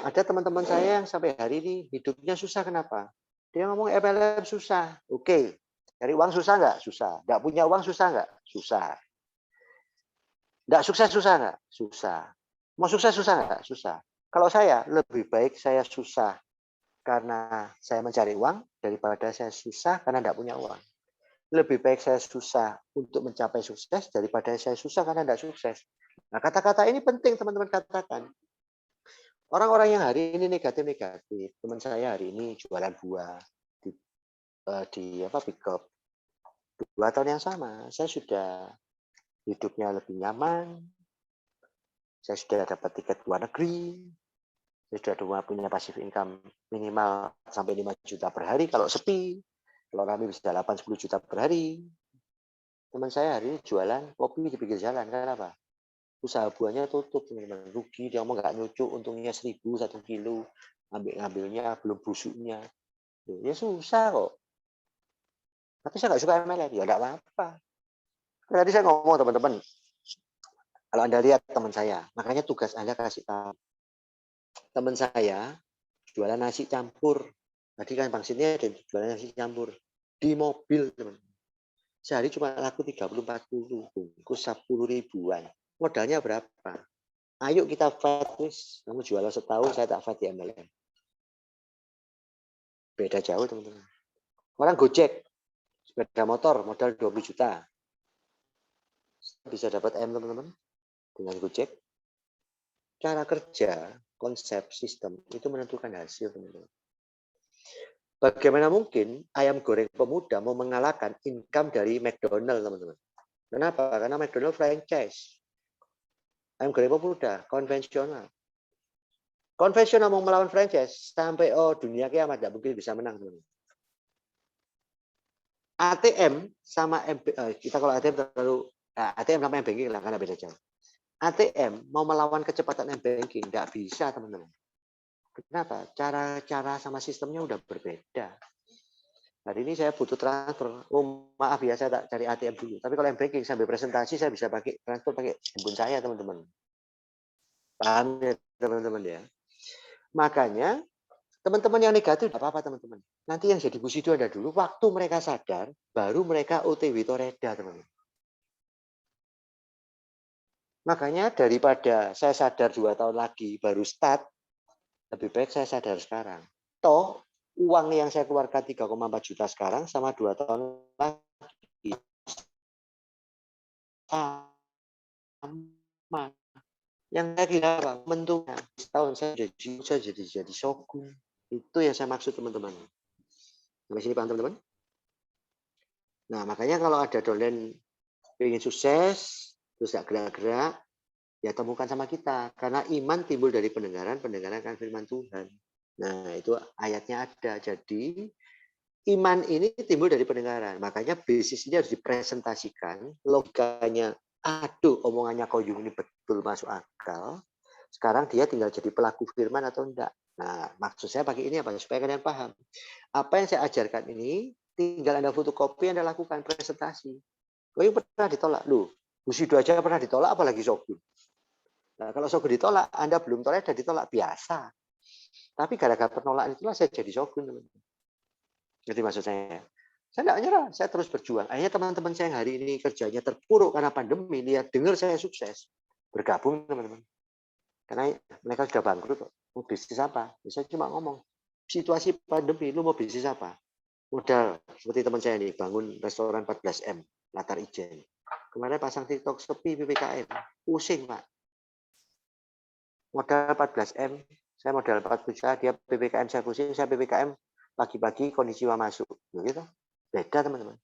ada teman-teman saya yang sampai hari ini hidupnya susah. Kenapa? Dia ngomong MLM susah. Oke, cari uang susah nggak? Susah. Nggak punya uang susah nggak? Susah. Nggak sukses susah nggak? Susah. Mau sukses susah nggak? Susah. Kalau saya lebih baik saya susah karena saya mencari uang daripada saya susah karena tidak punya uang. Lebih baik saya susah untuk mencapai sukses daripada saya susah karena tidak sukses. Nah, kata-kata ini penting teman-teman katakan. Orang-orang yang hari ini negatif-negatif, teman saya hari ini jualan buah di pick up. 2 tahun yang sama, saya sudah hidupnya lebih nyaman, saya sudah dapat tiket luar negeri, saya sudah punya passive income minimal sampai 5 juta per hari kalau sepi. Kalau kami bisa 8-10 juta per hari. Teman saya hari ini jualan kopi di pinggir jalan. Kenapa? usaha buahnya tutup, teman-teman. Rugi, dia ngomong nggak nyucuk, untungnya 1.000 1 kilo, ngambilnya belum busuknya. Ya susah kok. Tapi saya nggak suka MLM, ya nggak apa-apa. Tadi saya ngomong teman-teman, kalau Anda lihat teman saya, makanya tugas Anda kasih tahu. Teman saya jualan nasi campur. Tadi kan fungsinya ada jualan nasi campur. Di mobil, teman. Sehari cuma laku 30-40, bungkus 10 ribuan. Modalnya berapa? Ayo kita fight, wis. Kamu jualan setahun, saya tak fight di MLM. Beda jauh, teman-teman. Orang Gojek, sepeda motor, modal 20 juta. Bisa dapat M, teman-teman, dengan Gojek. Cara kerja, konsep, sistem, itu menentukan hasil, teman-teman. Bagaimana mungkin ayam goreng pemuda mau mengalahkan income dari McDonald, teman-teman? Kenapa? Karena McDonald franchise. Ayam goreng pemuda, konvensional. Konvensional mau melawan franchise, sampai dunia kiamat tidak mungkin bisa menang, teman-teman. ATM sama kita kalau ATM terlalu ATM sama M-Banking lah, karena beda jauh. ATM mau melawan kecepatan M-Banking, tidak bisa, teman-teman. Kenapa? Cara sama sistemnya udah berbeda. Hari ini saya butuh transfer. Oh maaf ya, saya tak cari ATM dulu. Tapi kalau M-Banking sambil presentasi saya bisa pakai transfer pakai handphone saya, teman-teman. Paham ya, teman-teman ya? Makanya teman-teman yang negatif tidak apa-apa, teman-teman. Nanti yang jadi musuh itu ada dulu. Waktu mereka sadar, baru mereka OTW Toreda, teman-teman. Makanya daripada saya sadar 2 tahun lagi baru start, lebih baik saya sadar sekarang. Toh uang yang saya keluarkan 3,4 juta sekarang sama 2 tahun lagi sama. Yang saya kira apa? Mentunya setahun saya jadi shogun. Itu yang saya maksud, teman-teman. Sampai sini paham, teman-teman? Nah, makanya kalau ada dolen ingin sukses, terus gak gerak-gerak, ya temukan sama kita. Karena iman timbul dari pendengaran kan firman Tuhan. Nah, itu ayatnya ada. Jadi, iman ini timbul dari pendengaran. Makanya bisnisnya harus dipresentasikan. Logikanya, aduh, omongannya Koyung ini betul masuk akal. Sekarang dia tinggal jadi pelaku firman atau enggak. Nah, maksud saya pakai ini apa? Supaya kalian paham. Apa yang saya ajarkan ini, tinggal Anda fotokopi, Anda lakukan presentasi. Koyung pernah ditolak. Loh, Busido aja pernah ditolak, apalagi Shogun. Nah, kalau Shogun ditolak, Anda belum tolak, dan ditolak biasa. Tapi gara-gara penolakan itulah saya jadi Shogun, teman-teman. Jadi maksud saya tidak nyerah, saya terus berjuang. Akhirnya teman-teman saya yang hari ini kerjanya terpuruk karena pandemi, lihat dengar saya sukses, bergabung, teman-teman. Karena mereka sudah bangkrut. Mau bisnis apa? Saya cuma ngomong, situasi pandemi, lu mau bisnis apa? Modal, seperti teman saya ini, bangun restoran 14M, Latar Ijen. Kemarin pasang TikTok, sepi PPKM. Pusing, Pak. Modal 14M, saya modal 40 juta, dia PPKM, saya pusing, saya PPKM, pagi-pagi kondisi masuk. Begitu. Beda, teman-teman.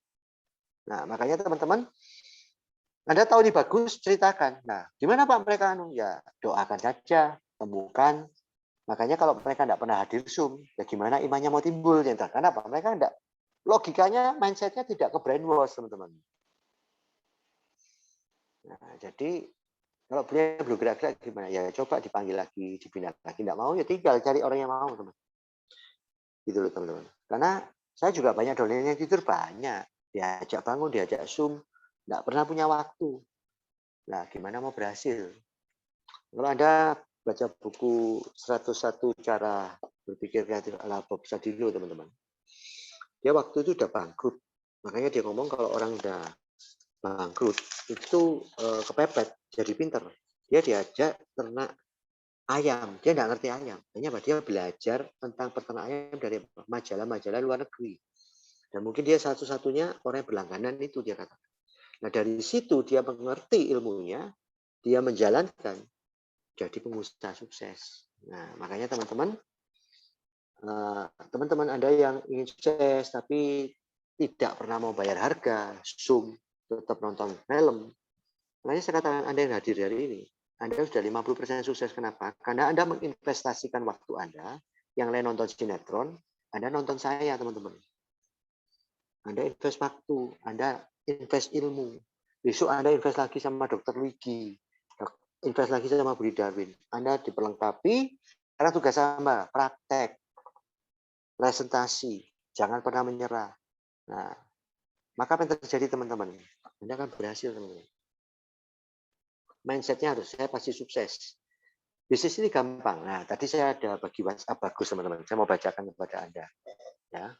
Nah, makanya teman-teman, Anda tahu ini bagus, ceritakan. Nah, gimana Pak mereka? Ya, doakan saja, temukan. Makanya kalau mereka tidak pernah hadir Zoom, ya gimana imannya mau timbul? Karena apa? Mereka tidak, logikanya, mindsetnya tidak ke brainwash, teman-teman. Nah, jadi kalau beliau belum gerak-gerak gimana? Ya coba dipanggil lagi, dibina lagi. Tidak mau, ya tinggal cari orang yang mau, teman. Gitu loh, teman-teman. Karena saya juga banyak dolen yang tidur, banyak. Diajak bangun, diajak Zoom, tidak pernah punya waktu. Nah, gimana mau berhasil? Kalau Anda baca buku 101 cara berpikir kreatif ala Bob Sadino, teman-teman. Dia waktu itu udah bangkrut. Makanya dia ngomong kalau orang udah bangkrut, itu kepepet, jadi pinter. Dia diajak ternak ayam. Dia nggak ngerti ayam. Hanya dia belajar tentang peternak ayam dari majalah-majalah luar negeri. Dan mungkin dia satu-satunya orang yang berlangganan itu, dia katakan. Nah, dari situ dia mengerti ilmunya, dia menjalankan, jadi pengusaha sukses. Nah, makanya teman-teman Anda yang ingin sukses tapi tidak pernah mau bayar harga, Zoom, tetap nonton film. Makanya saya katakan Anda yang hadir hari ini, Anda sudah 50% sukses. Kenapa? Karena Anda menginvestasikan waktu Anda, yang lain nonton sinetron, Anda nonton saya, teman-teman. Anda invest waktu, Anda invest ilmu. Besok Anda invest lagi sama Dokter Wigi, invest lagi sama Budi Darwin. Anda diperlengkapi, karena tugas sama, praktek, presentasi, jangan pernah menyerah. Nah, maka apa yang terjadi teman-teman? Anda akan berhasil teman-teman. Mindsetnya harus, saya pasti sukses. Bisnis ini gampang. Nah, tadi saya ada bagi WhatsApp bagus teman-teman. Saya mau bacakan kepada Anda. Ya,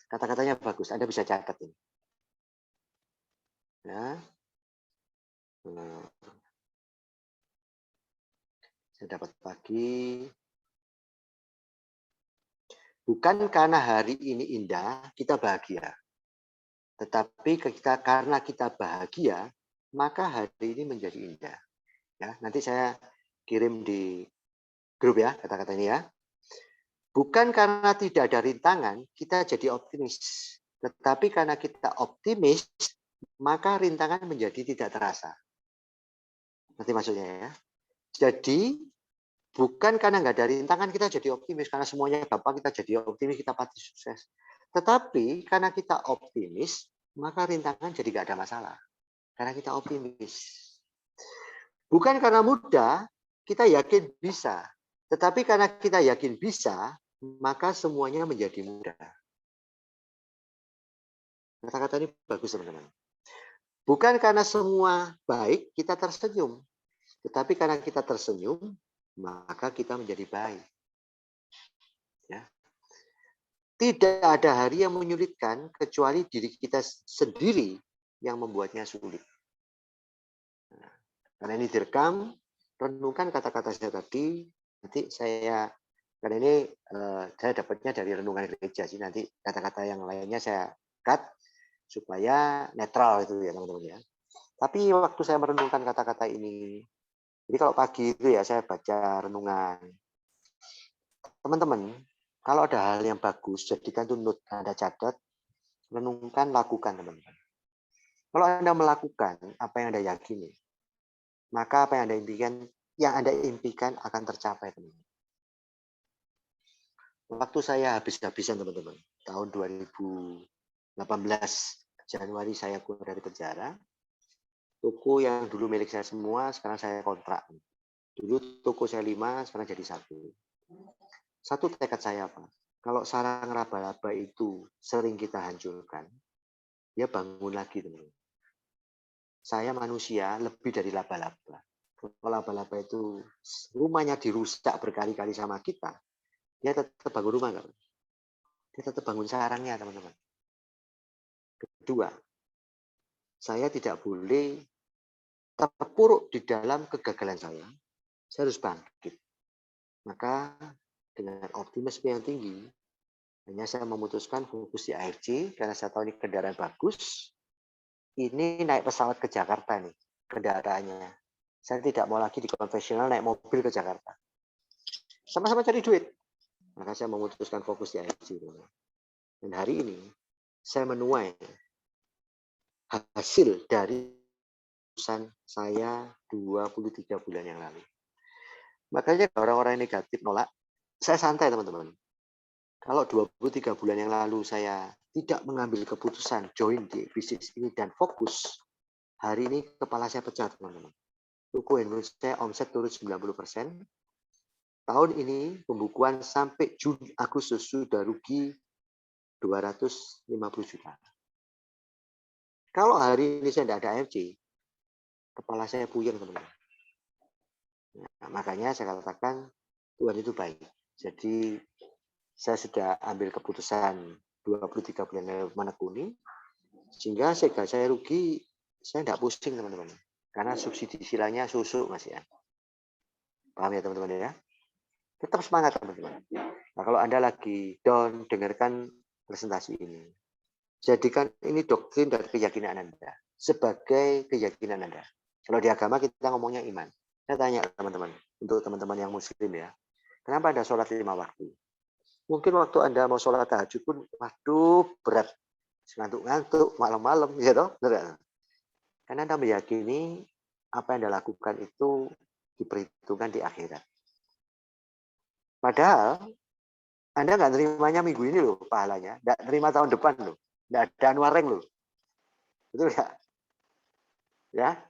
kata-katanya bagus. Anda bisa catat ini. Ya, nah, saya dapat pagi. Bukan karena hari ini indah, kita bahagia. Tetapi karena kita bahagia, maka hari ini menjadi indah. Ya, nanti saya kirim di grup ya, kata-kata ini ya. Bukan karena tidak ada rintangan, kita jadi optimis. Tetapi karena kita optimis, maka rintangan menjadi tidak terasa. Nanti maksudnya ya. Jadi, bukan karena nggak ada rintangan kita jadi optimis. Karena semuanya gampang kita jadi optimis, kita pasti sukses. Tetapi karena kita optimis, maka rintangan jadi nggak ada masalah. Karena kita optimis. Bukan karena mudah, kita yakin bisa. Tetapi karena kita yakin bisa, maka semuanya menjadi mudah. Kata-kata ini bagus teman-teman. Bukan karena semua baik, kita tersenyum. Tetapi karena kita tersenyum, maka kita menjadi baik. Ya. Tidak ada hari yang menyulitkan kecuali diri kita sendiri yang membuatnya sulit. Nah, karena ini direkam, renungkan kata-kata saya tadi. Nanti karena ini saya dapatnya dari renungan gereja sih. Nanti kata-kata yang lainnya saya cut supaya netral itu ya teman-teman ya. Tapi waktu saya merenungkan kata-kata ini, jadi kalau pagi itu ya saya baca renungan. Teman-teman, kalau ada hal yang bagus, jadikan itu note, Anda catat, renungkan, lakukan teman-teman. Kalau Anda melakukan apa yang Anda yakini, maka apa yang Anda impikan akan tercapai teman-teman. Waktu saya habis-habisan teman-teman, tahun 2018 Januari saya keluar dari penjara, toko yang dulu milik saya semua, sekarang saya kontrak. Dulu toko saya 5, sekarang jadi 1. Satu tekad saya apa? Kalau sarang laba-laba itu sering kita hancurkan, dia bangun lagi teman-teman. Saya manusia lebih dari laba-laba. Kalau laba-laba itu rumahnya dirusak berkali-kali sama kita, dia tetap bangun rumah nggak? Dia tetap bangun sarangnya teman-teman. Kedua, saya tidak boleh terpuruk di dalam kegagalan saya. Saya harus bangkit. Maka dengan optimisme yang tinggi, hanya saya memutuskan fokus di AFC karena saya tahu ini kendaraan bagus. Ini naik pesawat ke Jakarta nih kendaraannya. Saya tidak mau lagi di konvensional naik mobil ke Jakarta. Sama-sama cari duit. Maka saya memutuskan fokus di AFC. Dan hari ini saya menuai hasil dari keputusan saya 23 bulan yang lalu. Makanya orang-orang yang negatif nolak, saya santai teman-teman. Kalau 23 bulan yang lalu saya tidak mengambil keputusan join di bisnis ini dan fokus, hari ini kepala saya pecah teman-teman. Toko handphone saya omset turun 90%. Tahun ini pembukuan sampai Juni Agustus sudah rugi 250 juta. Kalau hari ini saya tidak ada AFC, kepala saya puyeng teman-teman. Nah, makanya saya katakan Tuhan itu baik. Jadi saya sudah ambil keputusan 23 bulan menekuni, sehingga saya rugi, saya tidak pusing teman-teman. Karena subsidi silanya susu masih ya. Paham ya teman-teman ya? Tetap semangat teman-teman. Nah, kalau Anda lagi down, dengarkan presentasi ini. Jadikan ini doktrin dari keyakinan Anda. Sebagai keyakinan Anda. Kalau di agama kita ngomongnya iman. Saya tanya teman-teman, untuk teman-teman yang muslim ya. Kenapa Anda sholat 5 waktu? Mungkin waktu Anda mau sholat tahajud pun, waduh berat. Ngantuk-ngantuk, malam-malam. Ya toh? Benar. Karena Anda meyakini apa yang Anda lakukan itu diperhitungkan di akhirat. Padahal Anda nggak nerimanya minggu ini loh pahalanya. Nggak nerima tahun depan loh. Nggak ada anuareng loh. Betul nggak? Ya.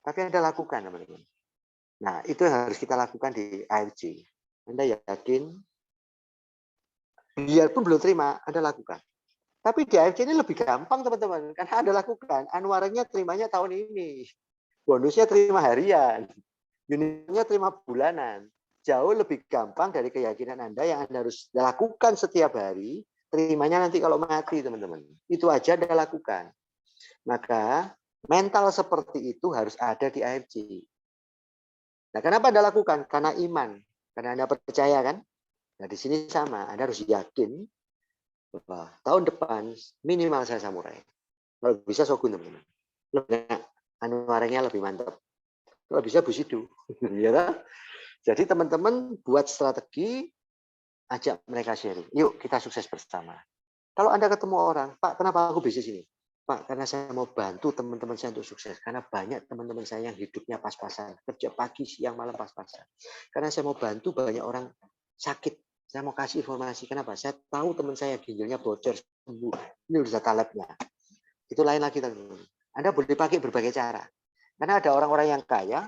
Tapi Anda lakukan teman-teman. Nah, itu yang harus kita lakukan di AFC. Anda yakin? Biarpun belum terima, Anda lakukan. Tapi di AFC ini lebih gampang, teman-teman. Karena Anda lakukan, anwarannya terimanya tahun ini. Bonusnya terima harian. Unitnya terima bulanan. Jauh lebih gampang dari keyakinan Anda yang Anda harus lakukan setiap hari. Terimanya nanti kalau mati, teman-teman. Itu aja Anda lakukan. Maka mental seperti itu harus ada di AFC. Nah, kenapa Anda lakukan? Karena iman. Karena Anda percaya kan? Nah, di sini sama. Anda harus yakin bahwa tahun depan minimal saya samurai. Kalau bisa Shogun, teman-teman. Anwaranya lebih mantap. Kalau bisa Bushido. Ya kan? Jadi teman-teman buat strategi, ajak mereka sharing. Yuk kita sukses bersama. Kalau Anda ketemu orang, Pak, kenapa aku bisnis ini? Pak, karena saya mau bantu teman-teman saya untuk sukses. Karena banyak teman-teman saya yang hidupnya pas-pasan. Kerja pagi, siang, malam pas-pasan. Karena saya mau bantu banyak orang sakit. Saya mau kasih informasi. Kenapa? Saya tahu teman saya ginjalnya bocor, sembuh. Ini udah data labnya. Itu lain lagi, teman-teman. Anda boleh pakai berbagai cara. Karena ada orang-orang yang kaya,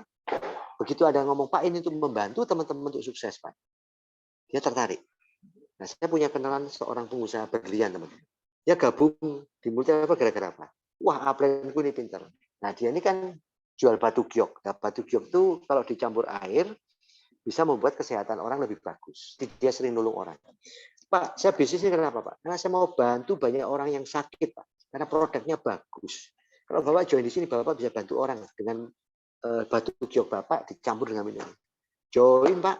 begitu ada ngomong, Pak, ini untuk membantu teman-teman untuk sukses, Pak. Dia tertarik. Nah, saya punya kenalan seorang pengusaha berlian, teman-teman. Dia gabung di multi apa gara-gara apa? Wah, upline-ku ini pintar. Nah, dia ini kan jual batu giok. Nah, batu giok itu kalau dicampur air bisa membuat kesehatan orang lebih bagus. Dia sering nolong orang. Pak, saya bisnis ini kenapa, Pak? Karena saya mau bantu banyak orang yang sakit, Pak. Karena produknya bagus. Kalau Bapak join di sini, Bapak bisa bantu orang dengan batu giok Bapak dicampur dengan minum. Join, Pak.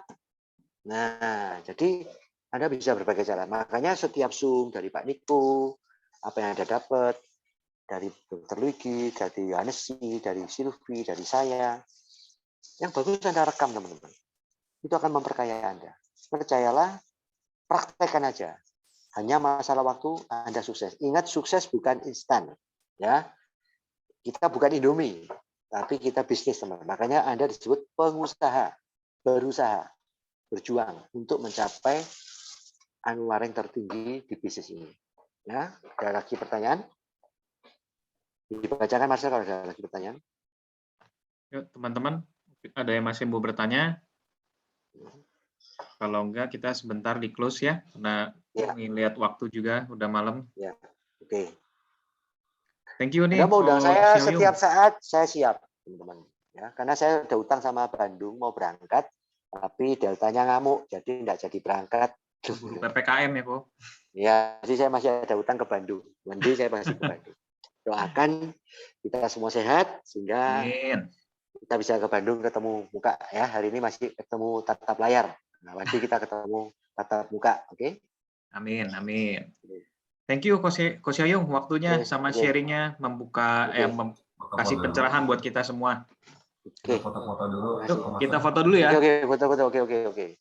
Nah, jadi Anda bisa berbagai cara. Makanya setiap Zoom dari Pak Niko, apa yang Anda dapat, dari Dr. Luigi, dari Yanesi, dari Silvi, dari saya, yang bagus Anda rekam, teman-teman. Itu akan memperkaya Anda. Percayalah, praktekkan aja. Hanya masalah waktu Anda sukses. Ingat, sukses bukan instan. Ya, kita bukan Indomie, tapi kita bisnis, teman. Makanya Anda disebut pengusaha, berusaha, berjuang untuk mencapai anwar yang tertinggi di bisnis ini. Ya, ada lagi pertanyaan? Dibacakan Marcel kalau ada lagi pertanyaan. Yuk, teman-teman, ada yang masih mau bertanya? Kalau enggak, kita sebentar di close ya, karena lihat waktu juga, udah malam. Ya, oke. Thank you nih. Anda mau undang saya Xiaoyong. setiap saat, saya siap, teman-teman. Ya, karena saya ada utang sama Bandung, mau berangkat, tapi deltanya ngamuk, jadi tidak jadi berangkat. Buru PPKM ya, kok. Ya, jadi saya masih ada utang ke Bandung. Nanti saya masih ke Bandung. Doakan kita semua sehat, sehingga kita bisa ke Bandung ketemu muka. Ya, hari ini masih ketemu tatap layar. Nah, nanti kita ketemu tatap muka, oke? Amin, amin. Thank you, Ko Xiaoyong, waktunya sama sharingnya, membuka, kasih pencerahan buat kita semua. Oke. Yuk, kita foto dulu ya. Oke, foto. Oke.